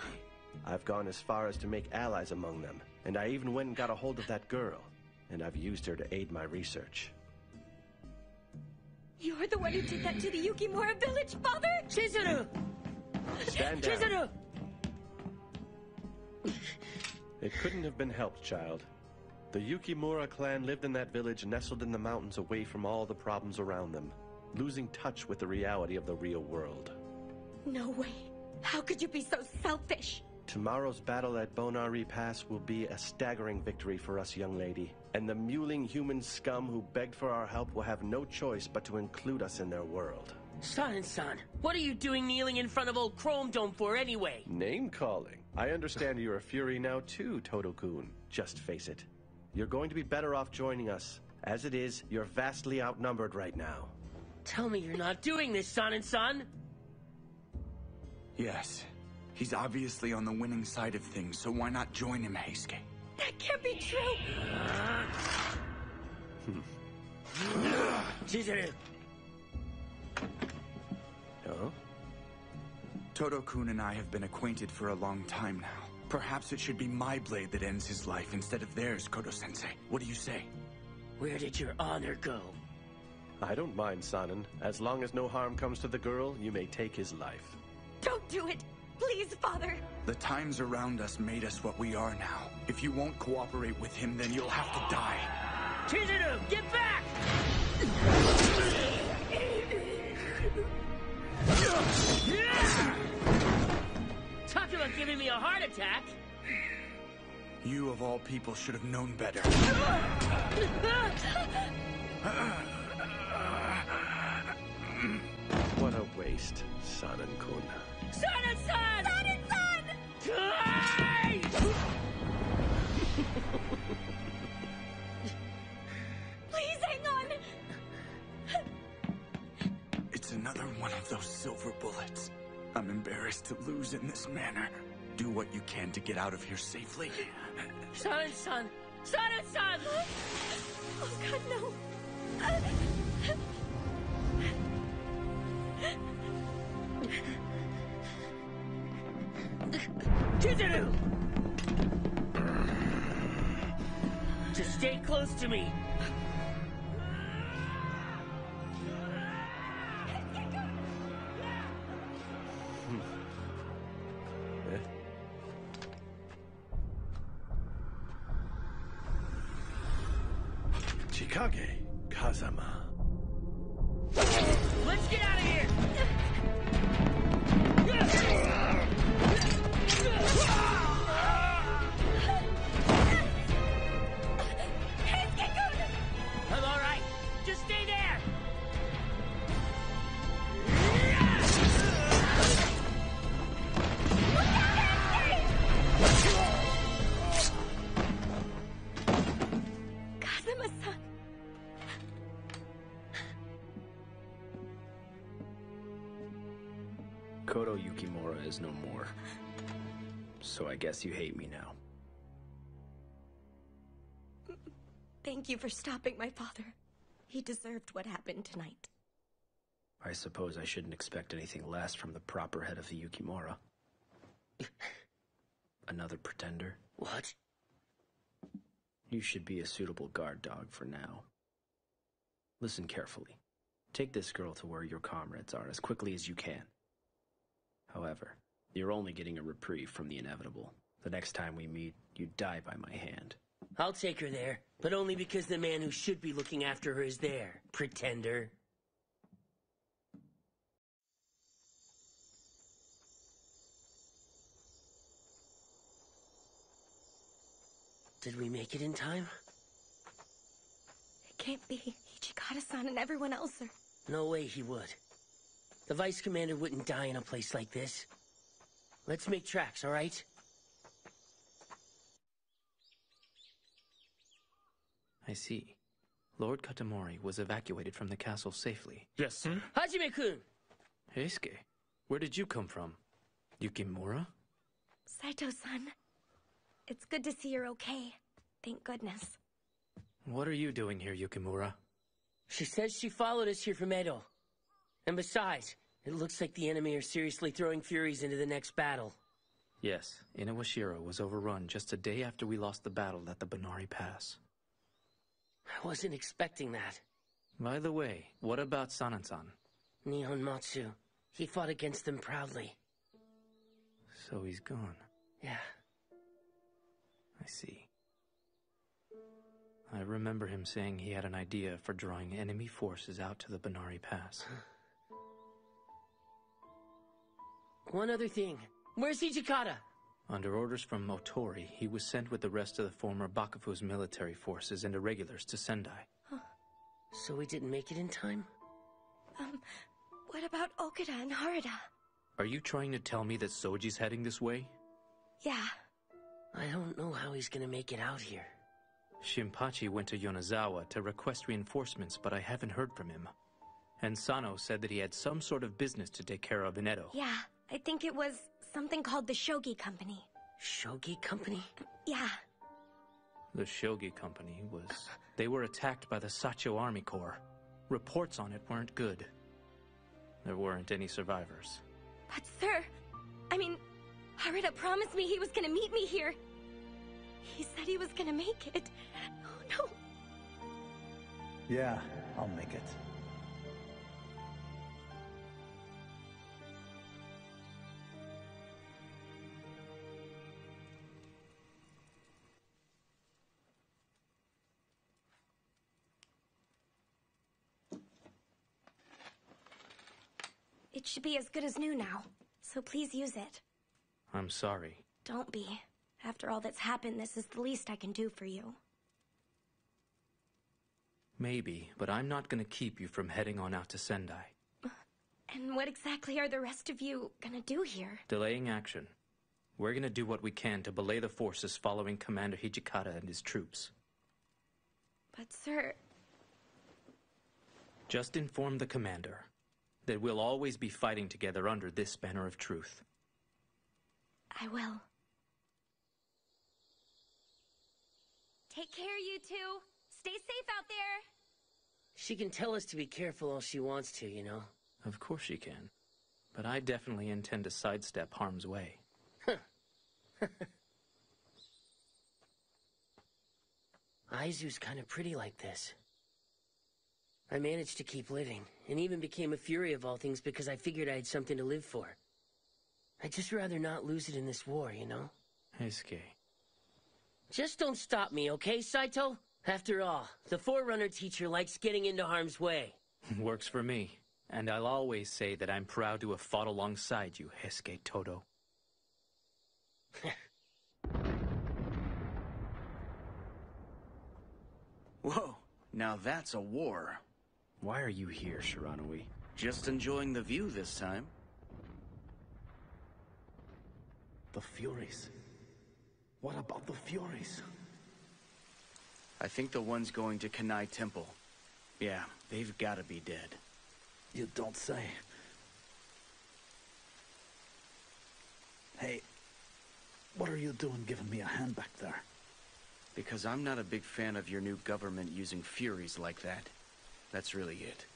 I've gone as far as to make allies among them, and I even went and got a hold of that girl, and I've used her to aid my research. You're the one who did that to the Yukimura village, Father? Chizuru! Stand down. Chizuru! It couldn't have been helped, child. The Yukimura clan lived in that village nestled in the mountains away from all the problems around them, losing touch with the reality of the real world. No way. How could you be so selfish? Tomorrow's battle at Bonari Pass will be a staggering victory for us, young lady. And the mewling human scum who begged for our help will have no choice but to include us in their world. San, what are you doing kneeling in front of old Chrome Dome for anyway? Name-calling. I understand you're a Fury now too, Todo-kun. Just face it. You're going to be better off joining us. As it is, you're vastly outnumbered right now. Tell me you're not doing this, San. Yes. He's obviously on the winning side of things, so why not join him, Heisuke? That can't be true! Chizuru! Huh? Todo-kun and I have been acquainted for a long time now. Perhaps it should be my blade that ends his life instead of theirs, Kodo-sensei. What do you say? Where did your honor go? I don't mind, Sanin. As long as no harm comes to the girl, you may take his life. Don't do it! Please, Father! The times around us made us what we are now. If you won't cooperate with him, then you'll have to die. Chizuru, get back! Talk about giving me a heart attack! You, of all people, should have known better. What a waste, Sanin-kun. Sanin-san! Sanin-san! Die! Please hang on! It's another one of those silver bullets. I'm embarrassed to lose in this manner. Do what you can to get out of here safely. Sanin-san! Sanin-san! Oh God, no! Chizuru! Just stay close to me. Chikage Kazama. Let's get out of here! I'm all right. Just stay there. Kazama-san. Koto Yukimura is no more. So I guess you hate me now. Thank you for stopping my father. He deserved what happened tonight. I suppose I shouldn't expect anything less from the proper head of the Yukimura. Another pretender? What? You should be a suitable guard dog for now. Listen carefully. Take this girl to where your comrades are as quickly as you can. However, you're only getting a reprieve from the inevitable. The next time we meet, you die by my hand. I'll take her there, but only because the man who should be looking after her is there, pretender. Did we make it in time? It can't be. Ichikata-san and everyone else are... No way he would. The Vice Commander wouldn't die in a place like this. Let's make tracks, all right? I see. Lord Katamori was evacuated from the castle safely. Yes, sir. Hajime-kun! Heisuke, where did you come from? Yukimura? Saito-san. It's good to see you're okay. Thank goodness. What are you doing here, Yukimura? She says she followed us here from Edo. And besides, it looks like the enemy are seriously throwing Furies into the next battle. Yes, Inawashiro was overrun just a day after we lost the battle at the Banari Pass. I wasn't expecting that. By the way, what about Sanin-san? Nihon Matsu. He fought against them proudly. So he's gone. Yeah. I see. I remember him saying he had an idea for drawing enemy forces out to the Banari Pass. One other thing. Where's Hijikata? Under orders from Motori, he was sent with the rest of the former Bakufu's military forces and irregulars to Sendai. Huh. So we didn't make it in time? What about Okuda and Harada? Are you trying to tell me that Soji's heading this way? Yeah. I don't know how he's gonna make it out here. Shinpachi went to Yonezawa to request reinforcements, but I haven't heard from him. And Sano said that he had some sort of business to take care of in Edo. Yeah, I think it was something called the Shogi Company. Shogi Company? Yeah. The Shogi Company was... They were attacked by the Sacho Army Corps. Reports on it weren't good. There weren't any survivors. But sir, I mean, Harada promised me he was gonna meet me here. He said he was gonna make it. Oh no. Yeah, I'll make it. It should be as good as new now, so please use it. I'm sorry. Don't be. After all that's happened, this is the least I can do for you. Maybe, but I'm not gonna keep you from heading on out to Sendai. And what exactly are the rest of you gonna do here? Delaying action. We're gonna do what we can to belay the forces following Commander Hijikata and his troops. But sir... Just inform the commander that we'll always be fighting together under this banner of truth. I will. Take care, you two. Stay safe out there. She can tell us to be careful all she wants to, you know. Of course she can. But I definitely intend to sidestep harm's way. Aizu's kind of pretty like this. I managed to keep living, and even became a Fury of all things because I figured I had something to live for. I'd just rather not lose it in this war, you know? Heisuke. Just don't stop me, okay, Saito? After all, the Forerunner teacher likes getting into harm's way. Works for me. And I'll always say that I'm proud to have fought alongside you, Heisuke Todo. Whoa, now that's a war. Why are you here, Shiranui? Just enjoying the view this time. The Furies. What about the Furies? I think the ones going to Kanai Temple. Yeah, they've gotta be dead. You don't say. Hey, what are you doing giving me a hand back there? Because I'm not a big fan of your new government using Furies like that. That's really it.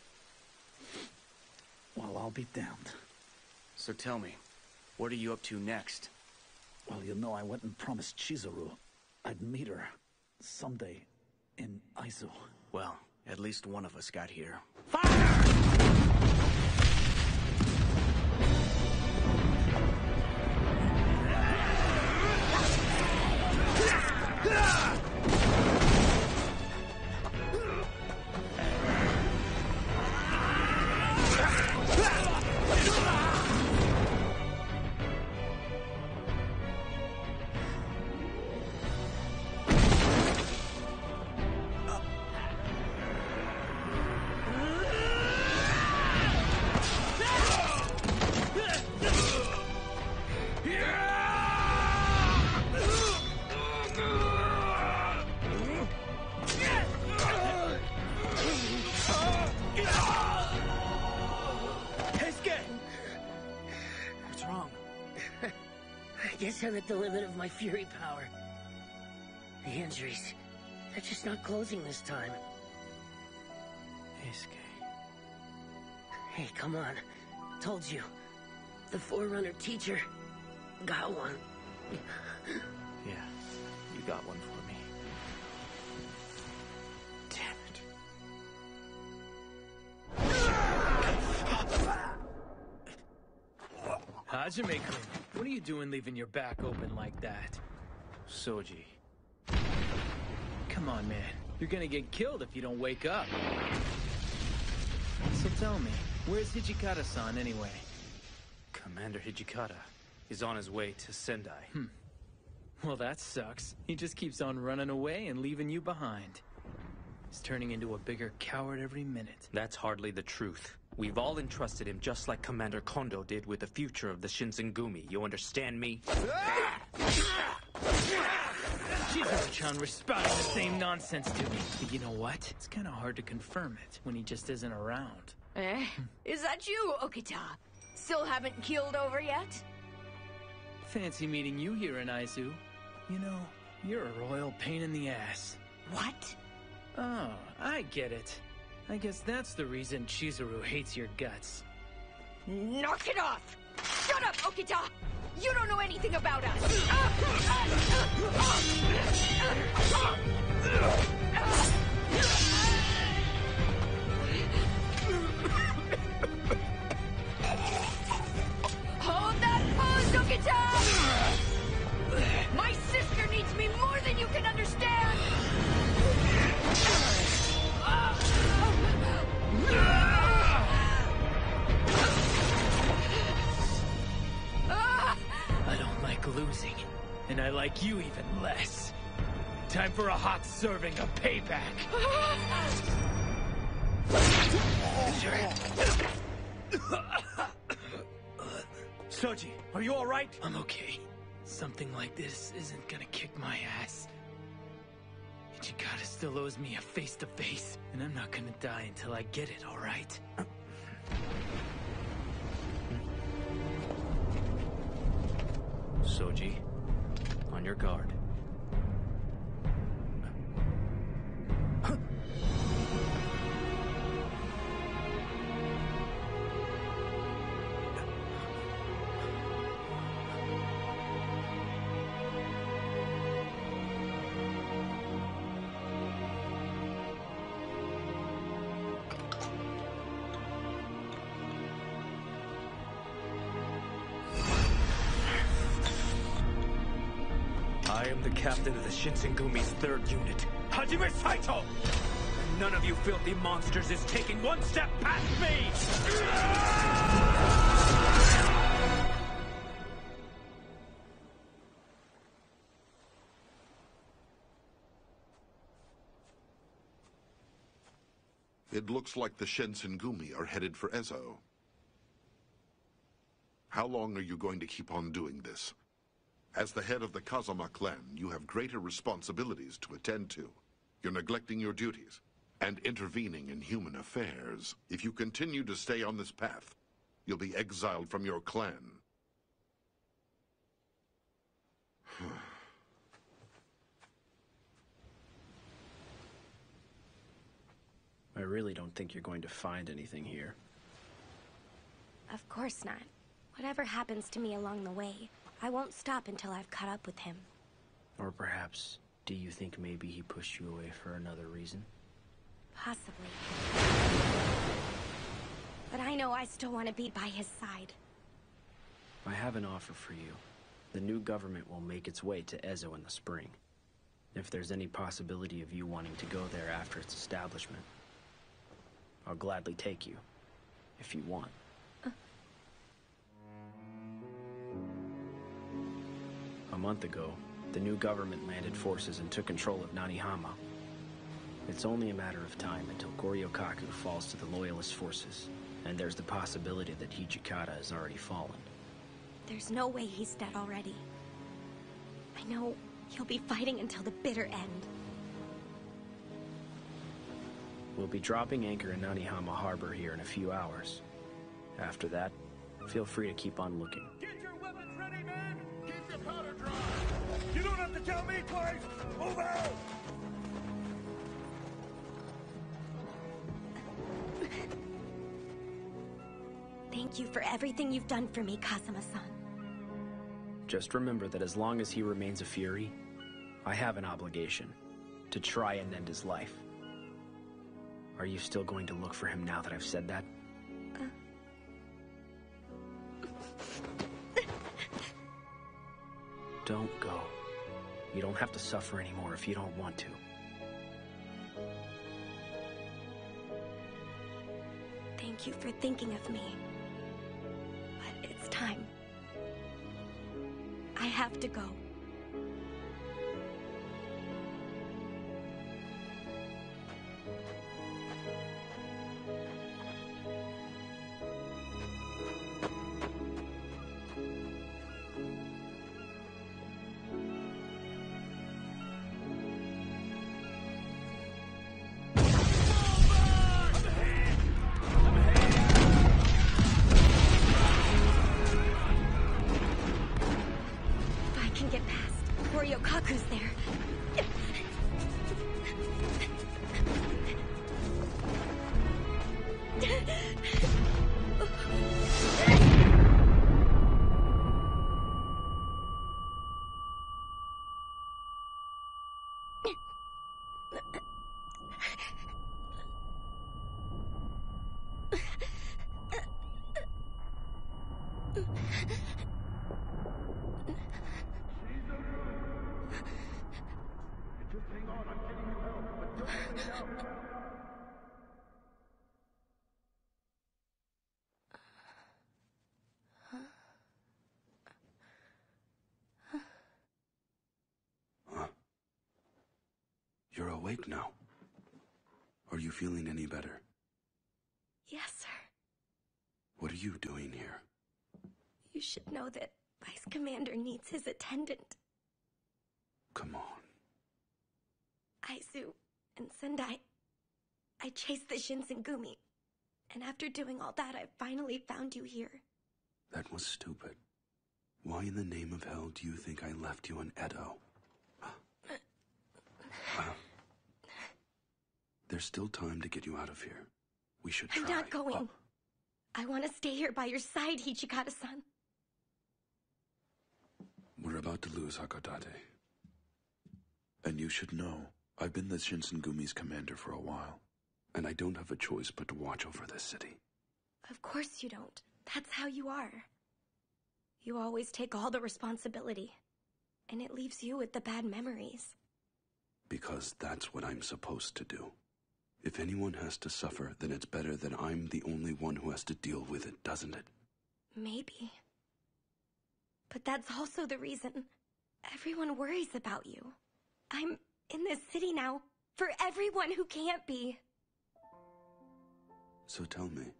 Well, I'll be damned. So tell me, what are you up to next? Well, you know, I went and promised Chizuru I'd meet her someday in Aizu. Well, at least one of us got here. I'm at the limit of my Fury power. The injuries, they're just not closing this time. Heisuke. Hey, come on. Told you. The Forerunner teacher got one. Yeah, you got one for me. Hajime-kun, what are you doing leaving your back open like that? Soji. Come on, man. You're gonna get killed if you don't wake up. So tell me, where's Hijikata-san anyway? Commander Hijikata is on his way to Sendai. Well, that sucks. He just keeps on running away and leaving you behind. He's turning into a bigger coward every minute. That's hardly the truth. We've all entrusted him just like Commander Kondo did with the future of the Shinsengumi. You understand me? Chizuru-chan was spouting the same nonsense to me. But you know what? It's kind of hard to confirm it when he just isn't around. Eh? Is that you, Okita? Still haven't keeled over yet? Fancy meeting you here in Aizu. You know, you're a royal pain in the ass. What? Oh, I get it. I guess that's the reason Chizuru hates your guts. Knock it off! Shut up, Okita! You don't know anything about us! Hold that pose, Okita! My sister needs me more than you can understand! like losing, and I like you even less. Time for a hot serving of payback. Soji, are you all right? I'm okay. Something like this isn't gonna kick my ass. Hichikata still owes me a face-to-face, and I'm not gonna die until I get it, all right? Soji, on your guard. I am the captain of the Shinsengumi's 3rd unit, Hajime Saito! None of you filthy monsters is taking one step past me! It looks like the Shinsengumi are headed for Ezo. How long are you going to keep on doing this? As the head of the Kazama clan, you have greater responsibilities to attend to. You're neglecting your duties and intervening in human affairs. If you continue to stay on this path, you'll be exiled from your clan. I really don't think you're going to find anything here. Of course not. Whatever happens to me along the way, I won't stop until I've caught up with him. Or perhaps, do you think maybe he pushed you away for another reason? Possibly. But I know I still want to be by his side. I have an offer for you. The new government will make its way to Ezo in the spring. If there's any possibility of you wanting to go there after its establishment, I'll gladly take you, if you want. A month ago, the new government landed forces and took control of Nanihama. It's only a matter of time until Goryokaku falls to the Loyalist forces, and there's the possibility that Hichikata has already fallen. There's no way he's dead already. I know he'll be fighting until the bitter end. We'll be dropping anchor in Nanihama Harbor here in a few hours. After that, feel free to keep on looking. Get your weapons ready, men! Keep your powder dry! You don't have to tell me twice! Move out! Thank you for everything you've done for me, Kazama-san. Just remember that as long as he remains a Fury, I have an obligation to try and end his life. Are you still going to look for him now that I've said that? Don't go. You don't have to suffer anymore if you don't want to. Thank you for thinking of me. But it's time. I have to go. Kaku's there. You're awake now. Are you feeling any better? Yes, sir. What are you doing here? You should know that Vice Commander needs his attendant. Come on. Aizu and Sendai. I chased the Shinsengumi. And after doing all that, I finally found you here. That was stupid. Why in the name of hell do you think I left you in Edo? There's still time to get you out of here. We should try. I'm not going. I want to stay here by your side, Hichikata-san. We're about to lose Hakodate. And you should know, I've been the Shinsengumi's commander for a while, and I don't have a choice but to watch over this city. Of course you don't. That's how you are. You always take all the responsibility, and it leaves you with the bad memories. Because that's what I'm supposed to do. If anyone has to suffer, then it's better that I'm the only one who has to deal with it, doesn't it? Maybe. But that's also the reason everyone worries about you. I'm in this city now for everyone who can't be. So tell me,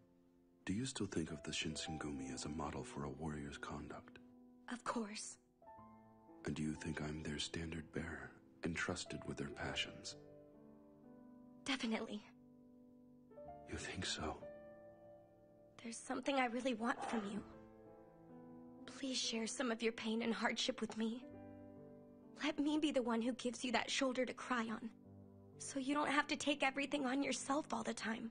do you still think of the Shinsengumi as a model for a warrior's conduct? Of course. And do you think I'm their standard bearer, entrusted with their passions? Definitely. You think so? There's something I really want from you. Please share some of your pain and hardship with me. Let me be the one who gives you that shoulder to cry on, so you don't have to take everything on yourself all the time.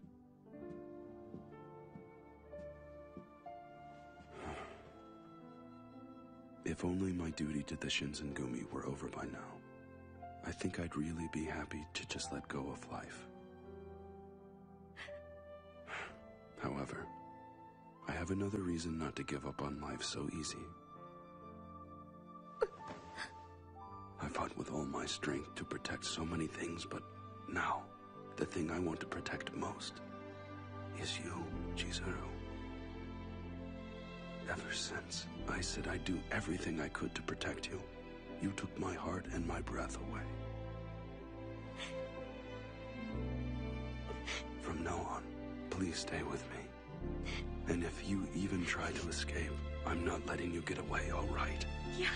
If only my duty to the Shinsengumi were over by now. I think I'd really be happy to just let go of life. However, I have another reason not to give up on life so easy. I fought with all my strength to protect so many things, but now, the thing I want to protect most is you, Chizuru. Ever since I said I'd do everything I could to protect you, you took my heart and my breath away. From now on, please stay with me. And if you even try to escape, I'm not letting you get away, all right? Yeah.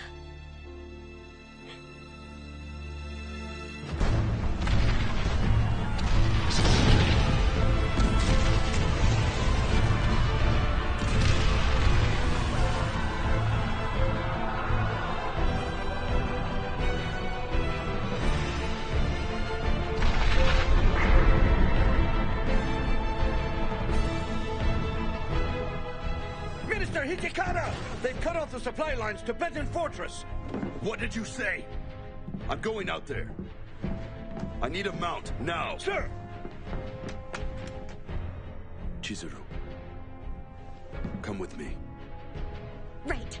They've cut off the supply lines to Benton Fortress. What did you say? I'm going out there. I need a mount, now. Sir! Chizuru, come with me. Right.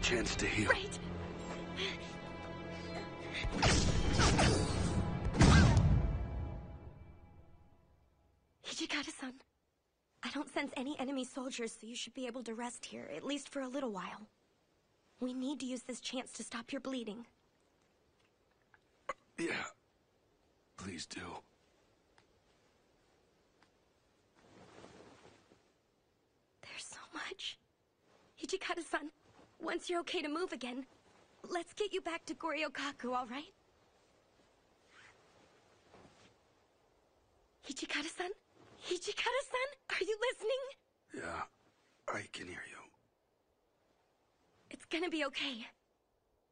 Chance to heal. Right. Hichikata-san, I don't sense any enemy soldiers, so you should be able to rest here, at least for a little while. We need to use this chance to stop your bleeding. Yeah. Please do. There's so much. Hichikata-san, once you're okay to move again, let's get you back to Goryokaku, all right? Hichikata-san? Hichikata-san? Are you listening? Yeah, I can hear you. It's gonna be okay.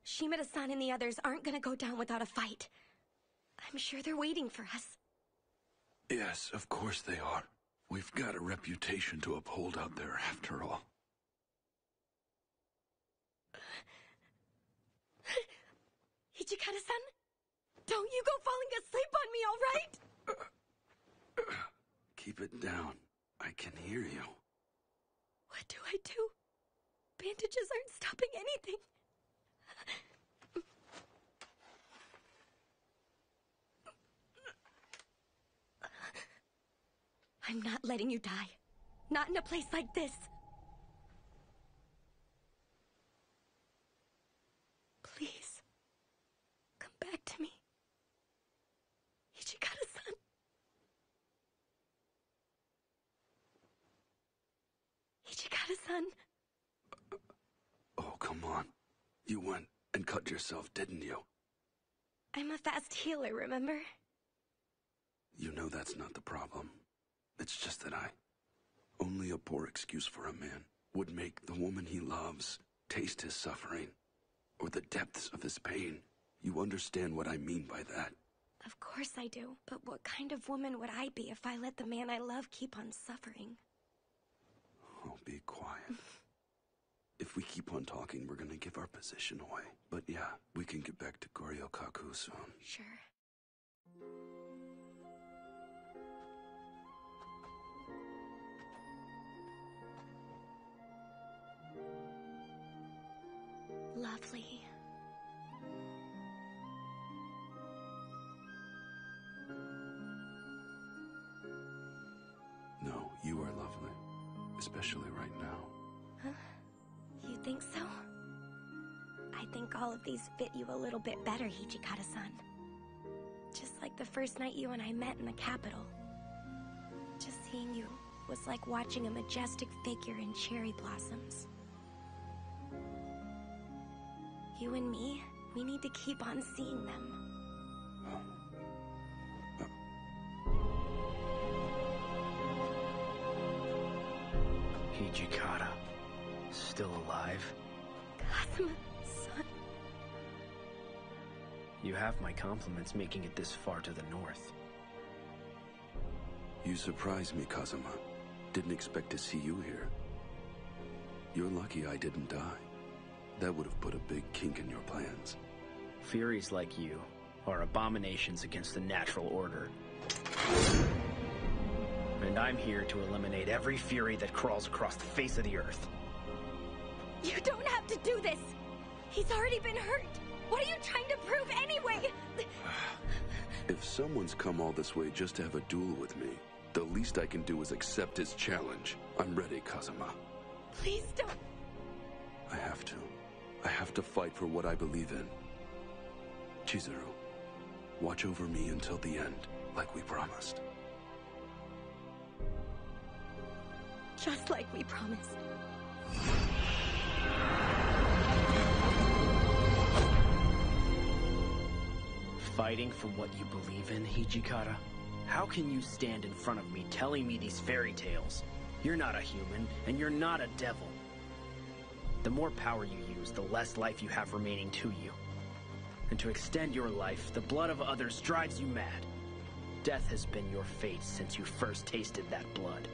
Shimada-san and the others aren't gonna go down without a fight. I'm sure they're waiting for us. Yes, of course they are. We've got a reputation to uphold out there, after all. Hijikata-san? Don't you go falling asleep on me, all right? Keep it down. I can hear you. What do I do? Bandages aren't stopping anything. I'm not letting you die. Not in a place like this. Please. Come back to me. Hijikata-san. Hijikata-san. Oh, come on. You went and cut yourself, didn't you? I'm a fast healer, remember? You know that's not the problem. It's just that only a poor excuse for a man would make the woman he loves taste his suffering, or the depths of his pain. You understand what I mean by that? Of course I do, but what kind of woman would I be if I let the man I love keep on suffering? Oh, be quiet. If we keep on talking, we're gonna give our position away. But yeah, we can get back to Goryokaku soon. Sure. Lovely. No, you are lovely. Especially right now. Huh? You think so? I think all of these fit you a little bit better, Hijikata-san. Just like the first night you and I met in the capital. Just seeing you was like watching a majestic figure in cherry blossoms. You and me, we need to keep on seeing them. Hijikata, still alive? Kazuma-san. You have my compliments making it this far to the north. You surprised me, Kazuma. Didn't expect to see you here. You're lucky I didn't die. That would have put a big kink in your plans. Furies like you are abominations against the natural order. And I'm here to eliminate every Fury that crawls across the face of the earth. You don't have to do this! He's already been hurt! What are you trying to prove anyway? If someone's come all this way just to have a duel with me, the least I can do is accept his challenge. I'm ready, Kazuma. Please don't... I have to. I have to fight for what I believe in. Chizuru, watch over me until the end, like we promised. Just like we promised. Fighting for what you believe in, Hijikata? How can you stand in front of me telling me these fairy tales? You're not a human, and you're not a devil. The more power you use, the less life you have remaining to you. And to extend your life, the blood of others drives you mad. Death has been your fate since you first tasted that blood.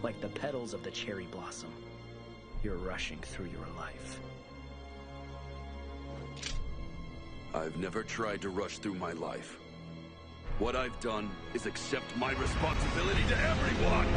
Like the petals of the cherry blossom, you're rushing through your life. I've never tried to rush through my life. What I've done is accept my responsibility to everyone!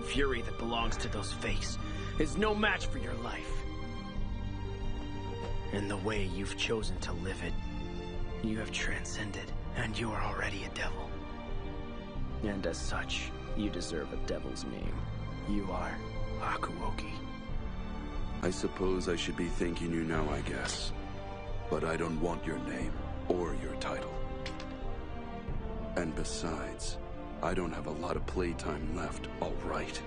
Fury that belongs to those fakes is no match for your life. And the way you've chosen to live it, you have transcended And you are already a devil. And as such, you deserve a devil's name. You are Hakuoki. I suppose I should be thanking you now, I guess. But I don't want your name or your title. And besides, I don't have a lot of playtime left, all right?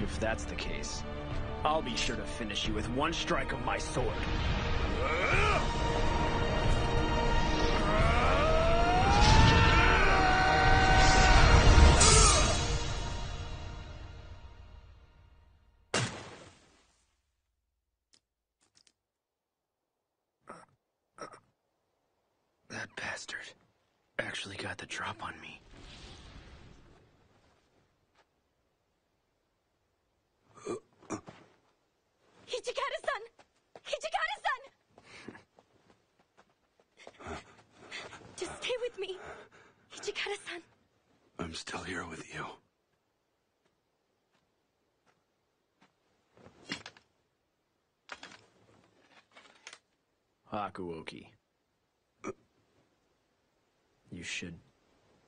If that's the case, I'll be sure to finish you with one strike of my sword. That bastard actually got the drop on me. Hijikata-san! Hijikata-san! Just stay with me. Hijikata-san. I'm still here with you. Hakuoki. You should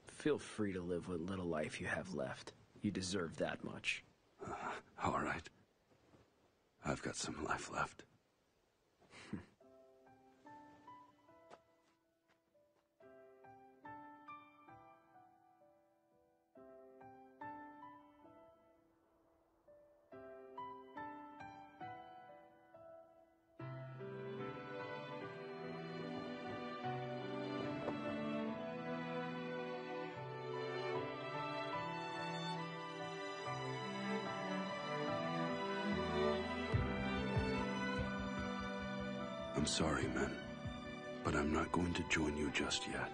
feel free to live what little life you have left. You deserve that much. All right. I've got some life left. I'm sorry, men, but I'm not going to join you just yet.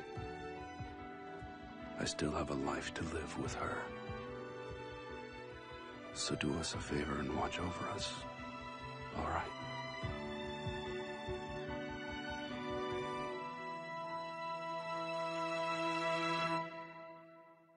I still have a life to live with her. So do us a favor and watch over us. All right?